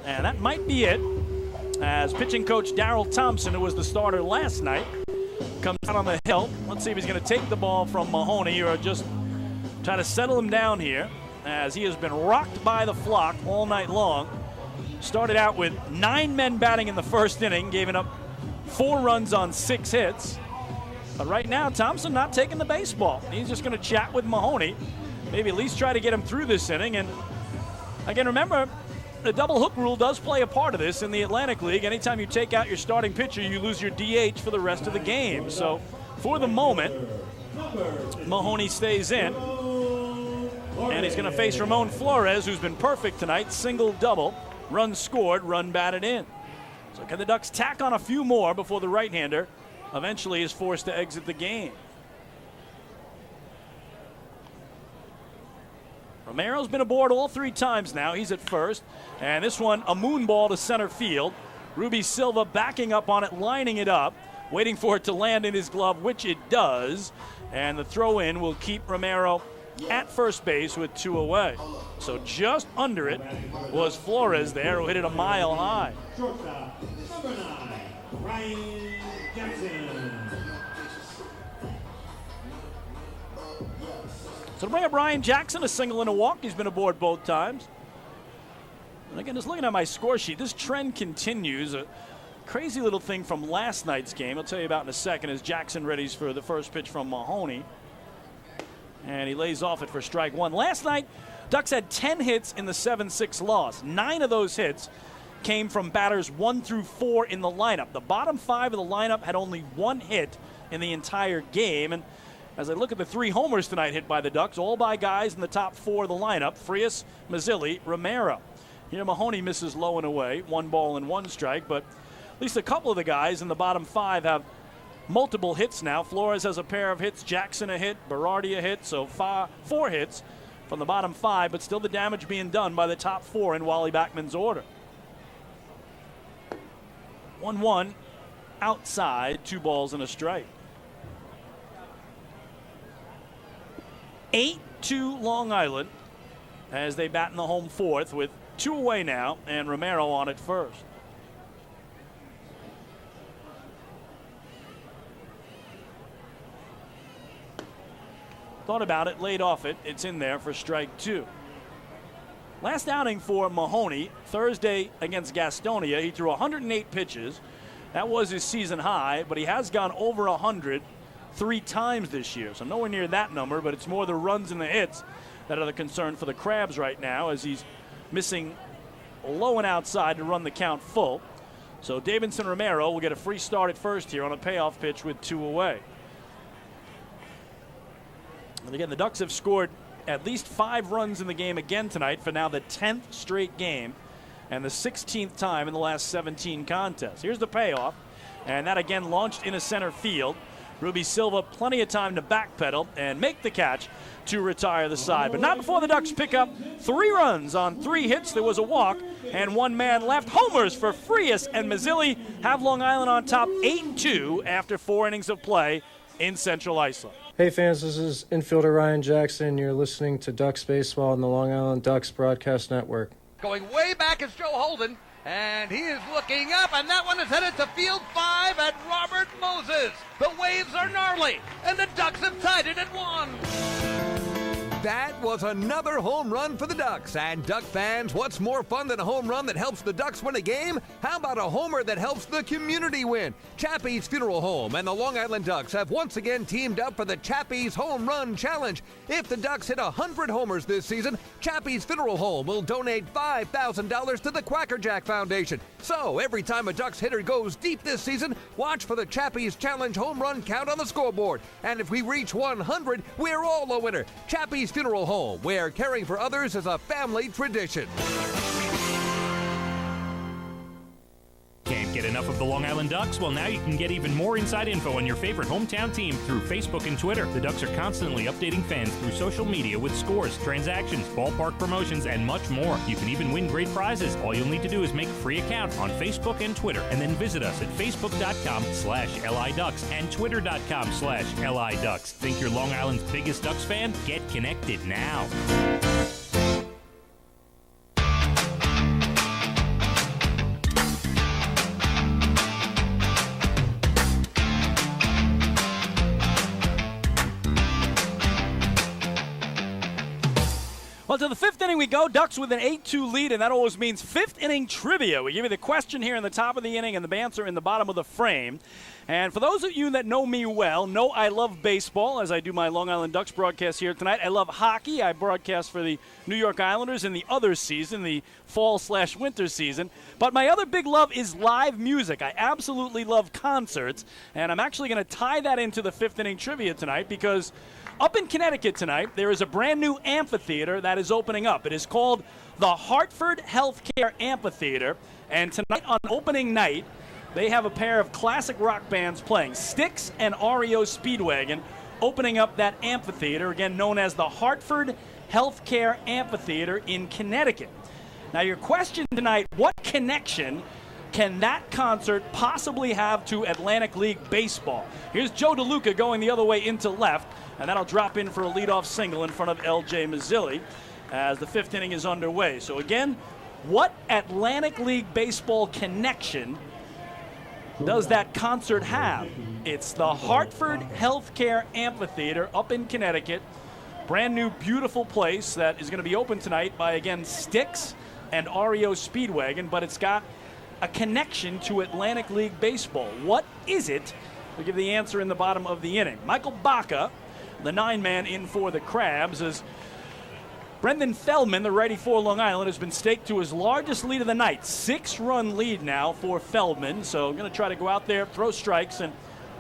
And that might be it, as pitching coach Darryl Thompson, who was the starter last night, comes out on the hill. Let's see if he's going to take the ball from Mahoney or just try to settle him down here, as he has been rocked by the flock all night long. Started out with 9 men batting in the first inning, giving up 4 runs on 6 hits. But right now, Thompson not taking the baseball. He's just going to chat with Mahoney, maybe at least try to get him through this inning. And again, remember, the double hook rule does play a part of this in the Atlantic League. Anytime you take out your starting pitcher, you lose your DH for the rest of the game. So for the moment, Mahoney stays in. And he's going to face Ramon Flores, who's been perfect tonight. Single, double, run scored, run batted in. So can the Ducks tack on a few more before the right-hander eventually is forced to exit the game? Romero's been aboard all 3 times now. He's at first. And this one, a moon ball to center field. Ruby Silva backing up on it, lining it up, waiting for it to land in his glove, which it does. And the throw-in will keep Romero at first base with 2 away. So just under it was Flores there, who hit it a mile high. Shortstop, number 9, Ryan Jackson. So to bring up Ryan Jackson, a single and a walk. He's been aboard both times. And again, just looking at my score sheet, this trend continues. A crazy little thing from last night's game, I'll tell you about in a second, as Jackson readies for the first pitch from Mahoney. And he lays off it for strike 1. Last night, Ducks had 10 hits in the 7-6 loss. 9 of those hits came from batters 1 through 4 in the lineup. The bottom 5 of the lineup had only 1 hit in the entire game. And as I look at the 3 homers tonight hit by the Ducks, all by guys in the top 4 of the lineup: Frias, Mazzilli, Romero. Here Mahoney misses low and away, 1 ball and 1 strike, but at least a couple of the guys in the bottom 5 have multiple hits now. Flores has a pair of hits, Jackson a hit, Berardi a hit, so 4 hits from the bottom 5, but still the damage being done by the top 4 in Wally Backman's order. 1-1 outside, 2 balls and a strike. 8-2 Long Island as they bat in the home 4th with 2 away now, and Romero on at first. Thought about it, laid off it. It's in there for strike 2. Last outing for Mahoney, Thursday against Gastonia, he threw 108 pitches. That was his season high, but he has gone over 100 3 times this year. So nowhere near that number, but it's more the runs and the hits that are the concern for the Crabs right now, as he's missing low and outside to run the count full. So Davidson Romero will get a free start at first here on a payoff pitch with 2 away. And again, the Ducks have scored at least 5 runs in the game again tonight for now the 10th straight game and the 16th time in the last 17 contests. Here's the payoff, and that again launched into center field. Ruby Silva plenty of time to backpedal and make the catch to retire the side. But not before the Ducks pick up 3 runs on 3 hits. There was a walk and 1 man left. Homers for Frias and Mazzilli have Long Island on top 8-2 after 4 innings of play in Central Islip. Hey fans, this is infielder Ryan Jackson. You're listening to Ducks Baseball on the Long Island Ducks Broadcast Network. Going way back is Joe Holden, and he is looking up, and that one is headed to field 5 at Robert Moses. The waves are gnarly, and the Ducks have tied it at 1. That was another home run for the Ducks. And Duck fans, what's more fun than a home run that helps the Ducks win a game? How about a homer that helps the community win? Chappie's Funeral Home and the Long Island Ducks have once again teamed up for the Chappie's Home Run Challenge. If the Ducks hit 100 homers this season, Chappie's Funeral Home will donate $5,000 to the Quackerjack Foundation. So every time a Ducks hitter goes deep this season, watch for the Chappie's Challenge home run count on the scoreboard. And if we reach 100, we're all a winner. Chappie's Funeral Home, where caring for others is a family tradition. Can't get enough of the Long Island Ducks? Well, now you can get even more inside info on your favorite hometown team through Facebook and Twitter. The Ducks are constantly updating fans through social media with scores, transactions, ballpark promotions, and much more. You can even win great prizes. All you'll need to do is make a free account on Facebook and Twitter, and then visit us at facebook.com/LIDucks and twitter.com/LIDucks. Think you're Long Island's biggest Ducks fan? Get connected now. Well, to the 5th inning we go. Ducks with an 8-2 lead, and that always means 5th inning trivia. We give you the question here in the top of the inning and the answer in the bottom of the frame. And for those of you that know me well, know I love baseball, as I do my Long Island Ducks broadcast here tonight. I love hockey. I broadcast for the New York Islanders in the other season, the fall/winter season. But my other big love is live music. I absolutely love concerts, and I'm actually going to tie that into the 5th inning trivia tonight because up in Connecticut tonight, there is a brand new amphitheater that is opening up. It is called the Hartford Healthcare Amphitheater, and tonight on opening night, they have a pair of classic rock bands playing, Styx and REO Speedwagon, opening up that amphitheater, again known as the Hartford Healthcare Amphitheater in Connecticut. Now your question tonight, what connection can that concert possibly have to Atlantic League Baseball? Here's Joe DeLuca going the other way into left, and that'll drop in for a leadoff single in front of L.J. Mazzilli as the 5th inning is underway. So again, what Atlantic League Baseball connection does that concert have? It's the Hartford Healthcare Amphitheater up in Connecticut. Brand new, beautiful place that is going to be open tonight by, again, Styx and REO Speedwagon, but it's got a connection to Atlantic League Baseball. What is it? We'll give the answer in the bottom of the inning. Michael Baca, the 9-man in for the Crabs, as Brendan Feldman, the righty for Long Island, has been staked to his largest lead of the night. 6-run lead now for Feldman. So I'm going to try to go out there, throw strikes, and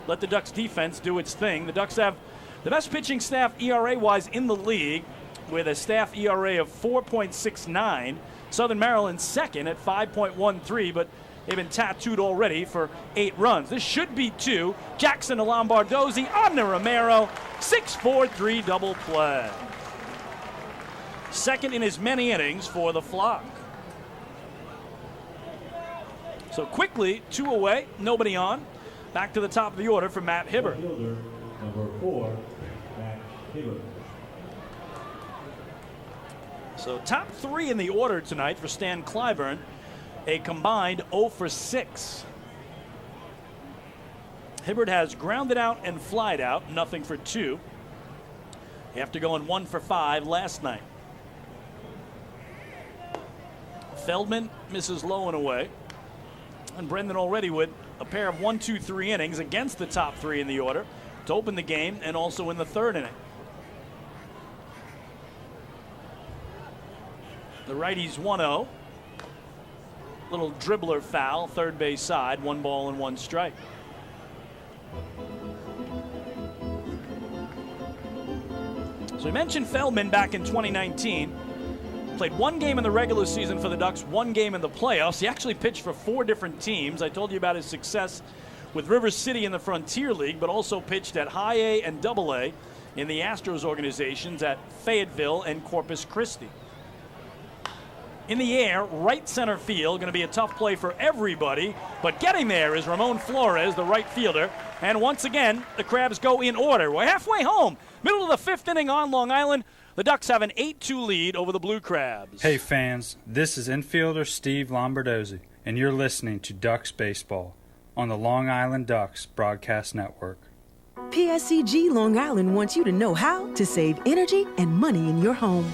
let the Ducks defense do its thing. The Ducks have the best pitching staff ERA-wise in the league with a staff ERA of 4.69. Southern Maryland second at 5.13, but they've been tattooed already for 8 runs. This should be 2. Jackson to Lombardozzi on to Romero. 6-4-3 double play. second in as many innings for the flock. So quickly, 2 away, nobody on. Back to the top of the order for Matt Hibbert. Fielder, number 4, Matt Hibbert. So top 3 in the order tonight for Stan Clyburn, a combined 0 for 6. Hibbert has grounded out and flied out, nothing for 2. After going 1 for 5 last night. Feldman misses low and away. And Brendan already with a pair of 1, 2, 3 innings against the top 3 in the order to open the game and also in the 3rd inning. The righty's 1-0. Little dribbler foul, third base side, 1 ball and 1 strike. So we mentioned Feldman back in 2019. Played 1 game in the regular season for the Ducks, 1 game in the playoffs. He actually pitched for 4 different teams. I told you about his success with River City in the Frontier League, but also pitched at High A and Double A in the Astros organizations at Fayetteville and Corpus Christi. In the air, right center field, going to be a tough play for everybody, but getting there is Ramon Flores, the right fielder. And once again, the Crabs go in order. We're halfway home, middle of the 5th inning on Long Island. The Ducks have an 8-2 lead over the Blue Crabs. Hey fans, this is infielder Steve Lombardozzi, and you're listening to Ducks Baseball on the Long Island Ducks Broadcast Network. PSCG Long Island wants you to know how to save energy and money in your home.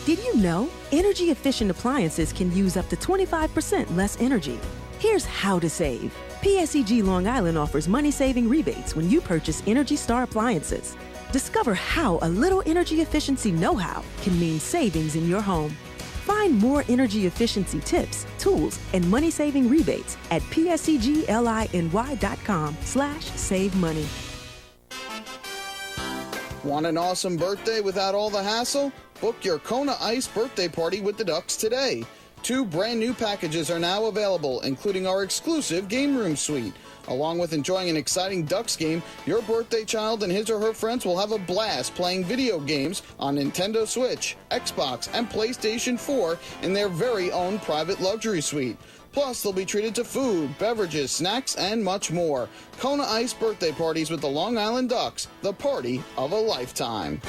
Did you know energy-efficient appliances can use up to 25% less energy? Here's how to save. PSCG Long Island offers money-saving rebates when you purchase Energy Star appliances. Discover how a little energy efficiency know-how can mean savings in your home. Find more energy efficiency tips, tools, and money-saving rebates at pscgliny.com/save money. Want an awesome birthday without all the hassle? Book your Kona Ice birthday party with the Ducks today. 2 brand new packages are now available, including our exclusive game room suite. Along with enjoying an exciting Ducks game, your birthday child and his or her friends will have a blast playing video games on Nintendo Switch, Xbox, and PlayStation 4 in their very own private luxury suite. Plus, they'll be treated to food, beverages, snacks, and much more. Kona Ice birthday parties with the Long Island Ducks, the party of a lifetime.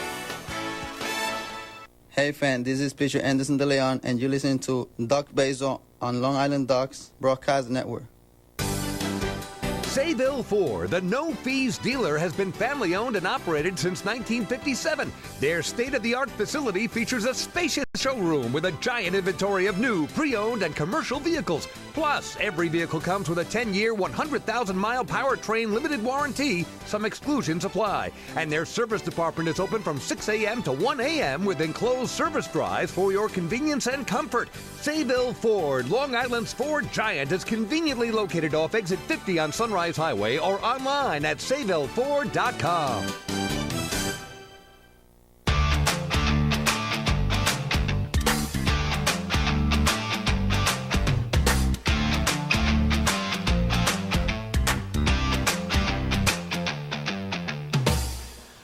Hey fan, this is Pitcher Anderson De Leon, and you're listening to Duck Baseball on Long Island Ducks Broadcast Network. Sayville Ford, the no-fees dealer, has been family-owned and operated since 1957. Their state-of-the-art facility features a spacious showroom with a giant inventory of new, pre-owned, and commercial vehicles. Plus, every vehicle comes with a 10-year, 100,000-mile powertrain limited warranty. Some exclusions apply. And their service department is open from 6 a.m. to 1 a.m. with enclosed service drives for your convenience and comfort. Sayville Ford, Long Island's Ford giant, is conveniently located off exit 50 on Sunrise Highway or online at SayvilleFord.com.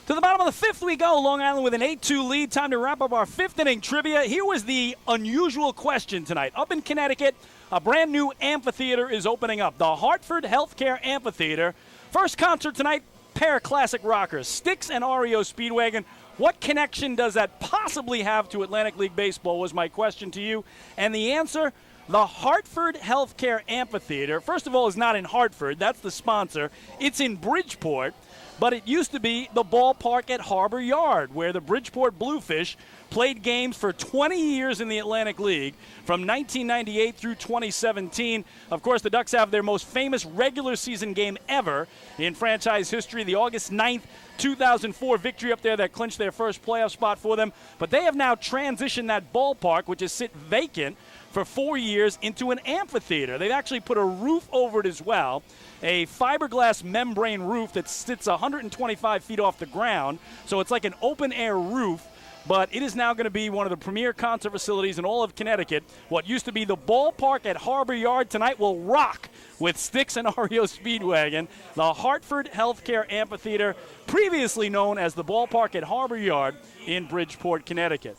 To the bottom of the 5th we go. Long Island with an 8-2 lead. Time to wrap up our 5th inning trivia. Here was the unusual question tonight. Up in Connecticut, a brand new amphitheater is opening up. The Hartford Healthcare Amphitheater. First concert tonight, pair of classic rockers, Styx and REO Speedwagon. What connection does that possibly have to Atlantic League Baseball was my question to you. And the answer, the Hartford Healthcare Amphitheater, first of all, is not in Hartford. That's the sponsor. It's in Bridgeport. But it used to be the ballpark at Harbor Yard, where the Bridgeport Bluefish played games for 20 years in the Atlantic League, from 1998 through 2017. Of course, the Ducks have their most famous regular season game ever in franchise history, the August 9th, 2004 victory up there that clinched their first playoff spot for them. But they have now transitioned that ballpark, which has sit vacant for 4 years, into an amphitheater. They've actually put a roof over it as well, a fiberglass membrane roof that sits 125 feet off the ground. So it's like an open-air roof, but it is now going to be one of the premier concert facilities in all of Connecticut. What used to be the ballpark at Harbor Yard tonight will rock with Styx and REO Speedwagon. The Hartford Healthcare Amphitheater, previously known as the ballpark at Harbor Yard in Bridgeport, Connecticut.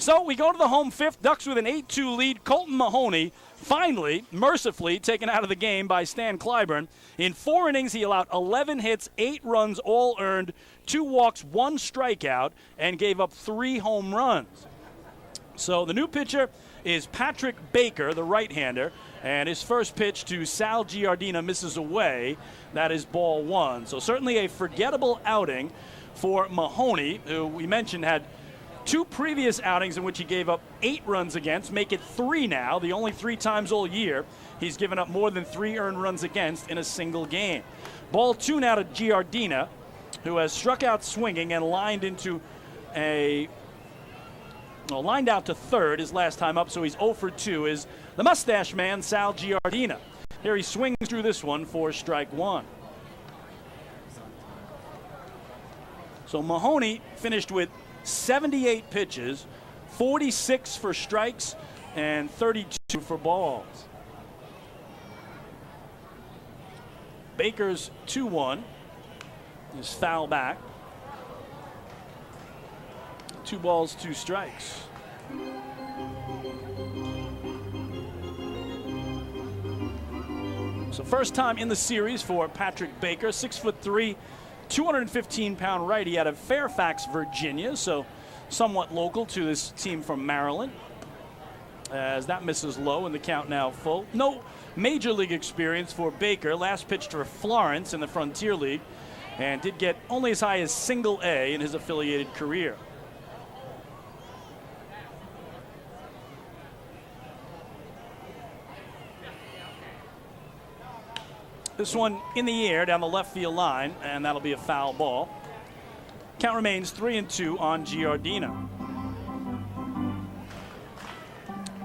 So we go to the home fifth. Ducks with an 8-2 lead. Colton Mahoney finally, mercifully, taken out of the game by Stan Clyburn. In 4 innings, he allowed 11 hits, 8 runs, all earned, 2 walks, 1 strikeout, and gave up 3 home runs. So the new pitcher is Patrick Baker, the right-hander, and his first pitch to Sal Giardina misses away. That is ball 1. So certainly a forgettable outing for Mahoney, who we mentioned had 2 previous outings in which he gave up 8 runs against, make it 3 now, the only 3 times all year he's given up more than 3 earned runs against in a single game. Ball 2 now to Giardina, who has struck out swinging and lined out to third his last time up, so he's 0 for 2, is the mustache man, Sal Giardina. Here he swings through this one for strike 1. So Mahoney finished with 78 pitches, 46 for strikes, and 32 for balls. Baker's 2-1 is foul back. 2 balls, 2 strikes. So first time in the series for Patrick Baker, 6'3", 215-pound righty out of Fairfax, Virginia, so somewhat local to this team from Maryland. As that misses low and the count now full. No major league experience for Baker. Last pitched for Florence in the Frontier League and did get only as high as single A in his affiliated career. This one in the air down the left field line, and that'll be a foul ball. Count remains 3-2 on Giardina.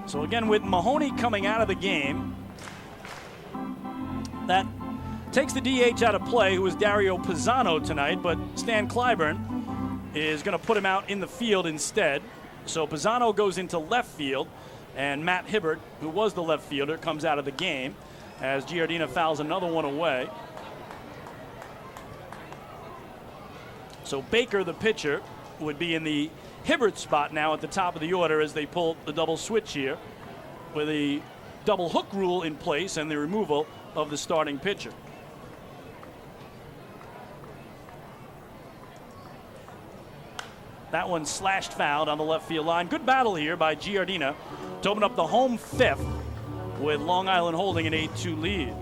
So again, with Mahoney coming out of the game, that takes the DH out of play, who is Dario Pisano tonight, but Stan Clyburn is going to put him out in the field instead. So Pisano goes into left field, and Matt Hibbert, who was the left fielder, comes out of the game as Giardina fouls another one away. So Baker, the pitcher, would be in the Hibbert spot now at the top of the order as they pull the double switch here with a double hook rule in place and the removal of the starting pitcher. That one slashed foul down the left field line. Good battle here by Giardina to open up the home fifth with Long Island holding an 8-2 lead.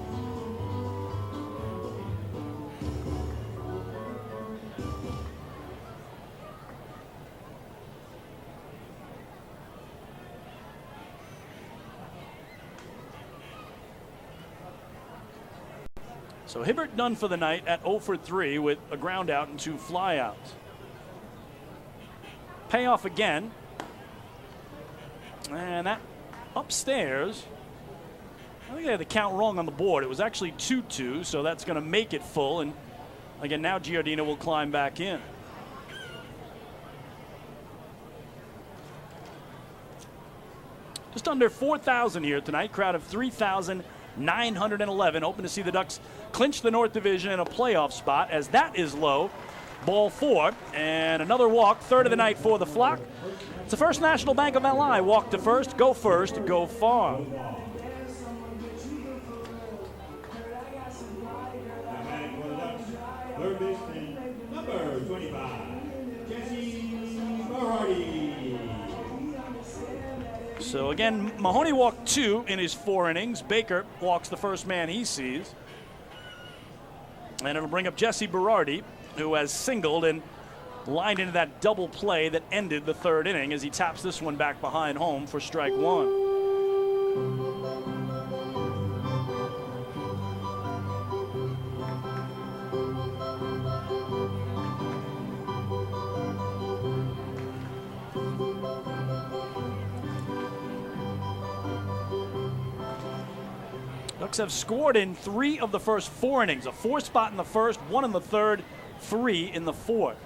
So Hibbert done for the night at 0 for 3 with a ground out and 2 flyouts. Payoff again. And that upstairs, I think they had the count wrong on the board. It was actually 2-2, so that's going to make it full. And again, now Giardina will climb back in. Just under 4,000 here tonight. Crowd of 3,911. Hoping to see the Ducks clinch the North Division in a playoff spot, as that is low. Ball 4, and another walk, third of the night for the Flock. It's the First National Bank of LI. Walk to first, go far. Third baseman, number 25, Jesse Berardi. So again, Mahoney walked 2 in his 4 innings. Baker walks the first man he sees. And it'll bring up Jesse Berardi, who has singled and lined into that double play that ended the 3rd inning as he taps this one back behind home for strike 1. Ducks have scored in 3 of the first 4 innings. A 4 spot in the first, 1 in the 3rd, 3 in the 4th.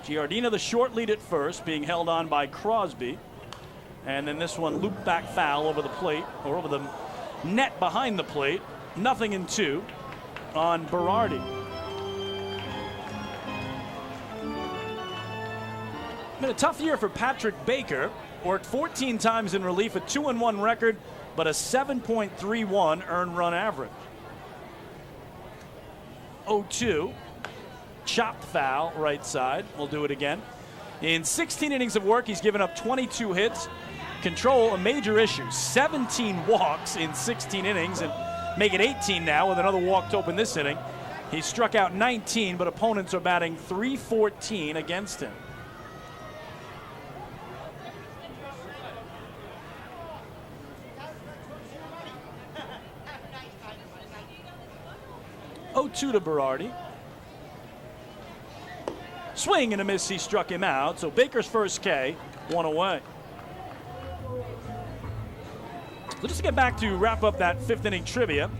Giardina the short lead at first, being held on by Crosby. And then this one looped back foul over the plate, or over the net behind the plate. 0-2 on Berardi. Been a tough year for Patrick Baker. Worked 14 times in relief, a 2-1 record, but a 7.31 earned run average. 0-2. Chopped foul, right side. We'll do it again. In 16 innings of work, he's given up 22 hits. Control, a major issue. 17 walks in 16 innings, and make it 18 now with another walk to open this inning. He struck out 19, but opponents are batting .314 against him. .02 to Berardi. Swing and a miss, he struck him out. So Baker's first K, one away. So just to get back to wrap up that fifth inning trivia,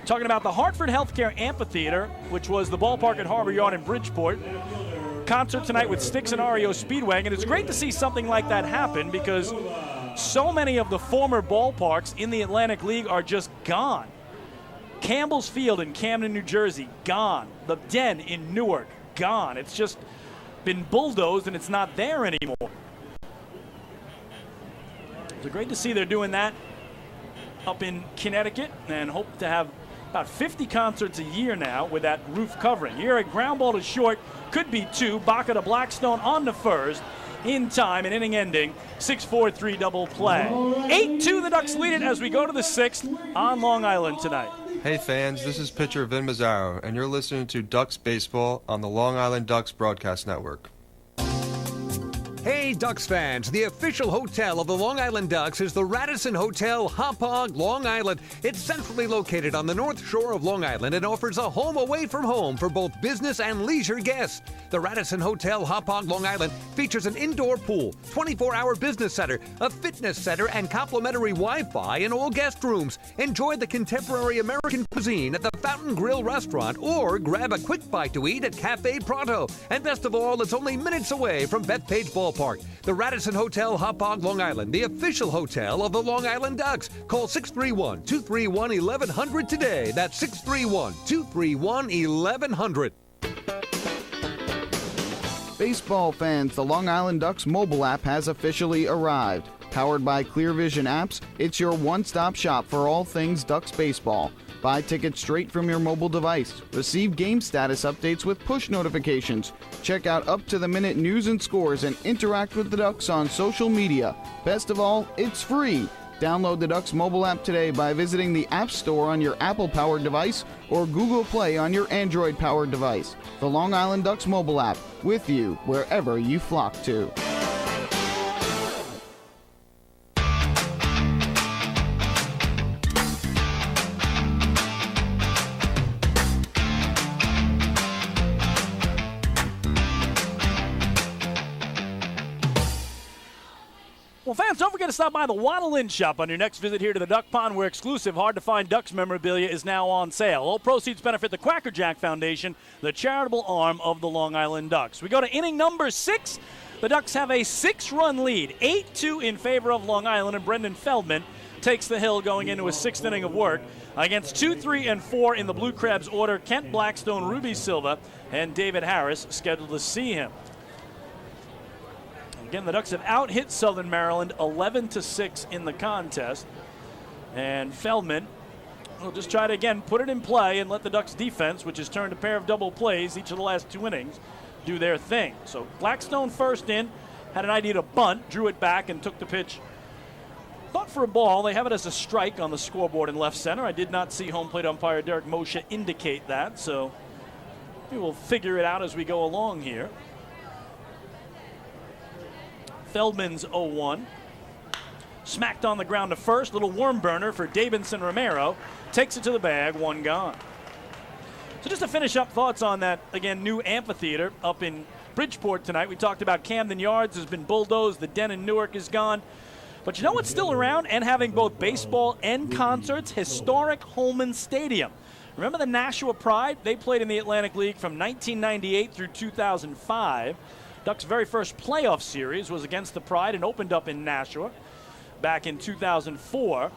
talking about the Hartford Healthcare Amphitheater, which was the ballpark at Harbor Yard in Bridgeport. Concert tonight with Styx and REO Speedway, and it's great to see something like that happen because so many of the former ballparks in the Atlantic League are just gone. Campbell's Field in Camden, New Jersey, gone. The Den in Newark, gone. It's just been bulldozed and it's not there anymore. So great to see they're doing that up in Connecticut, and hope to have about 50 concerts a year now with that roof covering. Here at ground ball to short, could be 2. Baca to Blackstone on the first. In time, an inning ending, 6-4-3 double play. 8-2, the Ducks lead it as we go to the 6th on Long Island tonight. Hey fans, this is pitcher Vin Mazzaro, and you're listening to Ducks Baseball on the Long Island Ducks Broadcast Network. Hey, Ducks fans, the official hotel of the Long Island Ducks is the Radisson Hotel Hauppauge, Long Island. It's centrally located on the north shore of Long Island and offers a home away from home for both business and leisure guests. The Radisson Hotel Hauppauge, Long Island features an indoor pool, 24-hour business center, a fitness center, and complimentary Wi-Fi in all guest rooms. Enjoy the contemporary American cuisine at the Fountain Grill restaurant or grab a quick bite to eat at Cafe Pronto. And best of all, it's only minutes away from Bethpage Ballpark. The Radisson Hotel Hauppauge, Long Island, the official hotel of the Long Island Ducks. Call 631-231-1100 today. That's 631-231-1100. Baseball fans, the Long Island Ducks mobile app has officially arrived. Powered by Clear Vision Apps, it's your one-stop shop for all things Ducks baseball. Buy tickets straight from your mobile device. Receive game status updates with push notifications. Check out up-to-the-minute news and scores and interact with the Ducks on social media. Best of all, it's free. Download the Ducks mobile app today by visiting the App Store on your Apple-powered device or Google Play on your Android-powered device. The Long Island Ducks mobile app, with you wherever you flock to. Well, fans, don't forget to stop by the Waddle Inn Shop on your next visit here to the Duck Pond, where exclusive, hard-to-find Ducks memorabilia is now on sale. All proceeds benefit the Quacker Jack Foundation, the charitable arm of the Long Island Ducks. We go to inning number 6. The Ducks have a 6-run lead, 8-2 in favor of Long Island, and Brendan Feldman takes the hill going into his 6th inning of work against 2, 3, and 4 in the Blue Crabs order. Kent Blackstone, Ruby Silva, and David Harris scheduled to see him. Again, the Ducks have out-hit Southern Maryland 11-6 in the contest. And Feldman will just try to, again, put it in play and let the Ducks defense, which has turned a pair of double plays each of the last 2 innings, do their thing. So Blackstone first in, had an idea to bunt, drew it back, and took the pitch. Thought for a ball. They have it as a strike on the scoreboard in left center. I did not see home plate umpire Derek Moshe indicate that, so we will figure it out as we go along here. Feldman's 0-1. Smacked on the ground to first. Little worm burner for Davidson Romero. Takes it to the bag. 1 gone. So just to finish up thoughts on that, again, new amphitheater up in Bridgeport tonight. We talked about Camden Yards has been bulldozed. The Den in Newark is gone. But you know what's still around and having both baseball and concerts? Historic Holman Stadium. Remember the Nashua Pride? They played in the Atlantic League from 1998 through 2005. Ducks' very first playoff series was against the Pride and opened up in Nashua back in 2004.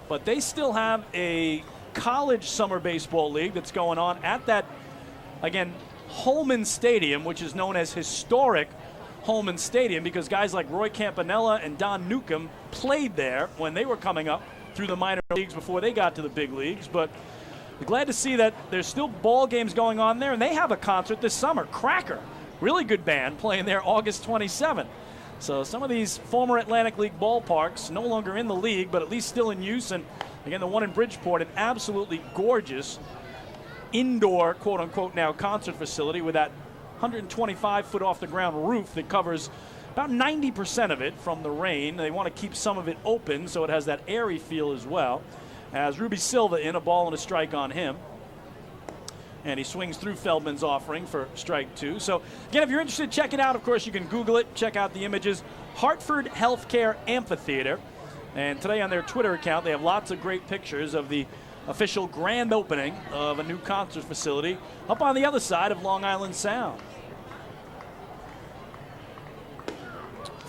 But they still have a college summer baseball league that's going on at that, again, Holman Stadium, which is known as Historic Holman Stadium because guys like Roy Campanella and Don Newcomb played there when they were coming up through the minor leagues before they got to the big leagues. But we're glad to see that there's still ball games going on there, and they have a concert this summer. Cracker, really good band, playing there August 27th. So some of these former Atlantic League ballparks no longer in the league, but at least still in use. And again, the one in Bridgeport, an absolutely gorgeous indoor, quote-unquote now, concert facility with that 125-foot off-the-ground roof that covers about 90% of it from the rain. They want to keep some of it open so it has that airy feel as well. As Ruby Silva in, a ball and a strike on him. And he swings through Feldman's offering for strike 2. So, again, if you're interested, check it out. Of course, you can Google it, check out the images. Hartford Healthcare Amphitheater. And today on their Twitter account, they have lots of great pictures of the official grand opening of a new concert facility up on the other side of Long Island Sound.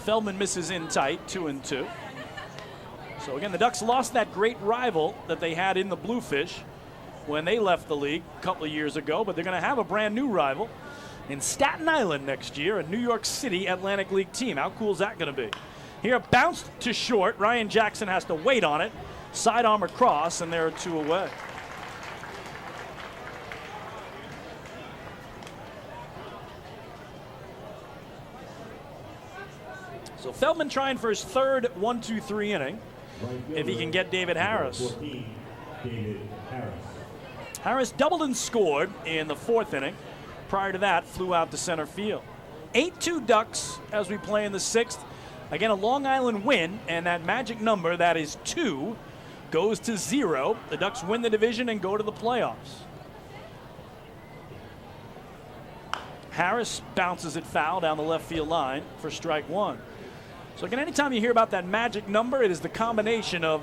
Feldman misses in tight, 2-2. So again, the Ducks lost that great rival that they had in the Bluefish when they left the league a couple of years ago, but they're going to have a brand new rival in Staten Island next year, a New York City Atlantic League team. How cool is that going to be? Here, bounced to short. Ryan Jackson has to wait on it. Sidearm across, and there are 2 away. So Feldman trying for his third 1-2-3 inning, if he can get David Harris. Harris doubled and scored in the 4th inning. Prior to that, flew out to center field. 8-2 Ducks as we play in the 6th. Again, a Long Island win, and that magic number, that is 2, goes to 0. The Ducks win the division and go to the playoffs. Harris bounces it foul down the left field line for strike 1. So again, anytime you hear about that magic number, it is the combination of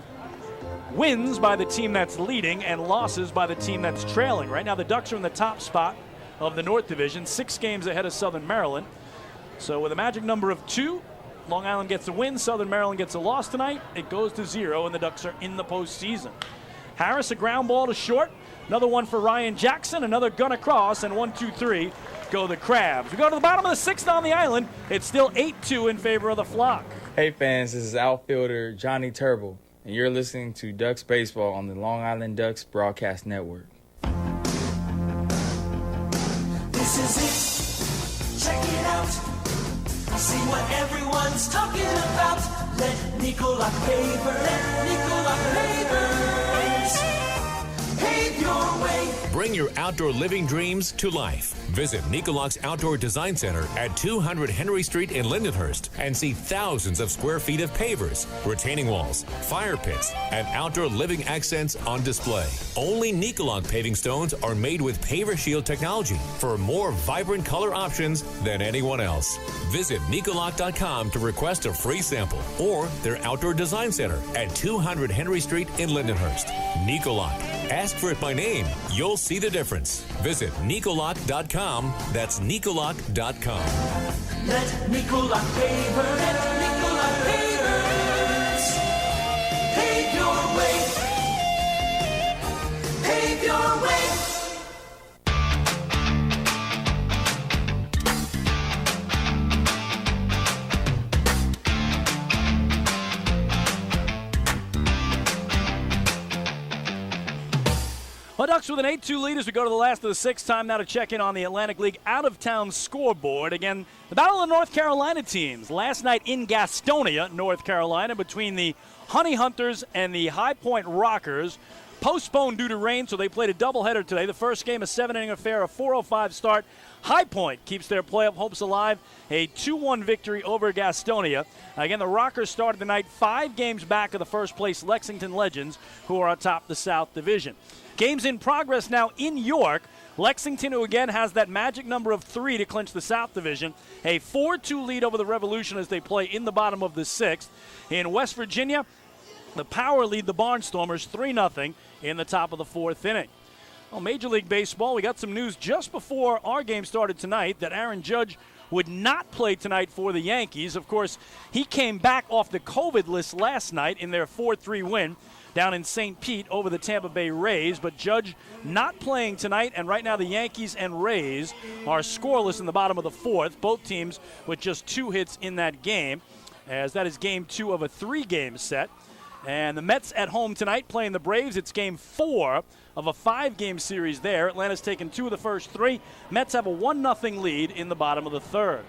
wins by the team that's leading and losses by the team that's trailing. Right now, the Ducks are in the top spot of the North Division, 6 games ahead of Southern Maryland. So with a magic number of 2, Long Island gets a win, Southern Maryland gets a loss tonight. It goes to 0, and the Ducks are in the postseason. Harris, a ground ball to short. Another one for Ryan Jackson, another gun across, and 1-2-3 go the Crabs. We go to the bottom of the 6th on the island. It's still 8-2 in favor of the Flock. Hey fans, this is outfielder Johnny Turbo, and you're listening to Ducks Baseball on the Long Island Ducks Broadcast Network. This is it. Check it out. See what everyone's talking about. Let Nicola Pavers pave your way. Bring your outdoor living dreams to life. Visit Nicolak's Outdoor Design Center at 200 Henry Street in Lindenhurst and see thousands of square feet of pavers, retaining walls, fire pits, and outdoor living accents on display. Only Nicolak paving stones are made with Paver Shield technology for more vibrant color options than anyone else. Visit Nicolak.com to request a free sample or their Outdoor Design Center at 200 Henry Street in Lindenhurst. Nicolak. Ask for it by name. You'll see the difference. Visit Nicolak.com. That's Nicolak.com. Let Nicolak Pavers pave your way. Pave your way. Well, Ducks with an 8-2 lead as we go to the last of the 6th. Time now to check in on the Atlantic League out-of-town scoreboard. Again, the battle of the North Carolina teams. Last night in Gastonia, North Carolina, between the Honey Hunters and the High Point Rockers. Postponed due to rain, so they played a doubleheader today. The first game, a 7-inning affair, a 4:05 start. High Point keeps their playoff hopes alive. A 2-1 victory over Gastonia. Again, the Rockers started the night 5 games back of the first-place Lexington Legends, who are atop the South Division. Games in progress now in York. Lexington, who again has that magic number of 3 to clinch the South Division. A 4-2 lead over the Revolution as they play in the bottom of the 6th. In West Virginia, the Power lead the Barnstormers 3-0 in the top of the 4th inning. Well, Major League Baseball, we got some news just before our game started tonight that Aaron Judge would not play tonight for the Yankees. Of course, he came back off the COVID list last night in their 4-3 win. down in St. Pete over the Tampa Bay Rays, but Judge not playing tonight, and right now the Yankees and Rays are scoreless in the bottom of the fourth, both teams with just 2 hits in that game, as that is game 2 of a 3-game set. And the Mets at home tonight playing the Braves. It's game 4 of a 5-game series there. Atlanta's taken 2 of the first 3. Mets have a 1-0 lead in the bottom of the third.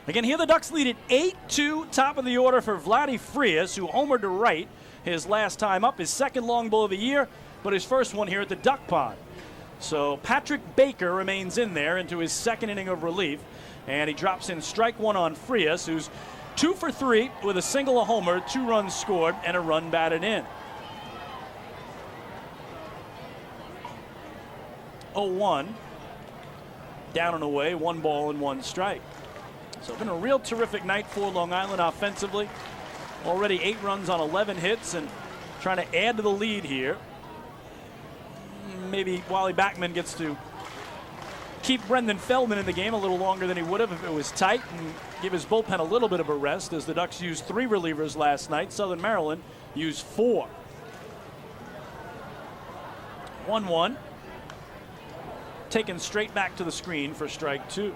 Again, here the Ducks lead at 8-2, top of the order for Vladdy Frias, who homered to right his last time up, his second long ball of the year, but his first one here at the Duck Pond. So Patrick Baker remains in there into his second inning of relief, and he drops in strike 1 on Frias, who's 2 for 3 with a single, a homer, 2 runs scored, and a run batted in. 0-1, down and away, 1 ball and 1 strike. So it's been a real terrific night for Long Island offensively. Already 8 runs on 11 hits and trying to add to the lead here. Maybe Wally Backman gets to keep Brendan Feldman in the game a little longer than he would have if it was tight and give his bullpen a little bit of a rest, as the Ducks used 3 relievers last night. Southern Maryland used 4. 1-1. Taken straight back to the screen for strike 2.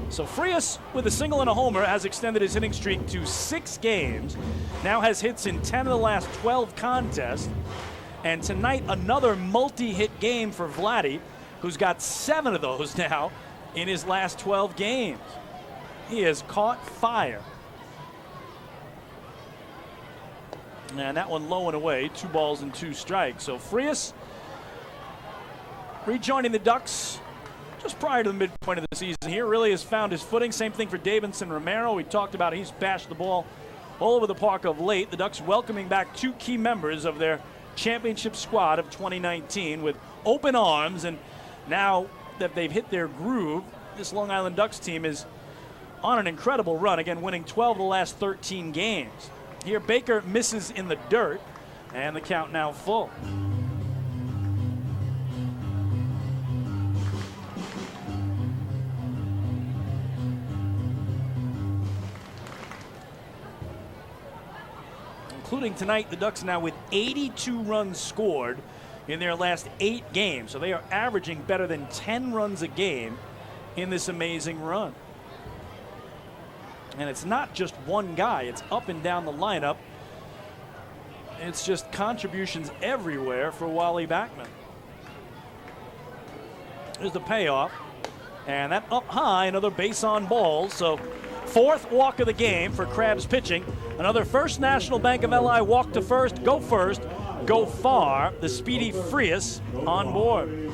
So Frias, with a single and a homer, has extended his hitting streak to 6 games. Now has hits in 10 of the last 12 contests. And tonight, another multi-hit game for Vladdy, who's got 7 of those now in his last 12 games. He has caught fire. And that one low and away, 2 balls and 2 strikes. So Frias rejoining the Ducks just prior to the midpoint of the season here, really has found his footing. Same thing for Davidson Romero. We talked about it. He's bashed the ball all over the park of late. The Ducks welcoming back 2 key members of their championship squad of 2019 with open arms, and now that they've hit their groove, this Long Island Ducks team is on an incredible run, again winning 12 of the last 13 games. Here Baker misses in the dirt, and the count now full. Including tonight, the Ducks now with 82 runs scored in their last 8 games. So they are averaging better than 10 runs a game in this amazing run. And it's not just one guy. It's up and down the lineup. It's just contributions everywhere for Wally Backman. Here's the payoff. And that up high, another base on balls. So 4th walk of the game for Krabs pitching. Another First National Bank of LI walk to first, go far. The speedy Frias on board.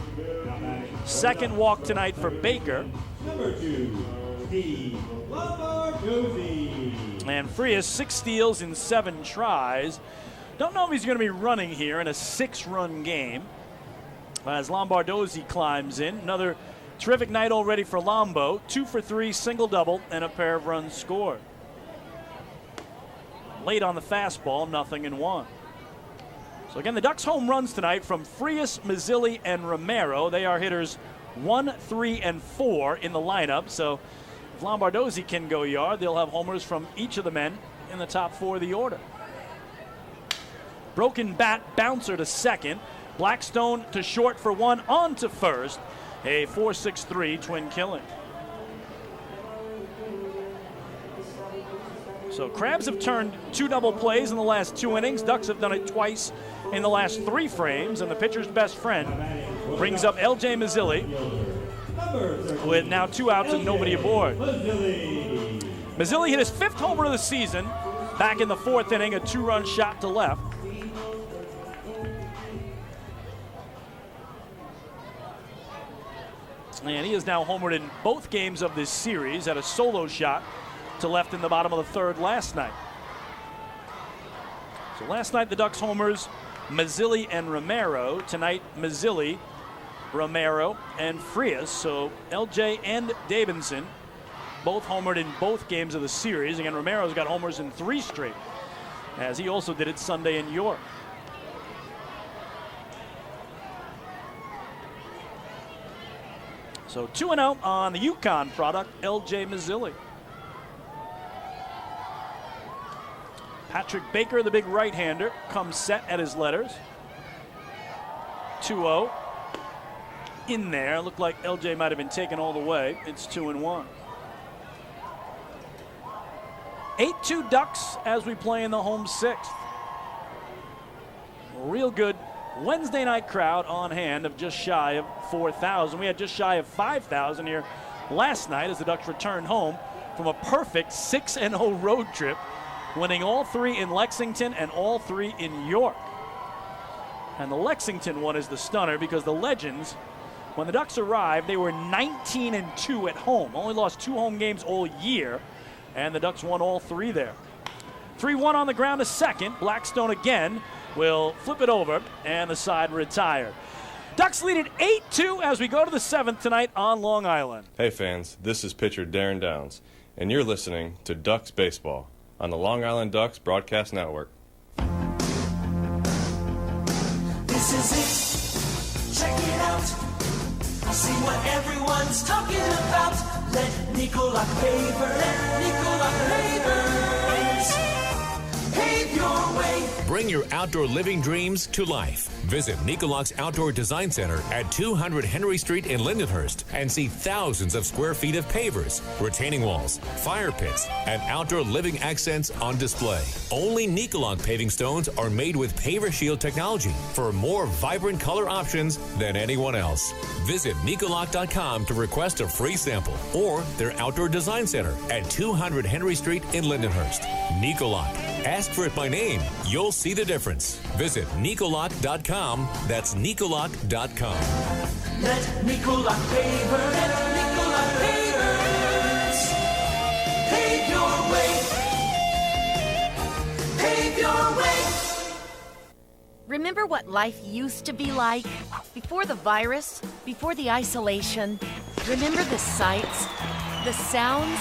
2nd walk tonight for Baker. Number 2, Steve Lombardozzi. And Frias 6 steals in 7 tries. Don't know if he's going to be running here in a 6-run game as Lombardozzi climbs in. Another terrific night already for Lombo. 2 for 3, single double, and a pair of runs scored. Late on the fastball, 0-1. So again, the Ducks home runs tonight from Frias, Mazzilli, and Romero. They are hitters 1, 3, and 4 in the lineup. So if Lombardozzi can go yard, they'll have homers from each of the men in the top 4 of the order. Broken bat bouncer to second. Blackstone to short for 1, on to first. A 4-6-3 twin killing. So Krabs have turned 2 double plays in the last 2 innings. Ducks have done it twice in the last 3 frames. And the pitcher's best friend brings up L.J. Mazzilli with now 2 outs and nobody aboard. Mazzilli hit his 5th homer of the season back in the 4th inning, a 2-run shot to left. And he is now homered in both games of this series, at a solo shot to left in the bottom of the 3rd last night. So last night the Ducks homers Mazzilli and Romero. Tonight Mazzilli, Romero, and Frias. So LJ and Davidson both homered in both games of the series. Again, Romero's got homers in 3 straight, as he also did it Sunday in York. So 2-0 on the UConn product, L.J. Mazzilli. Patrick Baker, the big right-hander, comes set at his letters. 2-0. In there. Looked like LJ might have been taken all the way. It's 2-1. 8-2 Ducks as we play in the home sixth. Real good Wednesday night crowd on hand of just shy of 4,000. We had just shy of 5,000 here last night as the Ducks returned home from a perfect 6-0 road trip, winning all three in Lexington and all three in York. And the Lexington one is the stunner because the Legends, when the Ducks arrived, they were 19-2 at home. Only lost 2 home games all year, and the Ducks won all 3 there. 3-1 on the ground to second. Blackstone again will flip it over, and the side retired. Ducks lead it 8-2 as we go to the 7th tonight on Long Island. Hey fans, this is pitcher Darren Downs, and you're listening to Ducks Baseball on the Long Island Ducks Broadcast Network. This is it. Check it out. See what everyone's talking about. Let Nicolak Pavers pave your way. Bring your outdoor living dreams to life. Visit Nicolak's Outdoor Design Center at 200 Henry Street in Lindenhurst and see thousands of square feet of pavers, retaining walls, fire pits, and outdoor living accents on display. Only Nicolak paving stones are made with Paver Shield technology for more vibrant color options than anyone else. Visit Nicolak.com to request a free sample or their Outdoor Design Center at 200 Henry Street in Lindenhurst. Nicolak. Ask for it by name. You'll see the difference. Visit Nicolak.com. That's Nicolak.com. Let Nicolak Pavers pave your way. Pave your way. Remember what life used to be like? Before the virus, before the isolation. Remember the sights, the sounds,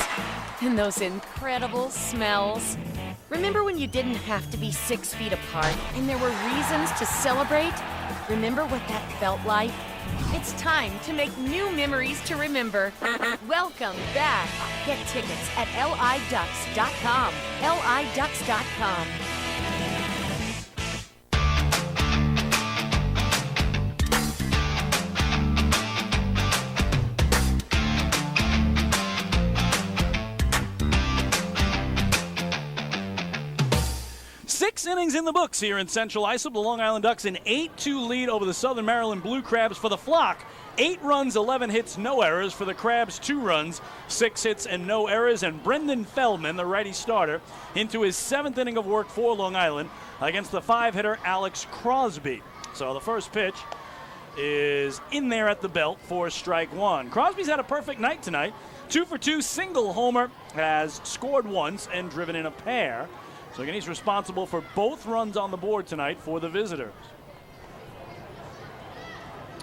and those incredible smells? Remember when you didn't have to be 6 feet apart and there were reasons to celebrate? Remember what that felt like? It's time to make new memories to remember. Welcome back. Get tickets at liducks.com. liducks.com. Six innings in the books here in Central Islip. The Long Island Ducks an 8-2 lead over the Southern Maryland Blue Crabs. For the Flock, 8 runs, 11 hits, no errors. For the Crabs, 2 runs, 6 hits, and no errors. And Brendan Feldman, the righty starter, into his 7th inning of work for Long Island against the 5-hitter Alex Crosby. So the first pitch is in there at the belt for strike 1. Crosby's had a perfect night tonight. 2 for 2, single homer, has scored once and driven in a pair. So again, he's responsible for both runs on the board tonight for the visitors.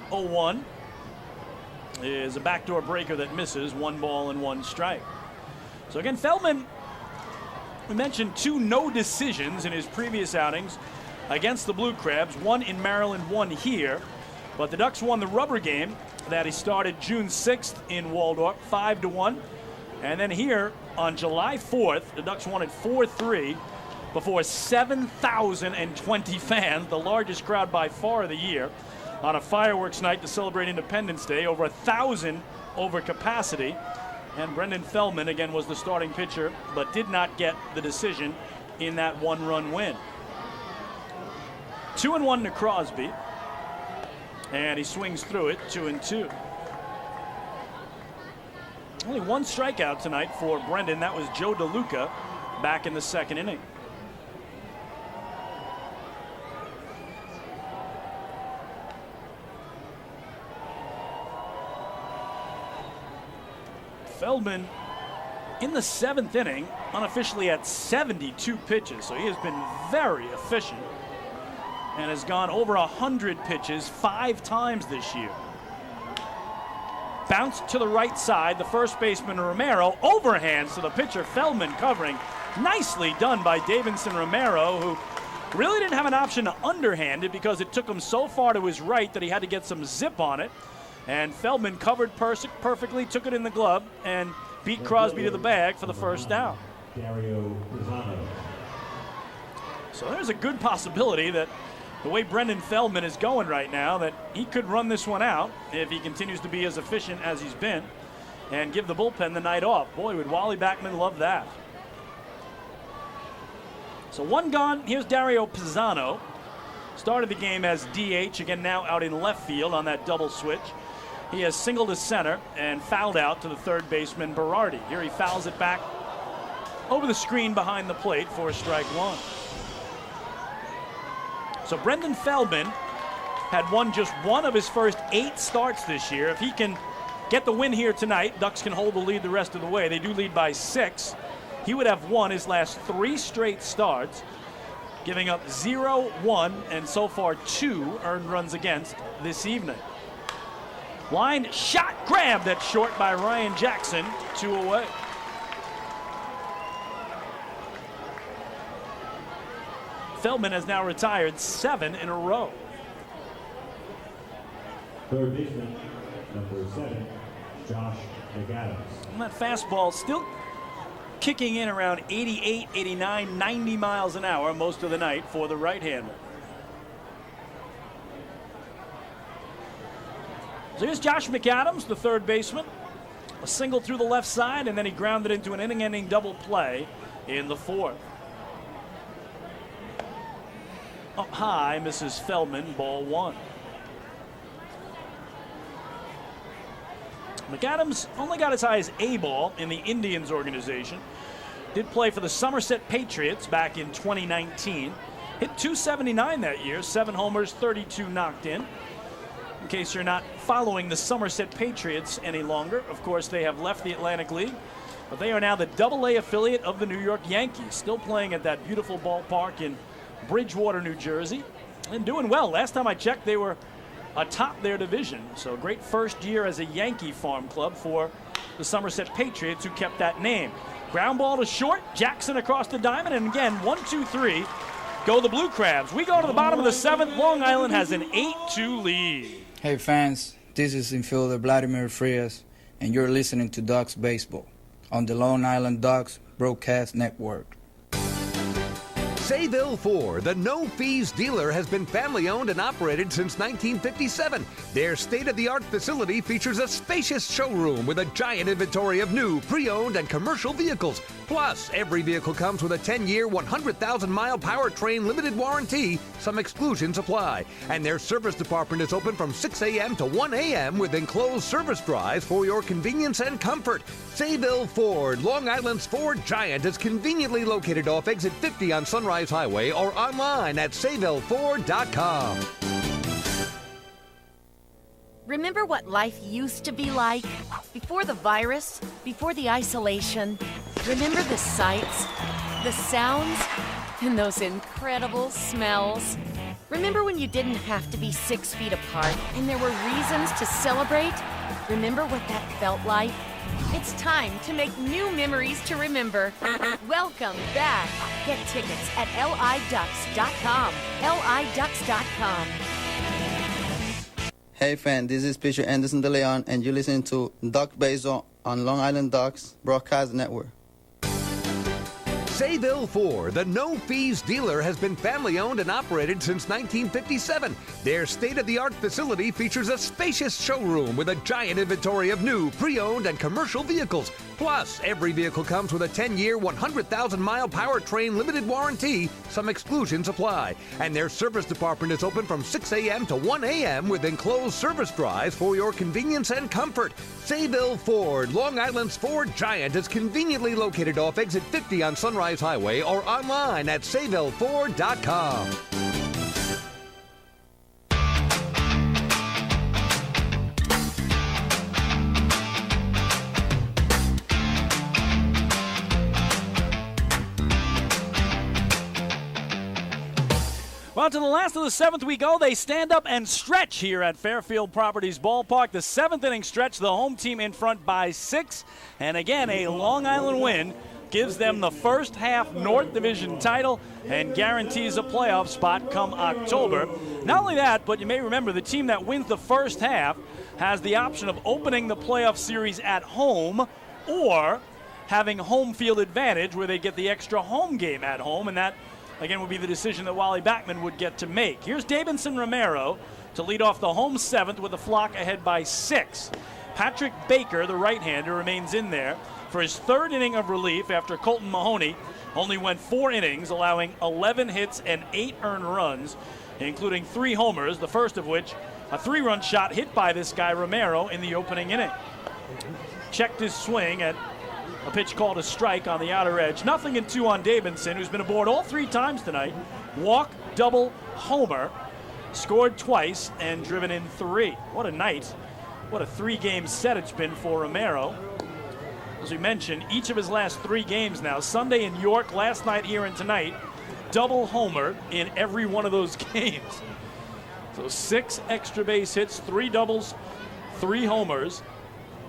0-1 is a backdoor breaker that misses. 1 ball and 1 strike. So again, Feldman, we mentioned 2 no decisions in his previous outings against the Blue Crabs. 1 in Maryland, 1 here. But the Ducks won the rubber game that he started June 6th in Waldorf, 5-1. And then here on July 4th, the Ducks won it 4-3. Before 7,020 fans, the largest crowd by far of the year, on a fireworks night to celebrate Independence Day. Over 1,000 over capacity. And Brendan Feldman, again, was the starting pitcher, but did not get the decision in that 1-run win. 2-1 to Crosby. And he swings through it, 2-2. Only 1 strikeout tonight for Brendan. That was Joe DeLuca back in the 2nd inning. Feldman in the 7th inning, unofficially at 72 pitches, so he has been very efficient and has gone over 100 pitches 5 times this year. Bounce to the right side, the first baseman Romero overhands to the pitcher. Feldman covering. Nicely done by Davidson Romero, who really didn't have an option to underhand it because it took him so far to his right that he had to get some zip on it. And Feldman covered perfectly, took it in the glove, and beat Crosby to the bag for the first down. So there's a good possibility that the way Brendan Feldman is going right now, that he could run this one out if he continues to be as efficient as he's been and give the bullpen the night off. Boy, would Wally Backman love that. So one gone. Here's Dario Pisano. Started the game as DH, again now out in left field on that double switch. He has singled to center and fouled out to the third baseman Berardi. Here he fouls it back over the screen behind the plate for strike one. So Brendan Feldman had won just one of his first 8 starts this year. If he can get the win here tonight, Ducks can hold the lead the rest of the way. They do lead by 6. He would have won his last 3 straight starts, giving up 0, 1, and so far 2 earned runs against this evening. Line shot grabbed at short by Ryan Jackson, 2 away. Feldman has now retired 7 in a row. Third baseman, number 7, Josh McAdams. And that fastball still kicking in around 88, 89, 90 miles an hour most of the night for the right-hander. So here's Josh McAdams, the third baseman. A single through the left side, and then he grounded into an inning-ending double play in the 4th. Up high, misses Feldman, ball 1. McAdams only got as high as A ball in the Indians organization. Did play for the Somerset Patriots back in 2019. Hit .279 that year, 7 homers, 32 knocked in. In case you're not following the Somerset Patriots any longer, of course they have left the Atlantic League, but they are now the AA affiliate of the New York Yankees, still playing at that beautiful ballpark in Bridgewater, New Jersey, and doing well. Last time I checked, they were atop their division, so great first year as a Yankee farm club for the Somerset Patriots, who kept that name. Ground ball to short, Jackson across the diamond, and again, 1, 2, 3, go the Blue Crabs. We go to the bottom of the 7th. Long Island has an 8-2 lead. Hey fans, this is infielder Vladimir Frias, and you're listening to Ducks Baseball on the Long Island Ducks Broadcast Network. Sayville Ford, the no-fees dealer, has been family-owned and operated since 1957. Their state-of-the-art facility features a spacious showroom with a giant inventory of new, pre-owned, and commercial vehicles. Plus, every vehicle comes with a 10-year, 100,000-mile powertrain limited warranty. Some exclusions apply. And their service department is open from 6 a.m. to 1 a.m. with enclosed service drives for your convenience and comfort. Sayville Ford, Long Island's Ford giant, is conveniently located off exit 50 on Sunrise Highway or online at SayvilleFord.com. Remember what life used to be like? Before the virus, before the isolation. Remember the sights, the sounds, and those incredible smells? Remember when you didn't have to be 6 feet apart and there were reasons to celebrate? Remember what that felt like? It's time to make new memories to remember. Welcome back. Get tickets at liducks.com. liducks.com. Hey fan, this is Pitcher Anderson De Leon, and you're listening to Duck Baseball on Long Island Ducks Broadcast Network. Sayville Ford, the no-fees dealer, has been family-owned and operated since 1957. Their state-of-the-art facility features a spacious showroom with a giant inventory of new, pre-owned, and commercial vehicles. Plus, every vehicle comes with a 10-year, 100,000-mile powertrain limited warranty. Some exclusions apply. And their service department is open from 6 a.m. to 1 a.m. with enclosed service drives for your convenience and comfort. Sayville Ford, Long Island's Ford giant, is conveniently located off exit 50 on Sunrise Highway or online at SayvilleFord.com. Well, to the last of the 7th we go. They stand up and stretch here at Fairfield Properties Ballpark. The 7th inning stretch, the home team in front by 6. And again, a Long Island win gives them the first half North Division title and guarantees a playoff spot come October. Not only that, but you may remember the team that wins the first half has the option of opening the playoff series at home or having home field advantage where they get the extra home game at home, and that again, would be the decision that Wally Backman would get to make. Here's Davidson Romero to lead off the home seventh with the flock ahead by 6. Patrick Baker, the right-hander, remains in there for his third inning of relief after Colton Mahoney only went 4 innings, allowing 11 hits and 8 earned runs, including 3 homers, the first of which a 3-run shot hit by this guy Romero in the opening inning. Checked his swing at a pitch called a strike on the outer edge. 0-2 on Davidson, who's been aboard all 3 times tonight. Walk, double, homer. Scored twice and driven in 3. What a night. What a 3-game set it's been for Romero. As we mentioned, each of his last 3 games now, Sunday in York, last night here and tonight, double homer in every one of those games. So 6 extra base hits, 3 doubles, 3 homers,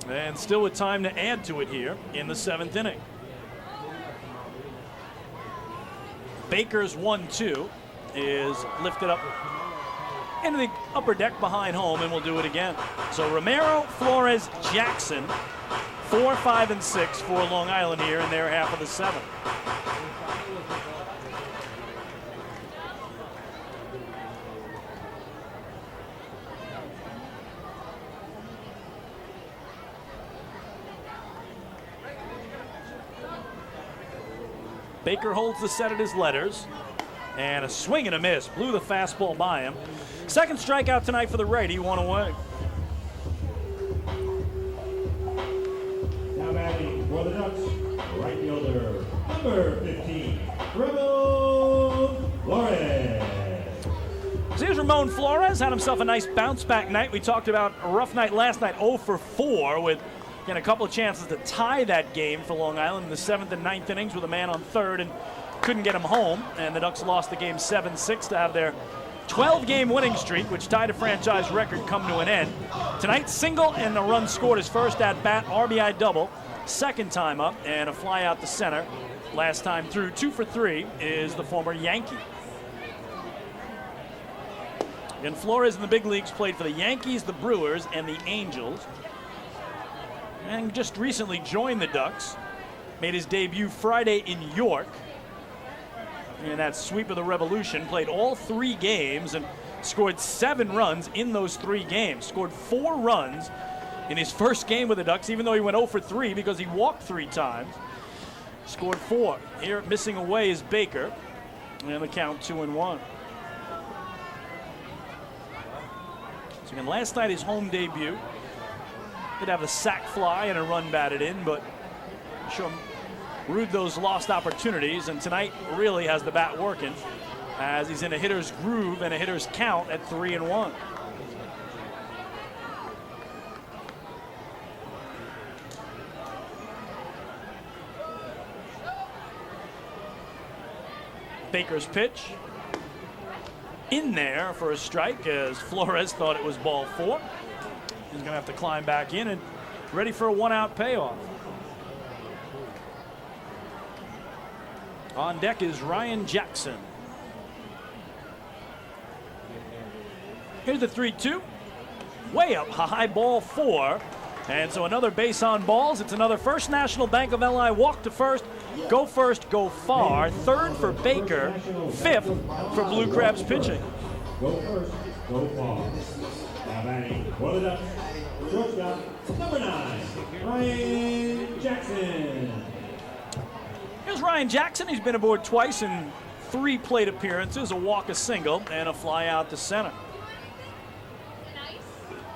and still with time to add to it here in the 7th inning. Baker's 1-2 is lifted up into the upper deck behind home, and we'll do it again. So Romero, Flores, Jackson, 4, 5, and 6 for Long Island here in their half of the 7th. Baker holds the set at his letters, and a swing and a miss. Blew the fastball by him. Second strikeout tonight for the righty, 1 away. Now batting for the Ducks, right fielder, number 15, Ramon Flores. So here's Ramon Flores, had himself a nice bounce-back night. We talked about a rough night last night, 0 for 4, with again a couple of chances to tie that game for Long Island in the 7th and 9th innings with a man on third, and couldn't get him home. And the Ducks lost the game 7-6 to have their 12-game winning streak, which tied a franchise record, come to an end. Tonight, single and a run scored his first at-bat, RBI double, second time up, and a fly out to center. Last time through, 2 for 3 is the former Yankee. And Flores in the big leagues played for the Yankees, the Brewers, and the Angels. And just recently joined the Ducks. Made his debut Friday in York. And that sweep of the Revolution, played all 3 games and scored 7 runs in those 3 games. Scored 4 runs in his first game with the Ducks, even though he went 0 for 3 because he walked 3 times. Scored 4. Here missing away is Baker. And the count 2-1. So again, last night his home debut. Did have a sac fly and a run batted in, but show him rued those lost opportunities, and tonight really has the bat working as he's in a hitter's groove and a hitter's count at 3-1. Baker's pitch in there for a strike as Flores thought it was ball 4. He's going to have to climb back in and ready for a 1-out payoff. On deck is Ryan Jackson. Here's the 3-2. Way up high, ball 4. And so another base on balls. It's another First National Bank of LI walk to first, go far. Third for Baker, 5th for Blue Crabs pitching. Go first, go far. Now batting for the Ducks, shortstop, number 9, Ryan Jackson. Here's Ryan Jackson. He's been aboard twice in 3 plate appearances, a walk, a single, and a fly out to center.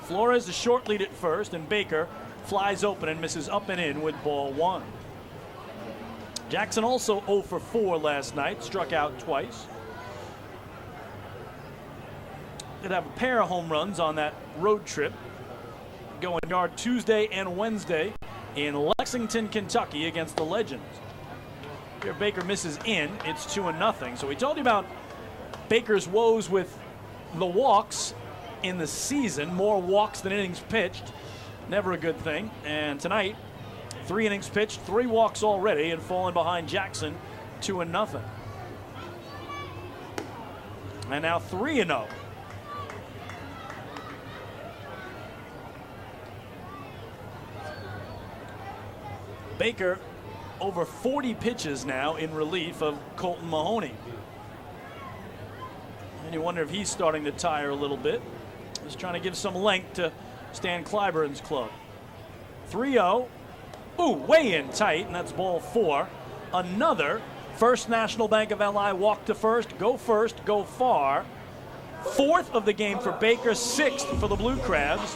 Flores the short lead at first, and Baker flies open and misses up and in with ball 1. Jackson also 0 for 4 last night, struck out twice. Did have a pair of home runs on that road trip, going yard Tuesday and Wednesday in Lexington, Kentucky against the Legends. Here Baker misses in, it's 2-0. So we told you about Baker's woes with the walks in the season, more walks than innings pitched, never a good thing. And tonight, 3 innings pitched, 3 walks already, and falling behind Jackson 2-0. And now 3-0. Baker over 40 pitches now in relief of Colton Mahoney. And you wonder if he's starting to tire a little bit. Just trying to give some length to Stan Clyburn's club. 3-0. Ooh, way in tight, and that's ball 4. Another First National Bank of LI walk to first, go far. 4th of the game for Baker, 6th for the Blue Crabs.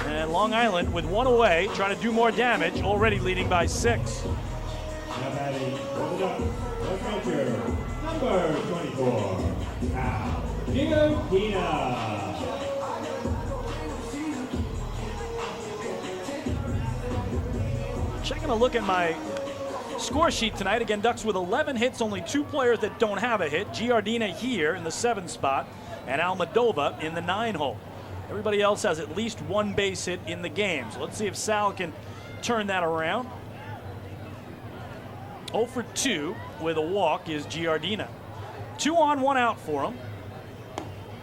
And Long Island with 1 away, trying to do more damage, already leading by 6. Now batting for the Ducks, the catcher, number 24, Giardina. Checking a look at my score sheet tonight. Again, Ducks with 11 hits, only 2 players that don't have a hit. Giardina here in the 7th spot, and Almadova in the 9 hole. Everybody else has at least 1 base hit in the game. So let's see if Sal can turn that around. 0 for 2 with a walk is Giardina. 2 on, 1 out for him.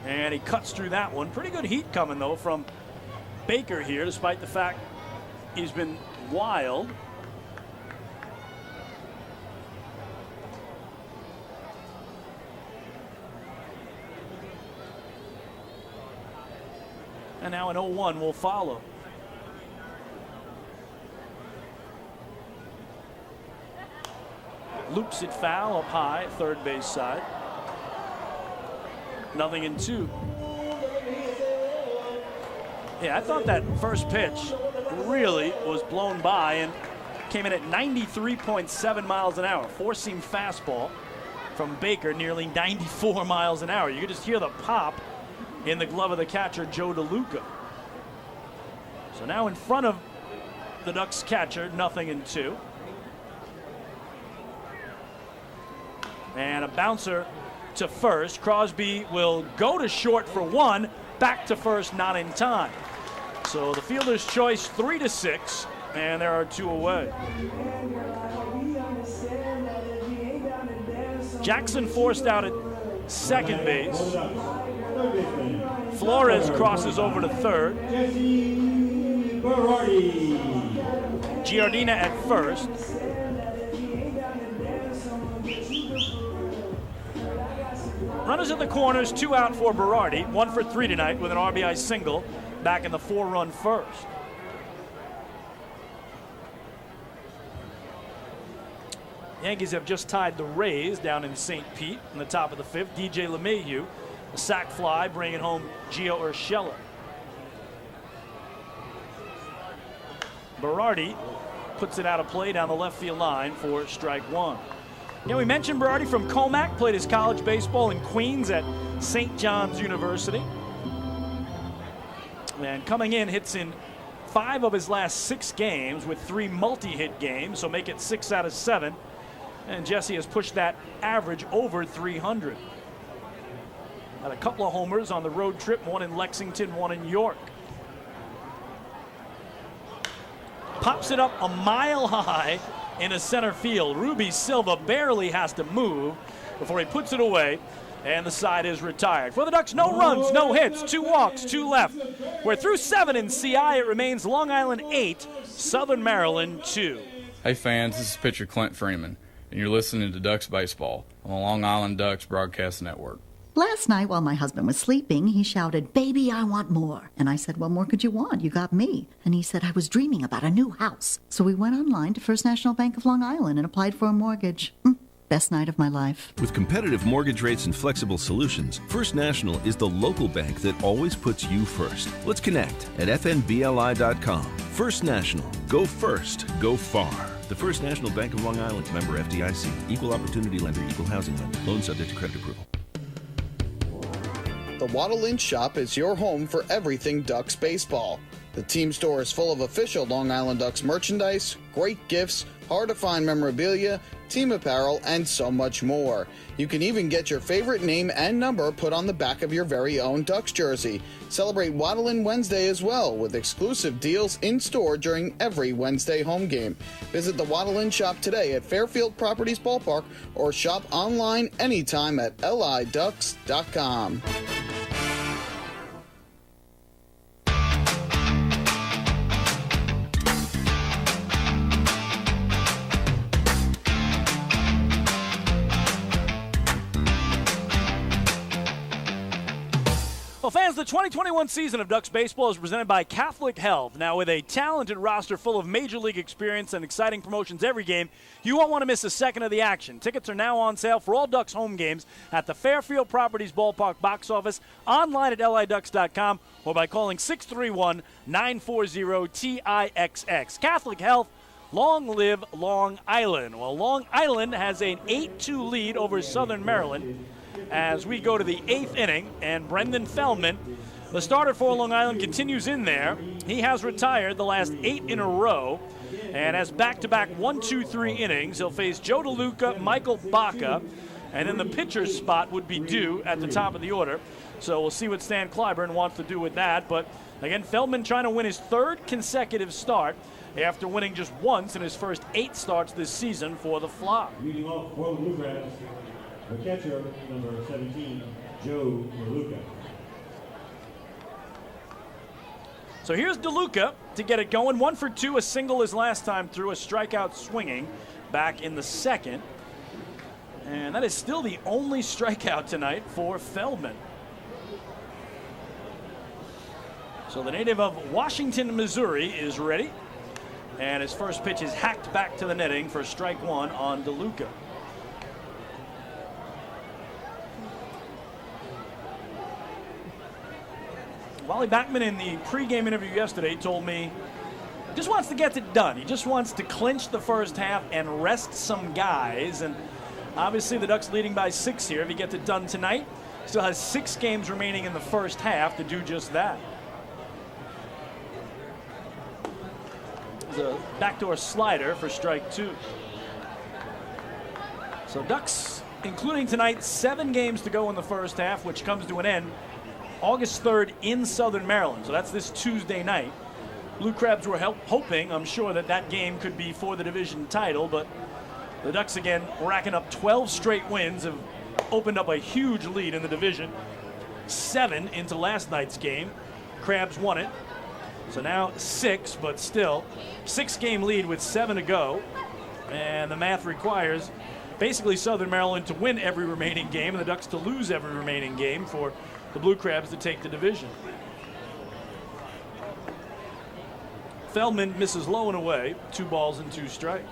And he cuts through that one. Pretty good heat coming, though, from Baker here, despite the fact he's been wild. And now an 0-1 will follow. Loops it foul up high, third base side. 0-2. Yeah, I thought that first pitch really was blown by and came in at 93.7 miles an hour. Four-seam fastball from Baker, nearly 94 miles an hour. You could just hear the pop in the glove of the catcher, Joe DeLuca. So now in front of the Ducks catcher, 0-2. And a bouncer to first. Crosby will go to short for 1, back to first, not in time. So the fielder's choice, 3-6, and there are 2 away. Jackson forced out at second base. Flores crosses over to third. Giardina at first. Runners at the corners, 2 out for Berardi. 1 for 3 tonight with an RBI single back in the 4-run first. Yankees have just tied the Rays down in St. Pete in the top of the 5th. DJ LeMahieu, a sac fly, bringing home Gio Urshela. Berardi puts it out of play down the left field line for strike 1. Yeah, we mentioned Berardi from Comac, played his college baseball in Queens at St. John's University. And coming in, hits in 5 of his last 6 games with 3 multi-hit games, so make it 6 out of 7. And Jesse has pushed that average over 300. Had a couple of homers on the road trip, 1 in Lexington, 1 in York. Pops it up a mile high into center field. Ruby Silva barely has to move before he puts it away, and the side is retired. For the Ducks, no runs, no hits, 2 walks, 2 left. We're through 7 in CI. It remains Long Island 8, Southern Maryland 2. Hey fans, this is pitcher Clint Freeman, and you're listening to Ducks Baseball on the Long Island Ducks Broadcast Network. Last night while my husband was sleeping, he shouted, "Baby, I want more." And I said, "What more could you want? You got me." And he said, "I was dreaming about a new house." So we went online to First National Bank of Long Island and applied for a mortgage. Best night of my life. With competitive mortgage rates and flexible solutions, First National is the local bank that always puts you first. Let's connect at fnbli.com. First National. Go first. Go far. The First National Bank of Long Island. Member FDIC. Equal opportunity lender. Equal housing lender. Loan subject to credit approval. The Waddle Inn Shop is your home for everything Ducks baseball. The team store is full of official Long Island Ducks merchandise, great gifts, hard-to-find memorabilia, team apparel, and so much more. You can even get your favorite name and number put on the back of your very own Ducks jersey. Celebrate Waddle Inn Wednesday as well, with exclusive deals in-store during every Wednesday home game. Visit the Waddle Inn Shop today at Fairfield Properties Ballpark or shop online anytime at liducks.com. Well, fans, the 2021 season of Ducks baseball is presented by Catholic Health. Now, with a talented roster full of Major League experience and exciting promotions every game, you won't want to miss a second of the action. Tickets are now on sale for all Ducks home games at the Fairfield Properties Ballpark box office, online at liducks.com, or by calling 631-940-TIXX. Catholic Health, long live Long Island. Well, Long Island has an 8-2 lead over Southern Maryland as we go to the 8th inning, and Brendan Feldman, the starter for Long Island, continues in there. He has retired the last 8 in a row and has back-to-back 1-2-3 innings. He'll face Joe DeLuca, Michael Baca, and then the pitcher's spot would be due at the top of the order. So we'll see what Stan Clyburn wants to do with that. But again, Feldman trying to win his 3rd consecutive start after winning just once in his first 8 starts this season for the Flock. Leading off for the Blue Crabs, the catcher, number 17, Joe DeLuca. So here's DeLuca to get it going. 1 for 2, a single his last time through, a strikeout swinging back in the 2nd. And that is still the only strikeout tonight for Feldman. So the native of Washington, Missouri is ready. And his first pitch is hacked back to the netting for strike 1 on DeLuca. Wally Backman in the pregame interview yesterday told me he just wants to get it done. He just wants to clinch the first half and rest some guys. And obviously the Ducks leading by 6 here. If he gets it done tonight, still has 6 games remaining in the first half to do just that. There's a backdoor slider for strike 2. So Ducks, including tonight, 7 games to go in the first half, which comes to an end August 3rd in Southern Maryland. So that's this Tuesday night. Blue Crabs were hoping, I'm sure, that that game could be for the division title, but the Ducks again racking up 12 straight wins, have opened up a huge lead in the division. 7 into last night's game. Crabs won it. So now 6, but still 6-game lead with 7 to go. And the math requires basically Southern Maryland to win every remaining game and the Ducks to lose every remaining game for the Blue Crabs to take the division. Feldman misses low and away, 2 balls and 2 strikes.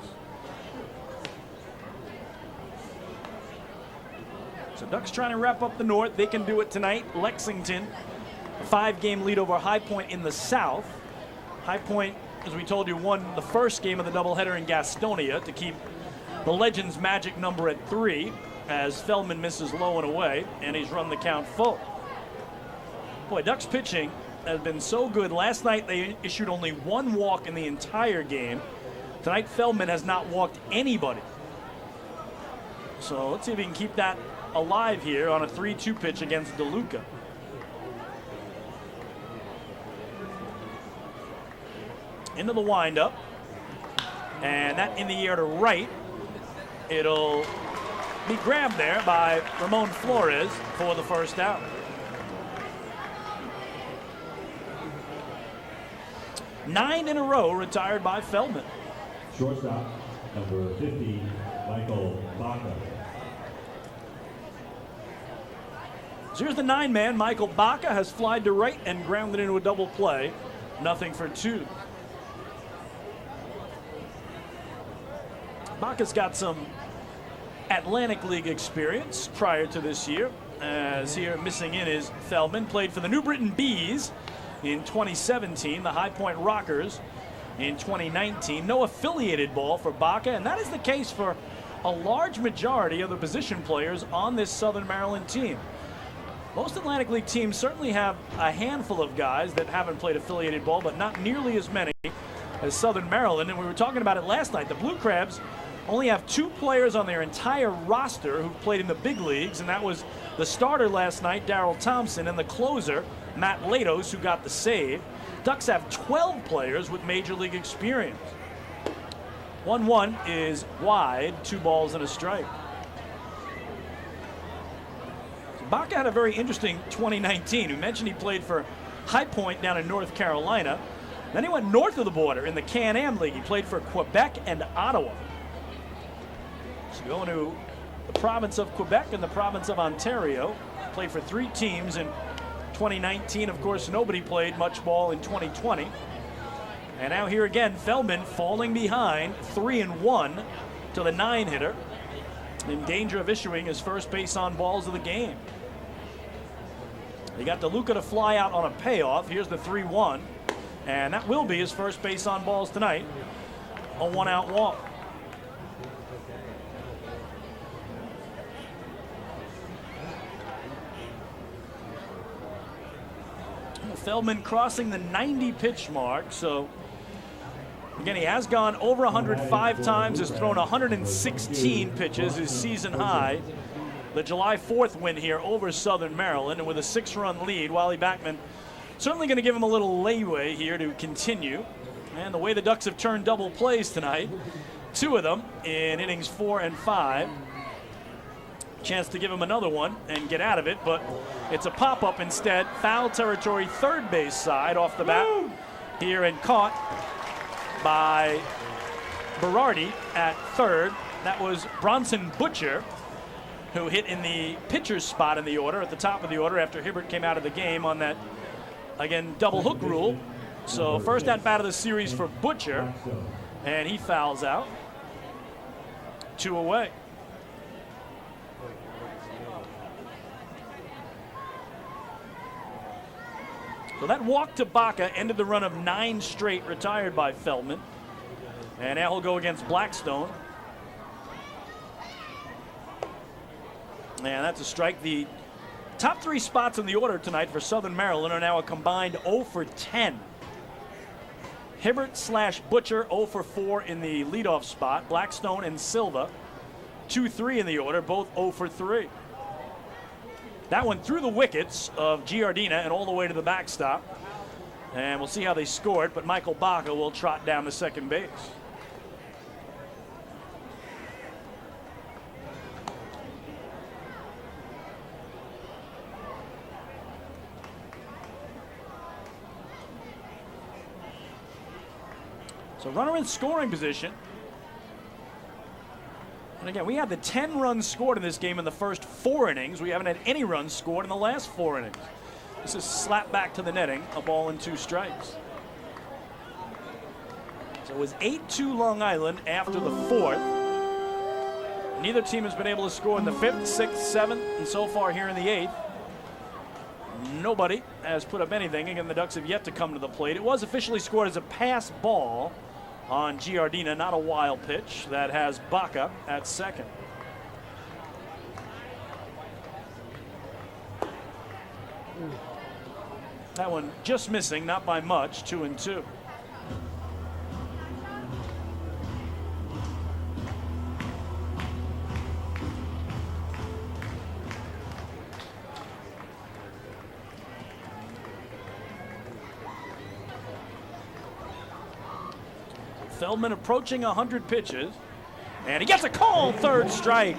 So Ducks trying to wrap up the North. They can do it tonight. Lexington, a 5-game lead over High Point in the South. High Point, as we told you, won the first game of the doubleheader in Gastonia to keep the Legends' magic number at 3 as Feldman misses low and away, and he's run the count full. Boy, Ducks pitching has been so good. Last night they issued only 1 walk in the entire game. Tonight Feldman has not walked anybody. So let's see if he can keep that alive here on a 3-2 pitch against DeLuca. Into the windup. And that in the air to right. It'll be grabbed there by Ramon Flores for the first out. 9 in a row retired by Feldman. Shortstop, number 50, Michael Baca. So here's the 9-man. Michael Baca has flied to right and grounded into a double play. Nothing for 2. Baca's got some Atlantic League experience prior to this year. As here missing in is Feldman. Played for the New Britain Bees in 2017, the High Point Rockers in 2019. No affiliated ball for Baca, and that is the case for a large majority of the position players on this Southern Maryland team. Most Atlantic League teams certainly have a handful of guys that haven't played affiliated ball, but not nearly as many as Southern Maryland. And we were talking about it last night. The Blue Crabs only have 2 players on their entire roster who've played in the big leagues, and that was the starter last night, Darryl Thompson, and the closer, Matt Latos, who got the save. Ducks have 12 players with Major League experience. 1-1 is wide, 2 balls and a strike. So Baca had a very interesting 2019. We mentioned he played for High Point down in North Carolina. Then he went north of the border in the Can-Am League. He played for Quebec and Ottawa. So going to the province of Quebec and the province of Ontario. Played for 3 teams in 2019, of course, nobody played much ball in 2020. And now here again, Feldman falling behind 3-1 to the 9-hitter, in danger of issuing his first base on balls of the game. He got DeLuca to fly out on a payoff. Here's the 3-1, and that will be his first base on balls tonight, a 1-out walk. Feldman crossing the 90 pitch mark, so again, he has gone over 105 times, has thrown 116 pitches, his season high. The July 4th win here over Southern Maryland, and with a 6-run lead, Wally Backman certainly going to give him a little leeway here to continue. And the way the Ducks have turned double plays tonight, 2 of them in innings 4 and 5. Chance to give him another one and get out of it, but it's a pop-up instead. Foul territory, third base side off the bat here, and caught by Berardi at third. That was Bronson Butcher, who hit in the pitcher's spot in the order, at the top of the order, after Hibbert came out of the game on that, again, double hook rule. So first at bat of the series for Butcher, and he fouls out. 2 away. So that walk to Baca ended the run of 9 straight retired by Feldman. And now he'll go against Blackstone. And that's a strike. The top 3 spots in the order tonight for Southern Maryland are now a combined 0 for 10. Hibbert/Butcher 0 for 4 in the leadoff spot. Blackstone and Silva 2-3 in the order, both 0 for 3. That one through the wickets of Giardina and all the way to the backstop. And we'll see how they scored, but Michael Baca will trot down to second base. So runner in scoring position. And again, we had the 10 runs scored in this game in the first 4 innings. We haven't had any runs scored in the last 4 innings. This is slapped back to the netting, a ball and 2 strikes. So it was 8-2 Long Island after the 4th. Neither team has been able to score in the 5th, 6th, 7th, and so far here in the 8th. Nobody has put up anything. Again, the Ducks have yet to come to the plate. It was officially scored as a pass ball on Giardina, not a wild pitch. That has Baca at second. That one just missing, not by much, 2-2. Feldman approaching 100 pitches, and he gets a call, third strike.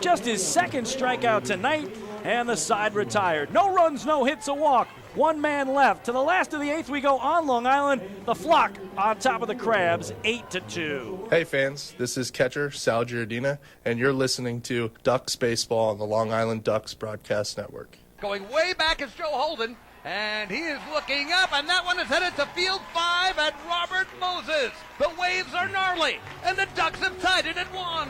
Just his second strikeout tonight, and the side retired. No runs, no hits, a walk. 1 man left. To the last of the 8th we go on Long Island. The Flock on top of the Crabs, 8-2. Hey fans, this is catcher Sal Giardina, and you're listening to Ducks Baseball on the Long Island Ducks Broadcast Network. Going way back is Joe Holden, and he is looking up, and that one is headed to field 5 at Robert Moses. The waves are gnarly, and the Ducks have tied it at 1.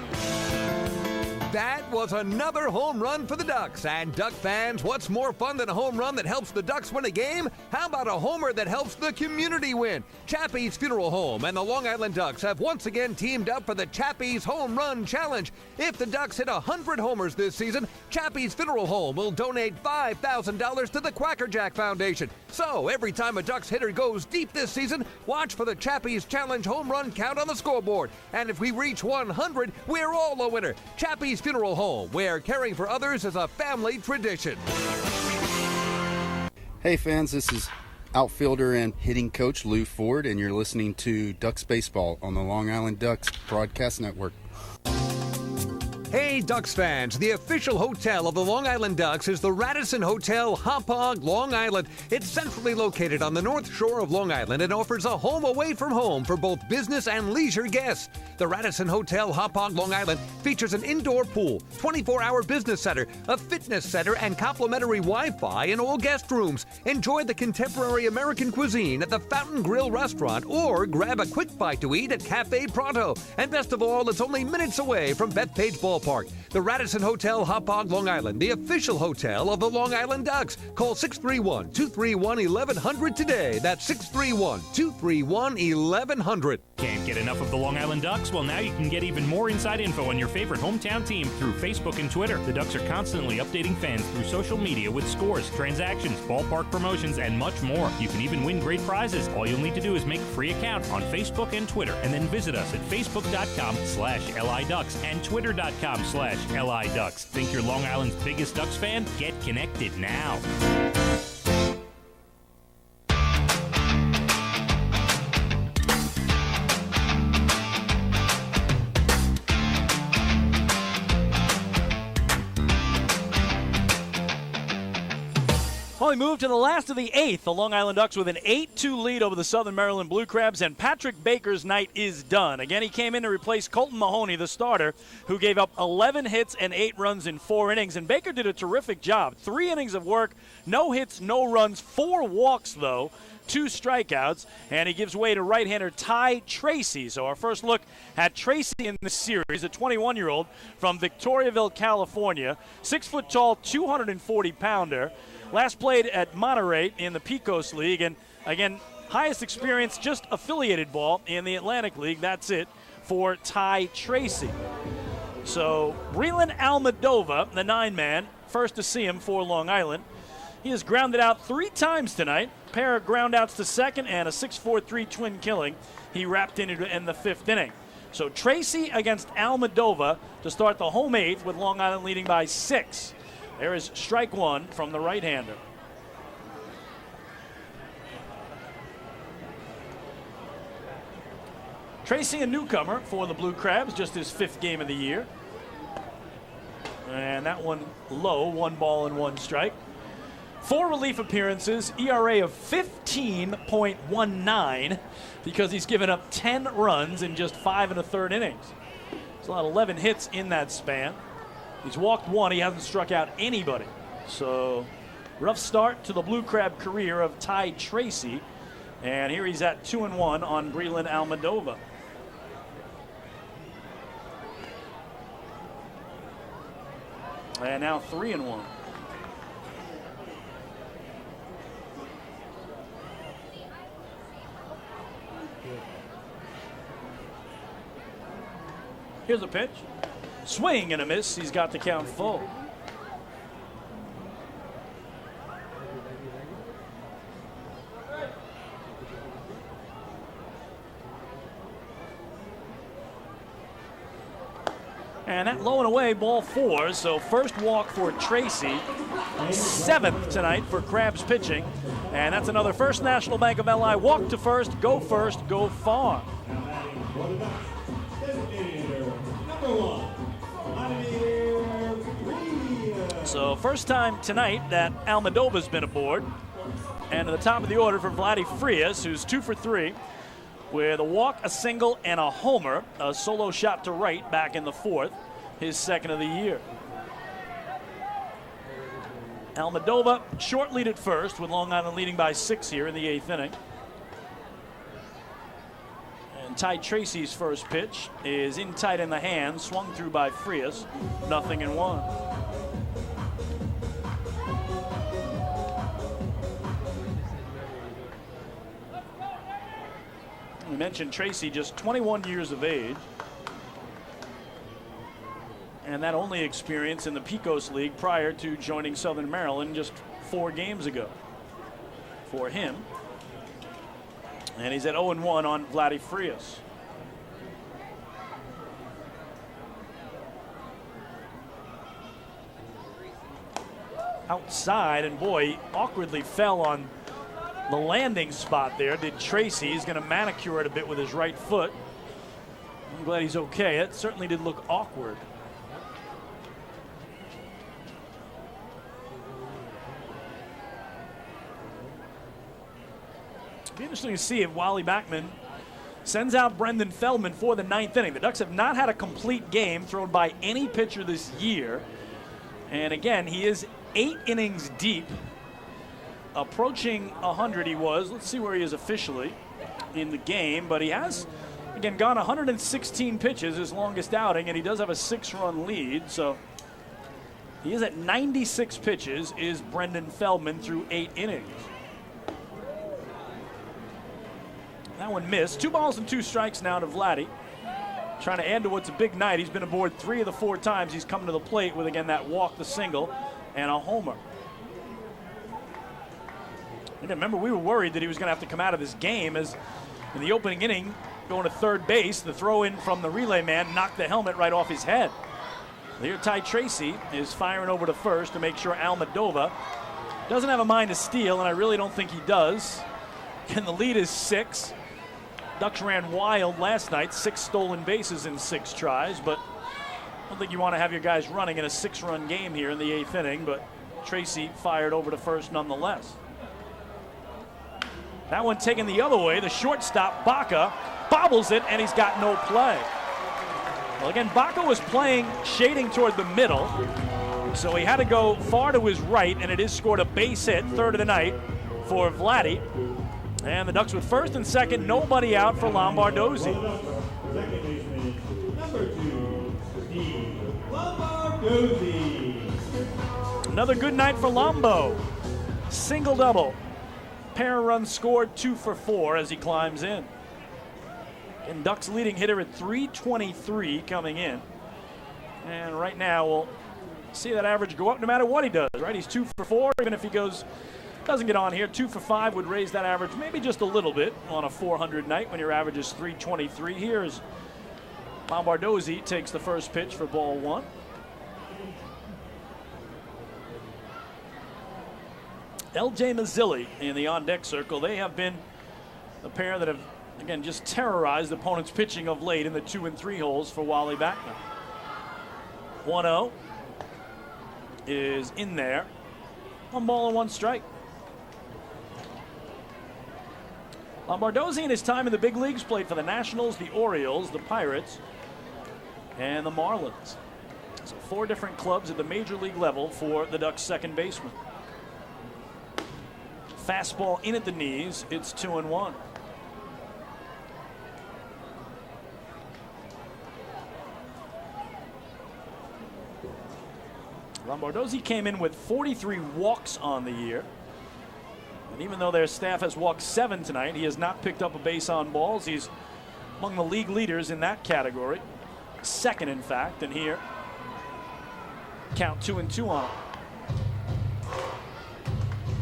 That was another home run for the Ducks. And Duck fans, what's more fun than a home run that helps the Ducks win a game? How about a homer that helps the community win? Chappie's Funeral Home and the Long Island Ducks have once again teamed up for the Chappie's Home Run Challenge. If the Ducks hit 100 homers this season, Chappie's Funeral Home will donate $5,000 to the Quackerjack Foundation. So every time a Ducks hitter goes deep this season, watch for the Chappie's Challenge home run count on the scoreboard. And if we reach 100, we're all a winner. Chappie's Funeral Home, where caring for others is a family tradition. Hey fans, this is outfielder and hitting coach Lou Ford, and you're listening to Ducks Baseball on the Long Island Ducks Broadcast Network. Hey Hey Ducks fans, the official hotel of the Long Island Ducks is the Radisson Hotel Hauppauge, Long Island. It's centrally located on the north shore of Long Island and offers a home away from home for both business and leisure guests. The Radisson Hotel Hauppauge, Long Island features an indoor pool, 24-hour business center, a fitness center, and complimentary Wi-Fi in all guest rooms. Enjoy the contemporary American cuisine at the Fountain Grill restaurant or grab a quick bite to eat at Cafe Pronto. And best of all, it's only minutes away from Bethpage Ballpark. The Radisson Hotel Hauppauge, Long Island, the official hotel of the Long Island Ducks. Call 631-231-1100 today. That's 631-231-1100. Can't get enough of the Long Island Ducks? Well, now you can get even more inside info on your favorite hometown team through Facebook and Twitter. The Ducks are constantly updating fans through social media with scores, transactions, ballpark promotions, and much more. You can even win great prizes. All you'll need to do is make a free account on Facebook and Twitter, and then visit us at facebook.com/LIDucks and twitter.com/LIDucks. Think you're Long Island's biggest Ducks fan? Get connected now. Well, we move to the last of the eighth. The Long Island Ducks with an 8-2 lead over the Southern Maryland Blue Crabs, and Patrick Baker's night is done. Again, he came in to replace Colton Mahoney, the starter, who gave up 11 hits and 8 runs in 4 innings, and Baker did a terrific job. 3 innings of work, no hits, no runs, 4 walks, though, 2 strikeouts, and he gives way to right-hander Ty Tracy. So our first look at Tracy in this series, a 21-year-old from Victoriaville, California, 6-foot-tall, 240-pounder. Last played at Monterey in the Pecos League, and again, highest experience, just affiliated ball in the Atlantic League. That's it for Ty Tracy. So Breland Almadova, the 9-man, first to see him for Long Island. He has grounded out 3 times tonight, pair of groundouts to second and a 6-4-3 twin killing. He wrapped in to end the 5th inning. So Tracy against Almadova to start the home 8th with Long Island leading by 6. There is strike 1 from the right-hander. Tracy, a newcomer for the Blue Crabs, just his 5th game of the year. And that one low, 1 ball and 1 strike. 4 relief appearances, ERA of 15.19 because he's given up 10 runs in just 5 1/3 innings. It's allowed 11 hits in that span. He's walked 1. He hasn't struck out anybody. So rough start to the Blue Crab career of Ty Tracy. And here he's at 2-1 on Breland Almadova. And now 3-1. Here's a pitch. Swing and a miss. He's got the count full. And that low and away, ball 4. So first walk for Tracy. 7th tonight for Crabs pitching. And that's another First National Bank of LI walk to first, go far. So first time tonight that Almadova's been aboard. And at the top of the order for Vladdy Frias, who's 2 for 3 with a walk, a single, and a homer. A solo shot to right back in the 4th, his 2nd of the year. Almadova short lead at first with Long Island leading by 6 here in the 8th inning. And Ty Tracy's first pitch is in tight in the hand, swung through by Frias, 0-1. We mentioned Tracy, just 21 years of age. And that only experience in the Pecos League prior to joining Southern Maryland just 4 games ago for him. And he's at 0-1 on Vladdy Frias. Outside, and boy, he awkwardly fell on the landing spot there. Did Tracy. He's going to manicure it a bit with his right foot. I'm glad he's okay. It certainly did look awkward. be interesting to see if Wally Backman sends out Brendan Feldman for the 9th inning. The Ducks have not had a complete game thrown by any pitcher this year. And again, he is 8 innings deep. Approaching 100 he was. Let's see where he is officially in the game. But he has, again, gone 116 pitches, his longest outing, and he does have a 6-run lead. So he is at 96 pitches, is Brendan Feldman through 8 innings. That one missed. 2 balls and 2 strikes now to Vladdy. Trying to add to what's a big night. He's been aboard 3 of the 4 times he's come to the plate with, again, that walk, the single, and a homer. And remember, we were worried that he was going to have to come out of this game as in the opening inning, going to third base, the throw in from the relay man knocked the helmet right off his head. Here, Ty Tracy is firing over to first to make sure Almadova doesn't have a mind to steal, and I really don't think he does. And the lead is 6. Ducks ran wild last night, 6 stolen bases in 6 tries, but I don't think you want to have your guys running in a 6-run game here in the 8th inning, but Tracy fired over to first nonetheless. That one taken the other way, the shortstop, Baca, bobbles it, and he's got no play. Well, again, Baca was playing shading toward the middle, so he had to go far to his right, and it is scored a base hit, 3rd of the night for Vladdy. And the Ducks with first and second, nobody out for Lombardozzi. Second baseman, number 2, Steve Lombardozzi. Another good night for Lombo. Single double. Pair of runs scored, 2 for 4 as he climbs in. And Ducks leading hitter at 323 coming in. And right now we'll see that average go up no matter what he does, right? He's 2 for 4, even if he doesn't get on here. 2 for 5 would raise that average maybe just a little bit on a 400 night when your average is 323. Here's Lombardozzi takes the first pitch for ball 1. LJ Mazzilli in the on-deck circle. They have been a pair that have, again, just terrorized opponents' pitching of late in the 2 and 3 holes for Wally Backman. 1-0 is in there. 1 ball and 1 strike. Lombardozzi in his time in the big leagues played for the Nationals, the Orioles, the Pirates, and the Marlins. So 4 different clubs at the major league level for the Ducks' second baseman. Fastball in at the knees. It's 2-1. Lombardozzi came in with 43 walks on the year. And even though their staff has walked 7 tonight, he has not picked up a base on balls. He's among the league leaders in that category. 2nd, in fact, and here, count 2-2 on him.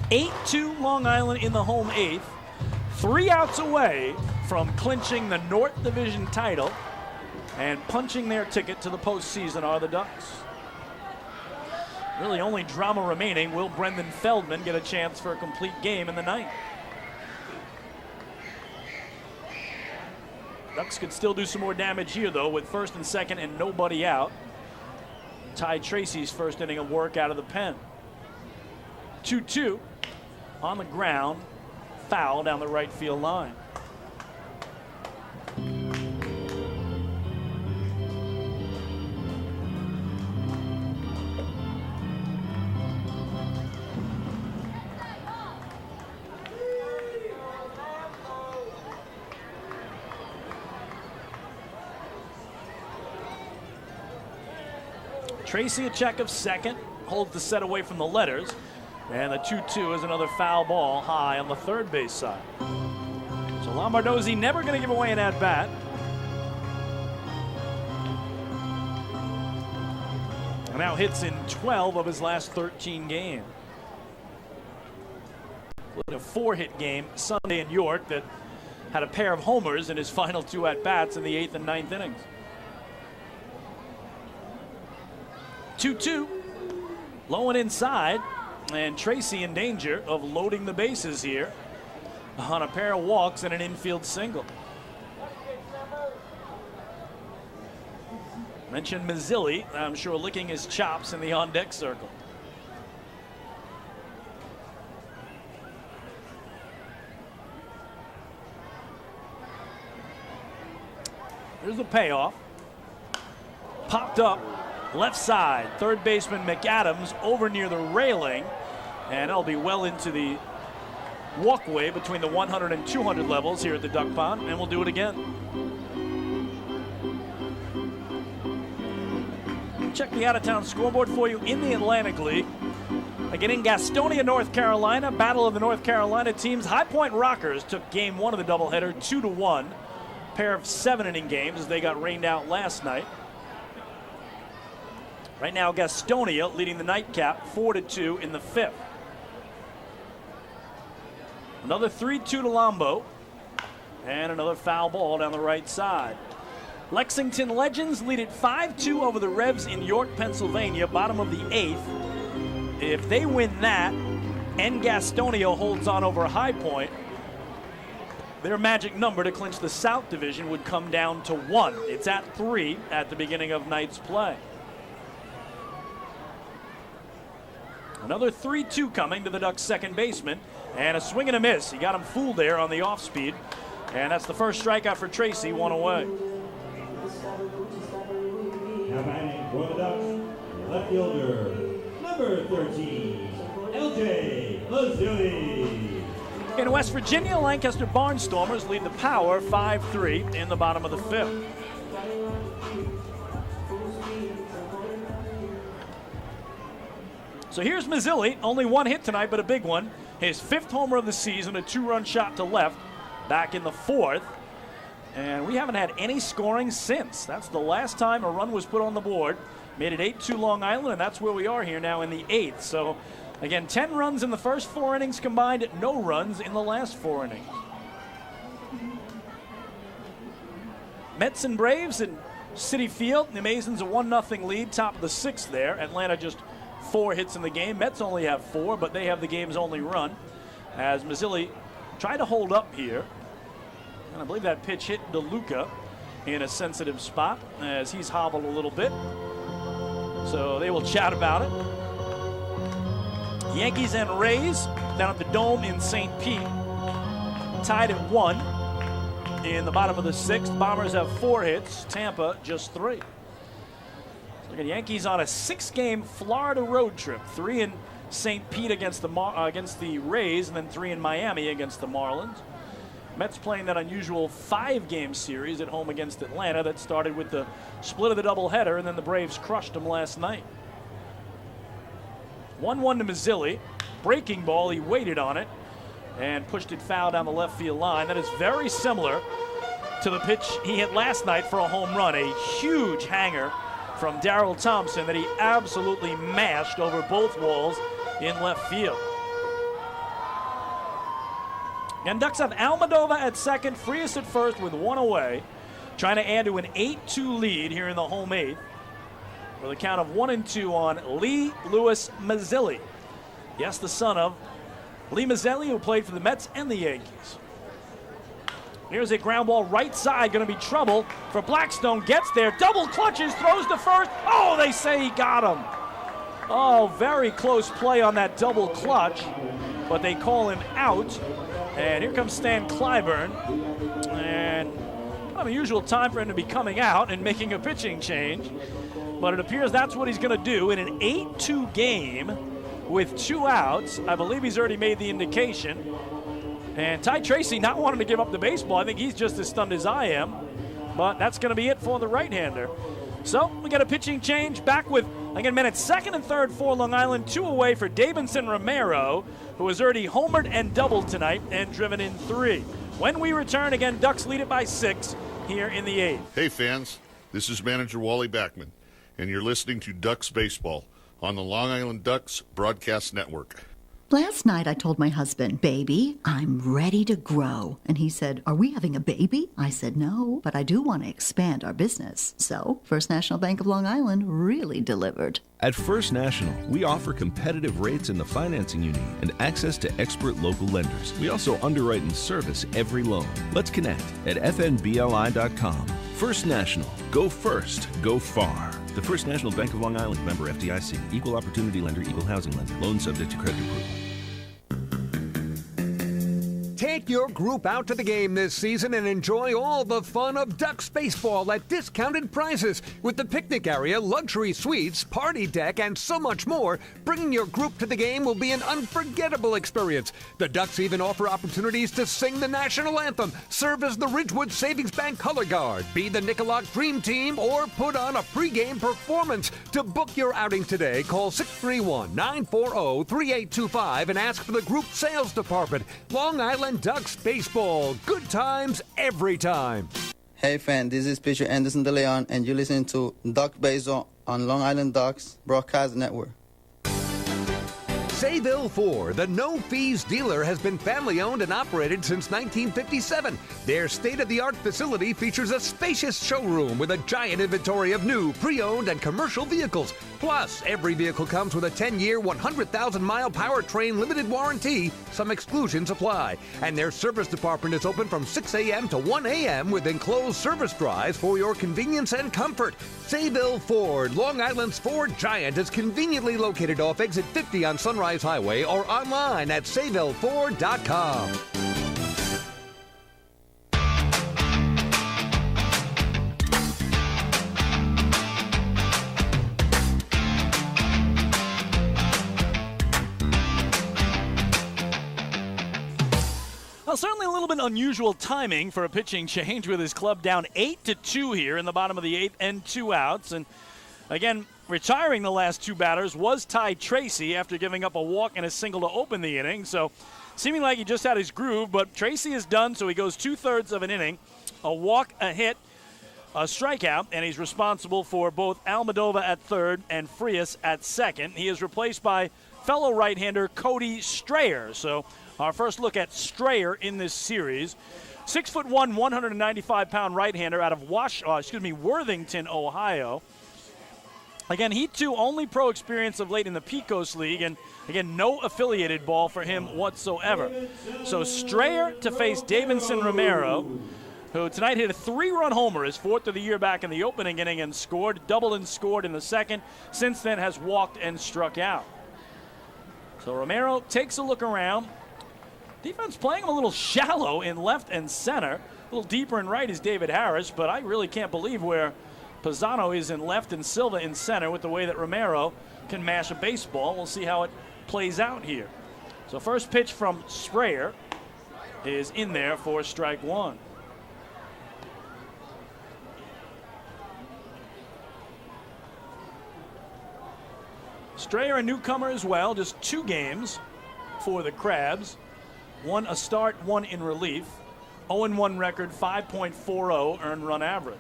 8-2 Long Island in the home 8th. 3 outs away from clinching the North Division title and punching their ticket to the postseason are the Ducks. Really only drama remaining. Will Brendan Feldman get a chance for a complete game in the 9th? Ducks could still do some more damage here, though, with 1st and 2nd and nobody out. Ty Tracy's first inning of work out of the pen. 2-2 on the ground. Foul down the right field line. Tracy a check of 2nd, holds the set away from the letters, and the 2-2 is another foul ball high on the 3rd base side. So Lombardozzi never going to give away an at-bat. And now hits in 12 of his last 13 games. A 4-hit game Sunday in York that had a pair of homers in his final 2 at-bats in the 8th and 9th innings. 2-2, low and inside, and Tracy in danger of loading the bases here on a pair of walks and an infield single. Mentioned Mazzilli, I'm sure licking his chops in the on-deck circle. Here's the payoff. Popped up left side. Third baseman McAdams over near the railing. And it'll be well into the walkway between the 100 and 200 levels here at the Duck Pond. And we'll do it again. Check the out-of-town scoreboard for you in the Atlantic League. Again, in Gastonia, North Carolina, battle of the North Carolina teams. High Point Rockers took game one of the doubleheader 2-1. Pair of 7-inning games as they got rained out last night. Right now, Gastonia leading the nightcap 4-2 in the fifth. Another 3-2 to Lombo. And another foul ball down the right side. Lexington Legends lead it 5-2 over the Revs in York, Pennsylvania, bottom of the eighth. If they win that, and Gastonia holds on over High Point, their magic number to clinch the South Division would come down to 1. It's at 3 at the beginning of night's play. Another 3-2 coming to the Ducks' second baseman, and a swing and a miss. He got him fooled there on the off speed, and that's the first strikeout for Tracy, one away. Now batting for the Ducks, left fielder, number 13, LJ Mazzilli. In West Virginia, Lancaster Barnstormers lead the Power 5-3 in the bottom of the fifth. So here's Mazzilli, only one hit tonight, but a big one. His fifth homer of the season, a 2-run shot to left back in the fourth. And we haven't had any scoring since. That's the last time a run was put on the board. Made it 8-2 Long Island, and that's where we are here now in the eighth. So, again, 10 runs in the first 4 innings combined, no runs in the last 4 innings. Mets and Braves in Citi Field. The Masons a 1-0 lead, top of the sixth there. Atlanta just 4 hits in the game. Mets only have 4, but they have the game's only run. As Mazzilli tried to hold up here. And I believe that pitch hit DeLuca in a sensitive spot as he's hobbled a little bit. So they will chat about it. Yankees and Rays down at the Dome in St. Pete. Tied at 1 in the bottom of the sixth. Bombers have 4 hits. Tampa just 3. Look at Yankees on a 6-game Florida road trip. 3 in St. Pete against the Rays, and then 3 in Miami against the Marlins. Mets playing that unusual 5-game series at home against Atlanta that started with the split of the doubleheader, and then the Braves crushed them last night. 1-1 to Mazzilli. Breaking ball, he waited on it and pushed it foul down the left field line. That is very similar to the pitch he hit last night for a home run. A huge hanger from Darrell Thompson that he absolutely mashed over both walls in left field. And Ducks have Almadova at second, Frias at first with 1 away, trying to add to an 8-2 lead here in the home eighth with a count of 1-2 on Lee Lewis Mazzilli. Yes, the son of Lee Mazzilli, who played for the Mets and the Yankees. Here's a ground ball right side, going to be trouble for Blackstone. Gets there, double clutches, throws to first. Oh, they say he got him. Oh, very close play on that double clutch, but they call him out. And here comes Stan Clyburn. And not an unusual time for him to be coming out and making a pitching change. But it appears that's what he's going to do in an 8-2 game with 2 outs. I believe he's already made the indication. And Ty Tracy not wanting to give up the baseball. I think he's just as stunned as I am. But that's going to be it for the right-hander. So we got a pitching change back with, again, men at second and third for Long Island. 2 away for Davidson Romero, who has already homered and doubled tonight and driven in 3. When we return, again, Ducks lead it by 6 here in the 8th. Hey, fans. This is manager Wally Backman, and you're listening to Ducks Baseball on the Long Island Ducks Broadcast Network. Last night I told my husband, baby, I'm ready to grow. And he said, are we having a baby? I said, no, but I do want to expand our business. So First National Bank of Long Island really delivered. At First National, we offer competitive rates in the financing you need and access to expert local lenders. We also underwrite and service every loan. Let's connect at fnbli.com. First National. Go first. Go far. The First National Bank of Long Island, member FDIC, equal opportunity lender, equal housing lender. Loan subject to credit approval. Take your group out to the game this season and enjoy all the fun of Ducks baseball at discounted prices with the picnic area, luxury suites, party deck, and so much more. Bringing your group to the game will be an unforgettable experience. The Ducks even offer opportunities to sing the national anthem, serve as the Ridgewood Savings Bank color guard, be the Nicolak Dream Team, or put on a pregame performance. To book your outing today, call 631-940-3825 and ask for the group sales department. Long Island Ducks baseball. Good times every time. Hey fan, this is pitcher Anderson De Leon, and you're listening to Duck Baseball on Long Island Ducks Broadcast Network. Sayville Ford, the no-fees dealer, has been family-owned and operated since 1957. Their state-of-the-art facility features a spacious showroom with a giant inventory of new, pre-owned, and commercial vehicles. Plus, every vehicle comes with a 10-year, 100,000-mile powertrain limited warranty. Some exclusions apply. And their service department is open from 6 a.m. to 1 a.m. with enclosed service drives for your convenience and comfort. Sayville Ford, Long Island's Ford giant, is conveniently located off exit 50 on Sunrise Highway or online at SayvilleFord.com. Well, certainly a little bit unusual timing for a pitching change with his club down 8-2 here in the bottom of the 8th and 2 outs. And again, retiring the last 2 batters was Ty Tracy after giving up a walk and a single to open the inning. So seeming like he just had his groove, but Tracy is done, so he goes 2/3 of an inning, a walk, a hit, a strikeout, and he's responsible for both Almodovar at third and Frias at second. He is replaced by fellow right-hander Cody Strayer. So our first look at Strayer in this series. 6'1", 195-pound right-hander out of Worthington, Ohio. Again, he too only pro experience of late in the Pecos League, and again, no affiliated ball for him whatsoever. So Strayer to face Davidson Romero, who tonight hit a 3-run homer, his 4th of the year back in the opening inning, and doubled and scored in the second. Since then has walked and struck out. So Romero takes a look around. Defense playing him a little shallow in left and center. A little deeper in right is David Harris, but I really can't believe where Pisano is in left and Silva in center with the way that Romero can mash a baseball. We'll see how it plays out here. So first pitch from Strayer is in there for strike 1. Strayer a newcomer as well, just 2 games for the Crabs. 1 a start, 1 in relief. 0-1 record, 5.40 earned run average.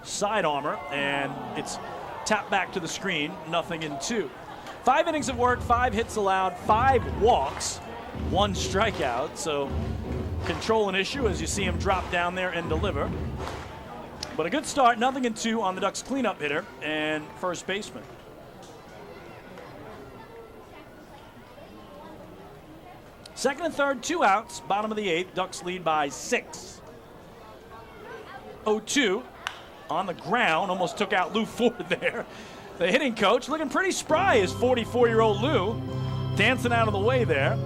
Side armor, and it's tapped back to the screen, 0-2. 5 innings of work, 5 hits allowed, 5 walks, 1 strikeout. So control an issue as you see him drop down there and deliver. But a good start, 0-2 on the Ducks cleanup hitter and first baseman. Second and third, 2 outs, bottom of the 8th. Ducks lead by 6. 0-2 on the ground, almost took out Lou Ford there. The hitting coach looking pretty spry is 44-year-old Lou, dancing out of the way there.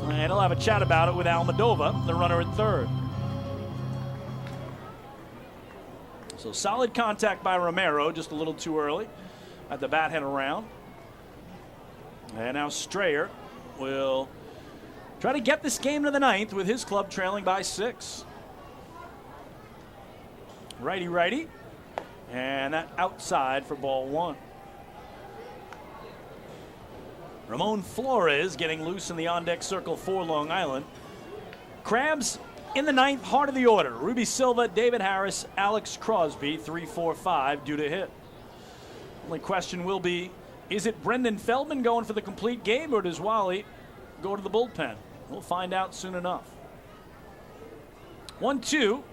And he'll have a chat about it with Almodovar, the runner at third. So solid contact by Romero, just a little too early. Had the bat head around. And now Strayer will try to get this game to the 9th with his club trailing by 6. Righty, and that outside for ball 1. Ramon Flores getting loose in the on-deck circle for Long Island. Crabs in the 9th, heart of the order. Ruby Silva, David Harris, Alex Crosby, 3-4-5 due to hit. Only question will be, is it Brendan Feldman going for the complete game, or does Wally go to the bullpen? We'll find out soon enough. 1-2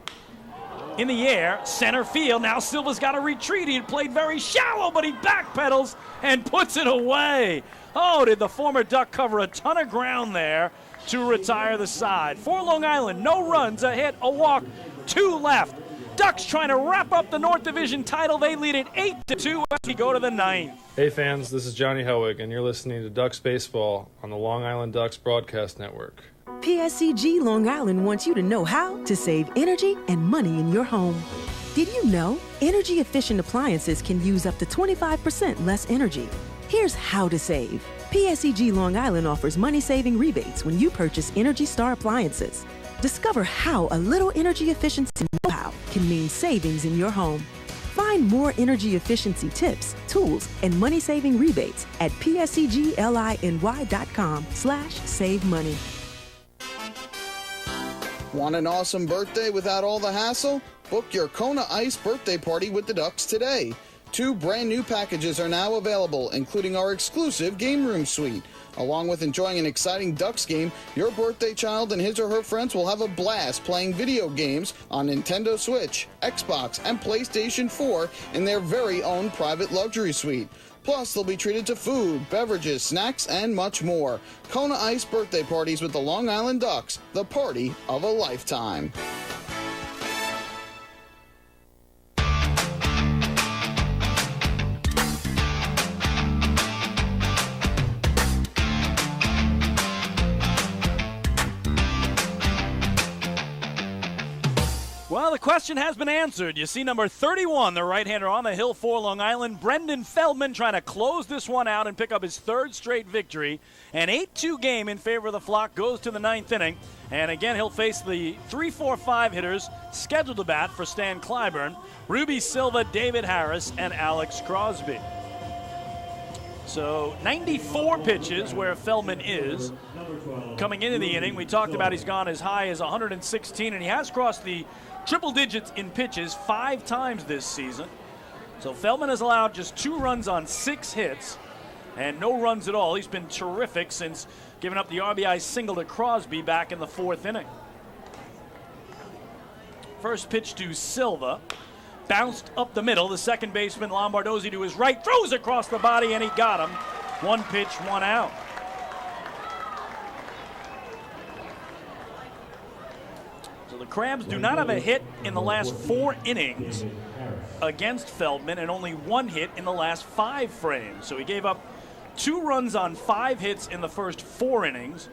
in the air, center field. Now Silva's got to retreat. He had played very shallow, but he backpedals and puts it away. Oh, did the former Duck cover a ton of ground there to retire the side. For Long Island, no runs, a hit, a walk, 2 left. Ducks trying to wrap up the North Division title. They lead it 8-2 as we go to the 9th. Hey fans, this is Johnny Helwig, and you're listening to Ducks Baseball on the Long Island Ducks Broadcast Network. PSCG Long Island wants you to know how to save energy and money in your home. Did you know energy-efficient appliances can use up to 25% less energy? Here's how to save. PSCG Long Island offers money-saving rebates when you purchase Energy Star appliances. Discover how a little energy efficiency know-how can mean savings in your home. Find more energy efficiency tips, tools, and money-saving rebates at pscgliny.com/save money. Want an awesome birthday without all the hassle? Book your Kona Ice birthday party with the Ducks today. 2 brand new packages are now available, including our exclusive game room suite. Along with enjoying an exciting Ducks game, your birthday child and his or her friends will have a blast playing video games on Nintendo Switch, Xbox, and PlayStation 4 in their very own private luxury suite. Plus, they'll be treated to food, beverages, snacks, and much more. Kona Ice birthday parties with the Long Island Ducks, the party of a lifetime. Well, the question has been answered. You see number 31, the right-hander on the hill for Long Island, Brendan Feldman, trying to close this one out and pick up his 3rd straight victory. An 8-2 game in favor of the Flock goes to the 9th inning. And again, he'll face the 3-4-5 hitters scheduled to bat for Stan Clyburn, Ruby Silva, David Harris, and Alex Crosby. So 94 pitches where Feldman is. Coming into the inning, we talked about he's gone as high as 116, and he has crossed the triple digits in pitches 5 times this season. So Feldman has allowed just 2 runs on 6 hits and no runs at all. He's been terrific since giving up the RBI single to Crosby back in the 4th inning. First pitch to Silva. Bounced up the middle. The second baseman, Lombardozzi, to his right, throws across the body, and he got him. 1 pitch, 1 out. So the Crabs do not have a hit in the last 4 innings against Feldman, and only 1 hit in the last 5 frames. So he gave up 2 runs on 5 hits in the first 4 innings,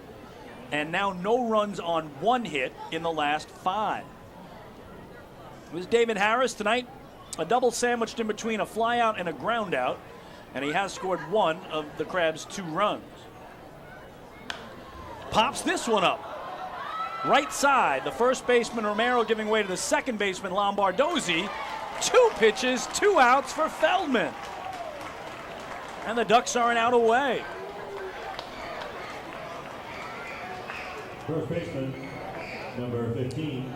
and now no runs on 1 hit in the last 5. It was David Harris tonight, a double sandwiched in between a flyout and a groundout, and he has scored 1 of the Crabs' 2 runs. Pops this one up. Right side, the first baseman Romero giving way to the second baseman Lombardozzi. 2 pitches, 2 outs for Feldman. And the Ducks are an out away. First baseman, number 15.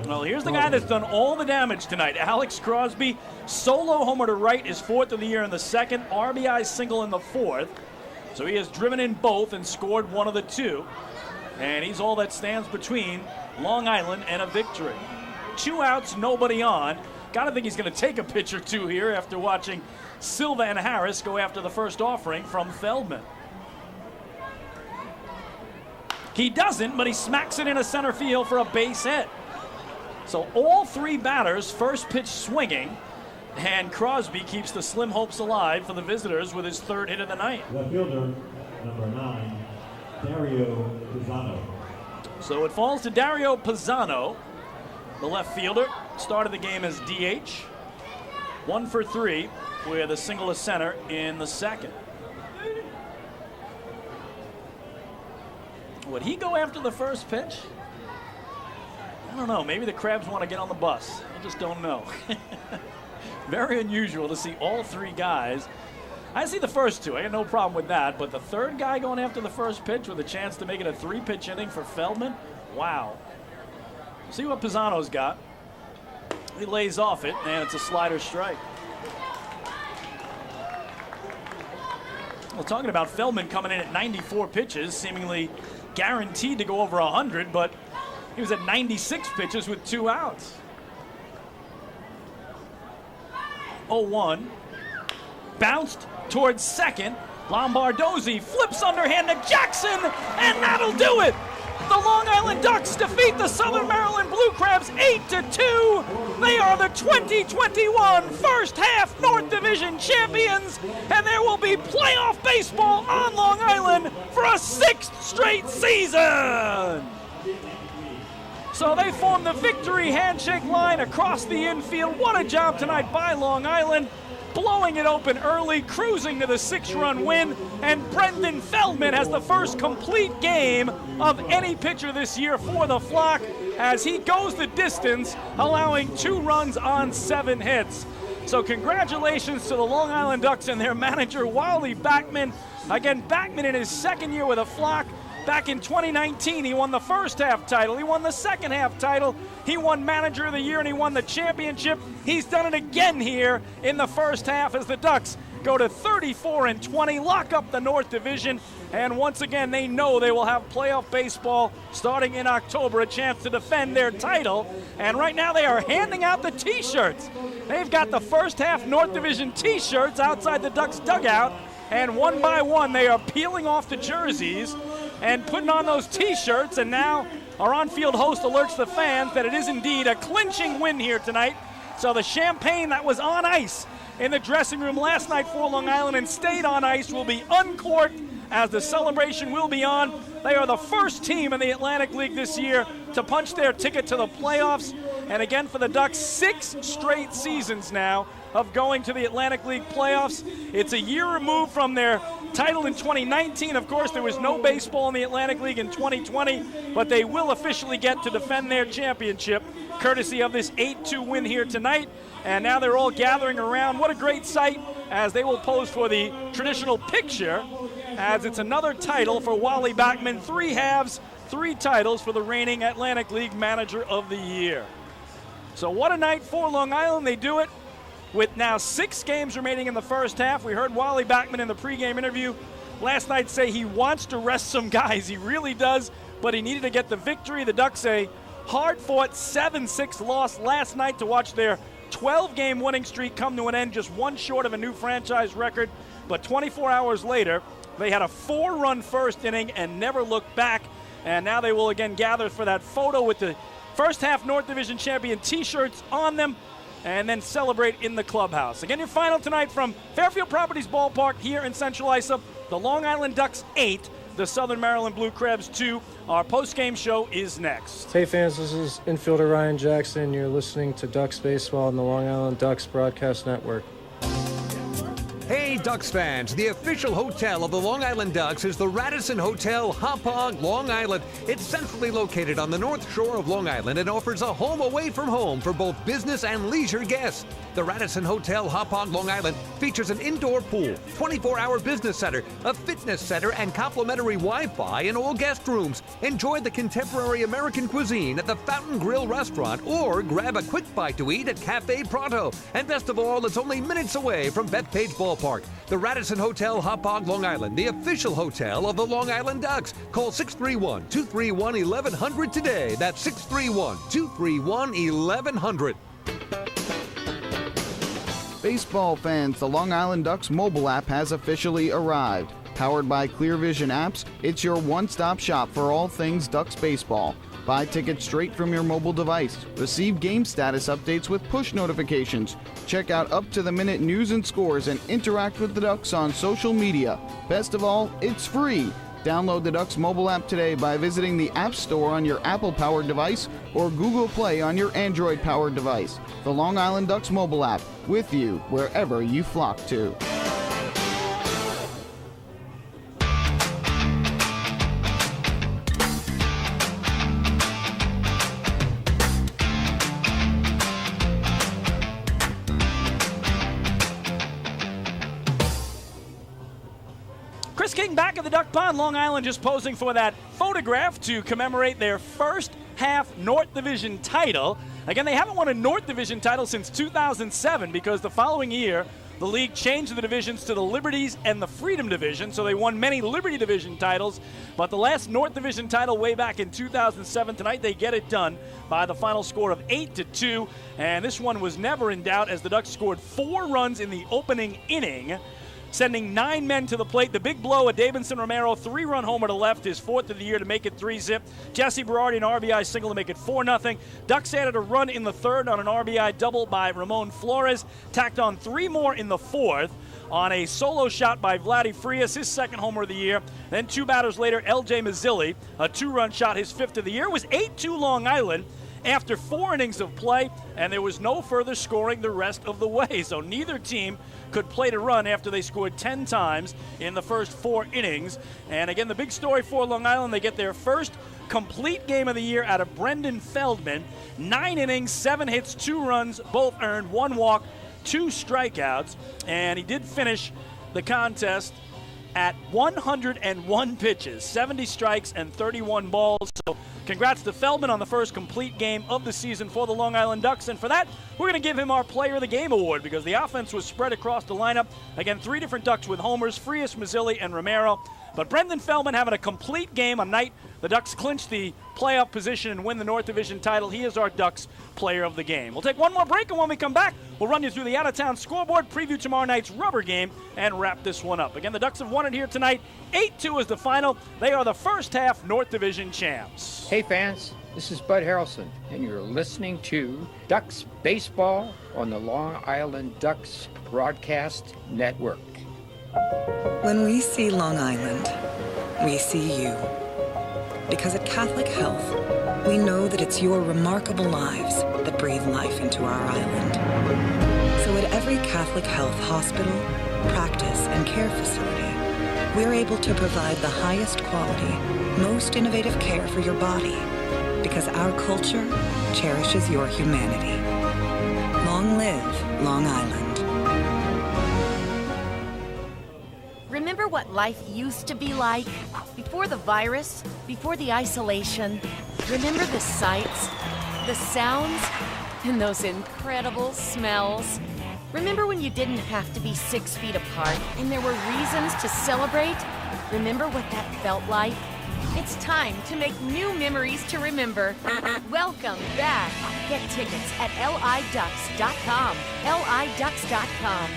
Well, here's the guy that's done all the damage tonight. Alex Crosby, solo homer to right, his 4th of the year in the 2nd, RBI single in the 4th. So he has driven in both and scored 1 of the 2. And he's all that stands between Long Island and a victory. 2 outs, nobody on. Gotta think he's gonna take a pitch or 2 here after watching Silva and Harris go after the first offering from Feldman. He doesn't, but he smacks it into center field for a base hit. So all 3 batters, first pitch swinging, and Crosby keeps the slim hopes alive for the visitors with his 3rd hit of the night. Left fielder, number 9, Dario Pisano. So it falls to Dario Pisano, the left fielder. Started the game as DH. 1 for 3 with a single to center in the 2nd. Would he go after the first pitch? I don't know. Maybe the Crabs want to get on the bus. I just don't know. Very unusual to see all 3 guys. I see the first 2. I got no problem with that. But the 3rd guy going after the first pitch with a chance to make it a 3-pitch inning for Feldman? Wow. See what Pisano's got. He lays off it, and it's a slider strike. Well, talking about Feldman coming in at 94 pitches, seemingly guaranteed to go over 100, but he was at 96 pitches with 2 outs. 0-1. Bounced towards second. Lombardozzi flips underhand to Jackson, and that'll do it. The Long Island Ducks defeat the Southern Maryland Blue Crabs 8-2. They are the 2021 first half North Division champions, and there will be playoff baseball on Long Island for a 6th straight season. So they form the victory handshake line across the infield. What a job tonight by Long Island, blowing it open early, cruising to the 6-run win, and Brendan Feldman has the first complete game of any pitcher this year for the Flock as he goes the distance, allowing 2 runs on 7 hits. So congratulations to the Long Island Ducks and their manager, Wally Backman. Again, Backman in his 2nd year with the Flock. Back in 2019, he won the first half title. He won the second half title. He won Manager of the Year, and he won the championship. He's done it again here in the first half as the Ducks go to 34-20, lock up the North Division, and once again, they know they will have playoff baseball starting in October, a chance to defend their title. And right now, they are handing out the T-shirts. They've got the first half North Division T-shirts outside the Ducks dugout, and one by one, they are peeling off the jerseys and putting on those T-shirts, and now our on-field host alerts the fans that it is indeed a clinching win here tonight. So the champagne that was on ice in the dressing room last night for Long Island and stayed on ice will be uncorked as the celebration will be on. They are the first team in the Atlantic League this year to punch their ticket to the playoffs. And again for the Ducks, 6 straight seasons now of going to the Atlantic League playoffs. It's a year removed from their title in 2019. Of course, there was no baseball in the Atlantic League in 2020, but they will officially get to defend their championship courtesy of this 8-2 win here tonight. And now they're all gathering around. What a great sight as they will pose for the traditional picture, as it's another title for Wally Backman. 3 halves, 3 titles for the reigning Atlantic League Manager of the Year. So what a night for Long Island. They do it with now 6 games remaining in the first half. We heard Wally Backman in the pregame interview last night say he wants to rest some guys. He really does, but he needed to get the victory. The Ducks a hard-fought 7-6 loss last night to watch their 12-game winning streak come to an end, just 1 short of a new franchise record. But 24 hours later, they had a 4-run first inning and never looked back. And now they will again gather for that photo with the first half North Division champion T-shirts on them, and then celebrate in the clubhouse. Again, your final tonight from Fairfield Properties Ballpark here in Central Islip. The Long Island Ducks 8, the Southern Maryland Blue Crabs 2. Our post-game show is next. Hey fans, this is infielder Ryan Jackson. You're listening to Ducks Baseball on the Long Island Ducks Broadcast Network. Hey, Ducks fans, the official hotel of the Long Island Ducks is the Radisson Hotel, Hauppauge, Long Island. It's centrally located on the north shore of Long Island and offers a home away from home for both business and leisure guests. The Radisson Hotel, Hauppauge, Long Island features an indoor pool, 24-hour business center, a fitness center, and complimentary Wi-Fi in all guest rooms. Enjoy the contemporary American cuisine at the Fountain Grill restaurant or grab a quick bite to eat at Cafe Pronto. And best of all, it's only minutes away from Bethpage Ballpark. The Radisson Hotel, Hauppauge, Long Island, the official hotel of the Long Island Ducks. Call 631-231-1100 today. That's 631-231-1100. Baseball fans, the Long Island Ducks mobile app has officially arrived. Powered by Clear Vision Apps, it's your one-stop shop for all things Ducks baseball. Buy tickets straight from your mobile device. Receive game status updates with push notifications. Check out up-to-the-minute news and scores and interact with the Ducks on social media. Best of all, it's free. Download the Ducks mobile app today by visiting the App Store on your Apple-powered device or Google Play on your Android-powered device. The Long Island Ducks mobile app, with you wherever you flock to. Chris King back at the Duck Pond. Long Island just posing for that photograph to commemorate their first half North Division title. Again, they haven't won a North Division title since 2007 because the following year the league changed the divisions to the Liberties and the Freedom Division, so they won many Liberty Division titles. But the last North Division title way back in 2007, tonight they get it done by the final score of 8-2. And this one was never in doubt as the Ducks scored 4 runs in the opening inning sending 9 men to the plate. The big blow, a Davidson Romero 3-run homer to left, his 4th of the year to make it 3-zip. Jesse Berardi, an RBI single to make it 4-0. Ducks added a run in the 3rd on an RBI double by Ramon Flores, tacked on 3 more in the 4th on a solo shot by Vladdy Frias, his 2nd homer of the year. Then 2 batters later, LJ Mazzilli, a 2-run shot, his 5th of the year. It was 8-2 Long Island after 4 innings of play, and there was no further scoring the rest of the way. So neither team could play to run after they scored 10 times in the first 4 innings. And again, the big story for Long Island, they get their first complete game of the year out of Brendan Feldman. 9 innings, 7 hits, 2 runs, both earned, 1 walk, 2 strikeouts. And he did finish the contest at 101 pitches, 70 strikes, and 31 balls. So congrats to Feldman on the first complete game of the season for the Long Island Ducks. And for that, we're going to give him our Player of the Game award because the offense was spread across the lineup. Again, 3 different Ducks with homers, Frias, Mazzilli, and Romero. But Brendan Feldman having a complete game on night the Ducks clinch the playoff position and win the North Division title. He is our Ducks Player of the Game. We'll take one more break, and when we come back, we'll run you through the out-of-town scoreboard, preview tomorrow night's rubber game, and wrap this one up. Again, the Ducks have won it here tonight. 8-2 is the final. They are the first half North Division champs. Hey, fans. This is Bud Harrelson, and you're listening to Ducks Baseball on the Long Island Ducks Broadcast Network. When we see Long Island, we see you. Because at Catholic Health, we know that it's your remarkable lives that breathe life into our island. So at every Catholic Health hospital, practice, and care facility, we're able to provide the highest quality, most innovative care for your body. Because our culture cherishes your humanity. Long live Long Island. Remember what life used to be like? Before the virus, before the isolation. Remember the sights, the sounds, and those incredible smells? Remember when you didn't have to be 6 feet apart and there were reasons to celebrate? Remember what that felt like? It's time to make new memories to remember. Welcome back. Get tickets at liducks.com. liducks.com.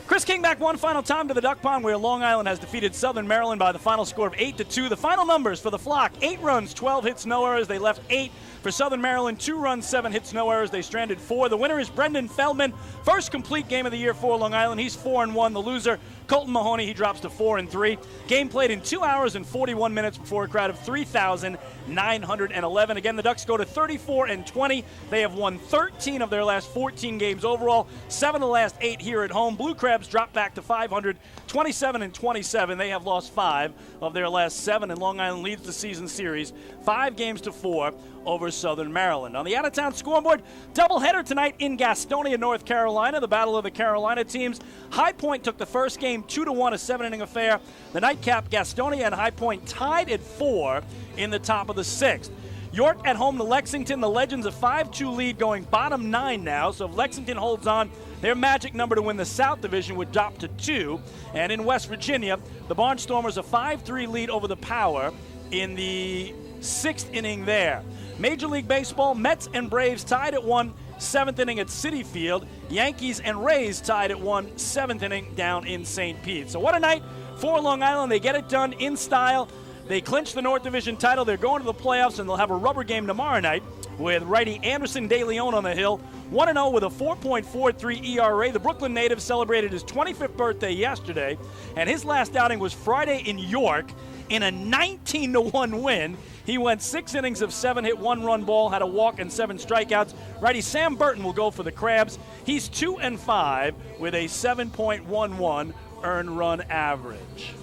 Chris King back one final time to the Duck Pond, where Long Island has defeated Southern Maryland by the final score of 8-2. The final numbers for the Flock: 8 runs, 12 hits, no errors. They left 8. For Southern Maryland, 2 runs, 7 hits, no errors. They stranded 4. The winner is Brendan Feldman. First complete game of the year for Long Island. He's 4-1. The loser, Colton Mahoney, he drops to 4-3. Game played in 2 hours and 41 minutes before a crowd of 3,911. Again, the Ducks go to 34-20. They have won 13 of their last 14 games overall, 7 of the last 8 here at home. Blue Crabs drop back to 500, 27-27. They have lost 5 of their last 7, and Long Island leads the season series 5-4 over Southern Maryland. On the out-of-town scoreboard, doubleheader tonight in Gastonia, North Carolina, the battle of the Carolina teams. High Point took the first game 2-1, a 7-inning affair. The nightcap, Gastonia and High Point tied at 4 in the top of the 6th. York at home to Lexington. The Legends a 5-2 lead going bottom 9 now. So if Lexington holds on, their magic number to win the South Division would drop to 2. And in West Virginia, the Barnstormers a 5-3 lead over the Power in the 6th inning there. Major League Baseball, Mets and Braves tied at 1, 7th inning at Citi Field. Yankees and Rays tied at 1, 7th inning down in St. Pete. So what a night for Long Island. They get it done in style. They clinch the North Division title. They're going to the playoffs, and they'll have a rubber game tomorrow night with righty Anderson De Leon on the hill. 1-0 with a 4.43 ERA. The Brooklyn native celebrated his 25th birthday yesterday, and his last outing was Friday in York in a 19-1 win. He went 6 innings of 7 hit, 1 run ball, had a walk and 7 strikeouts. Righty Sam Burton will go for the Crabs. He's 2-5 with a 7.11 earned run average.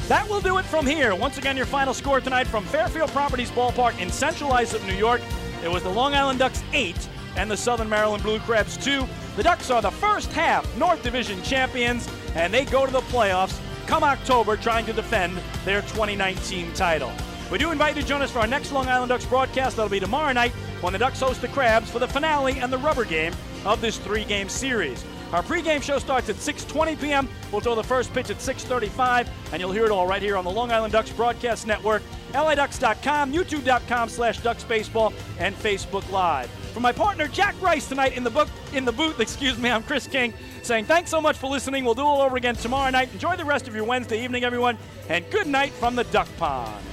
That will do it from here. Once again, your final score tonight from Fairfield Properties Ballpark in Central Islip, New York. It was the Long Island Ducks 8 and the Southern Maryland Blue Crabs 2. The Ducks are the first half North Division champions, and they go to the playoffs come October trying to defend their 2019 title. We do invite you to join us for our next Long Island Ducks broadcast. That'll be tomorrow night when the Ducks host the Crabs for the finale and the rubber game of this 3-game series. Our pregame show starts at 6:20 p.m. We'll throw the first pitch at 6:35, and you'll hear it all right here on the Long Island Ducks Broadcast Network, LADucks.com, YouTube.com/DucksBaseball, and Facebook Live. For my partner Jack Rice tonight in the booth, I'm Chris King, saying thanks so much for listening. We'll do it all over again tomorrow night. Enjoy the rest of your Wednesday evening, everyone, and good night from the Duck Pond.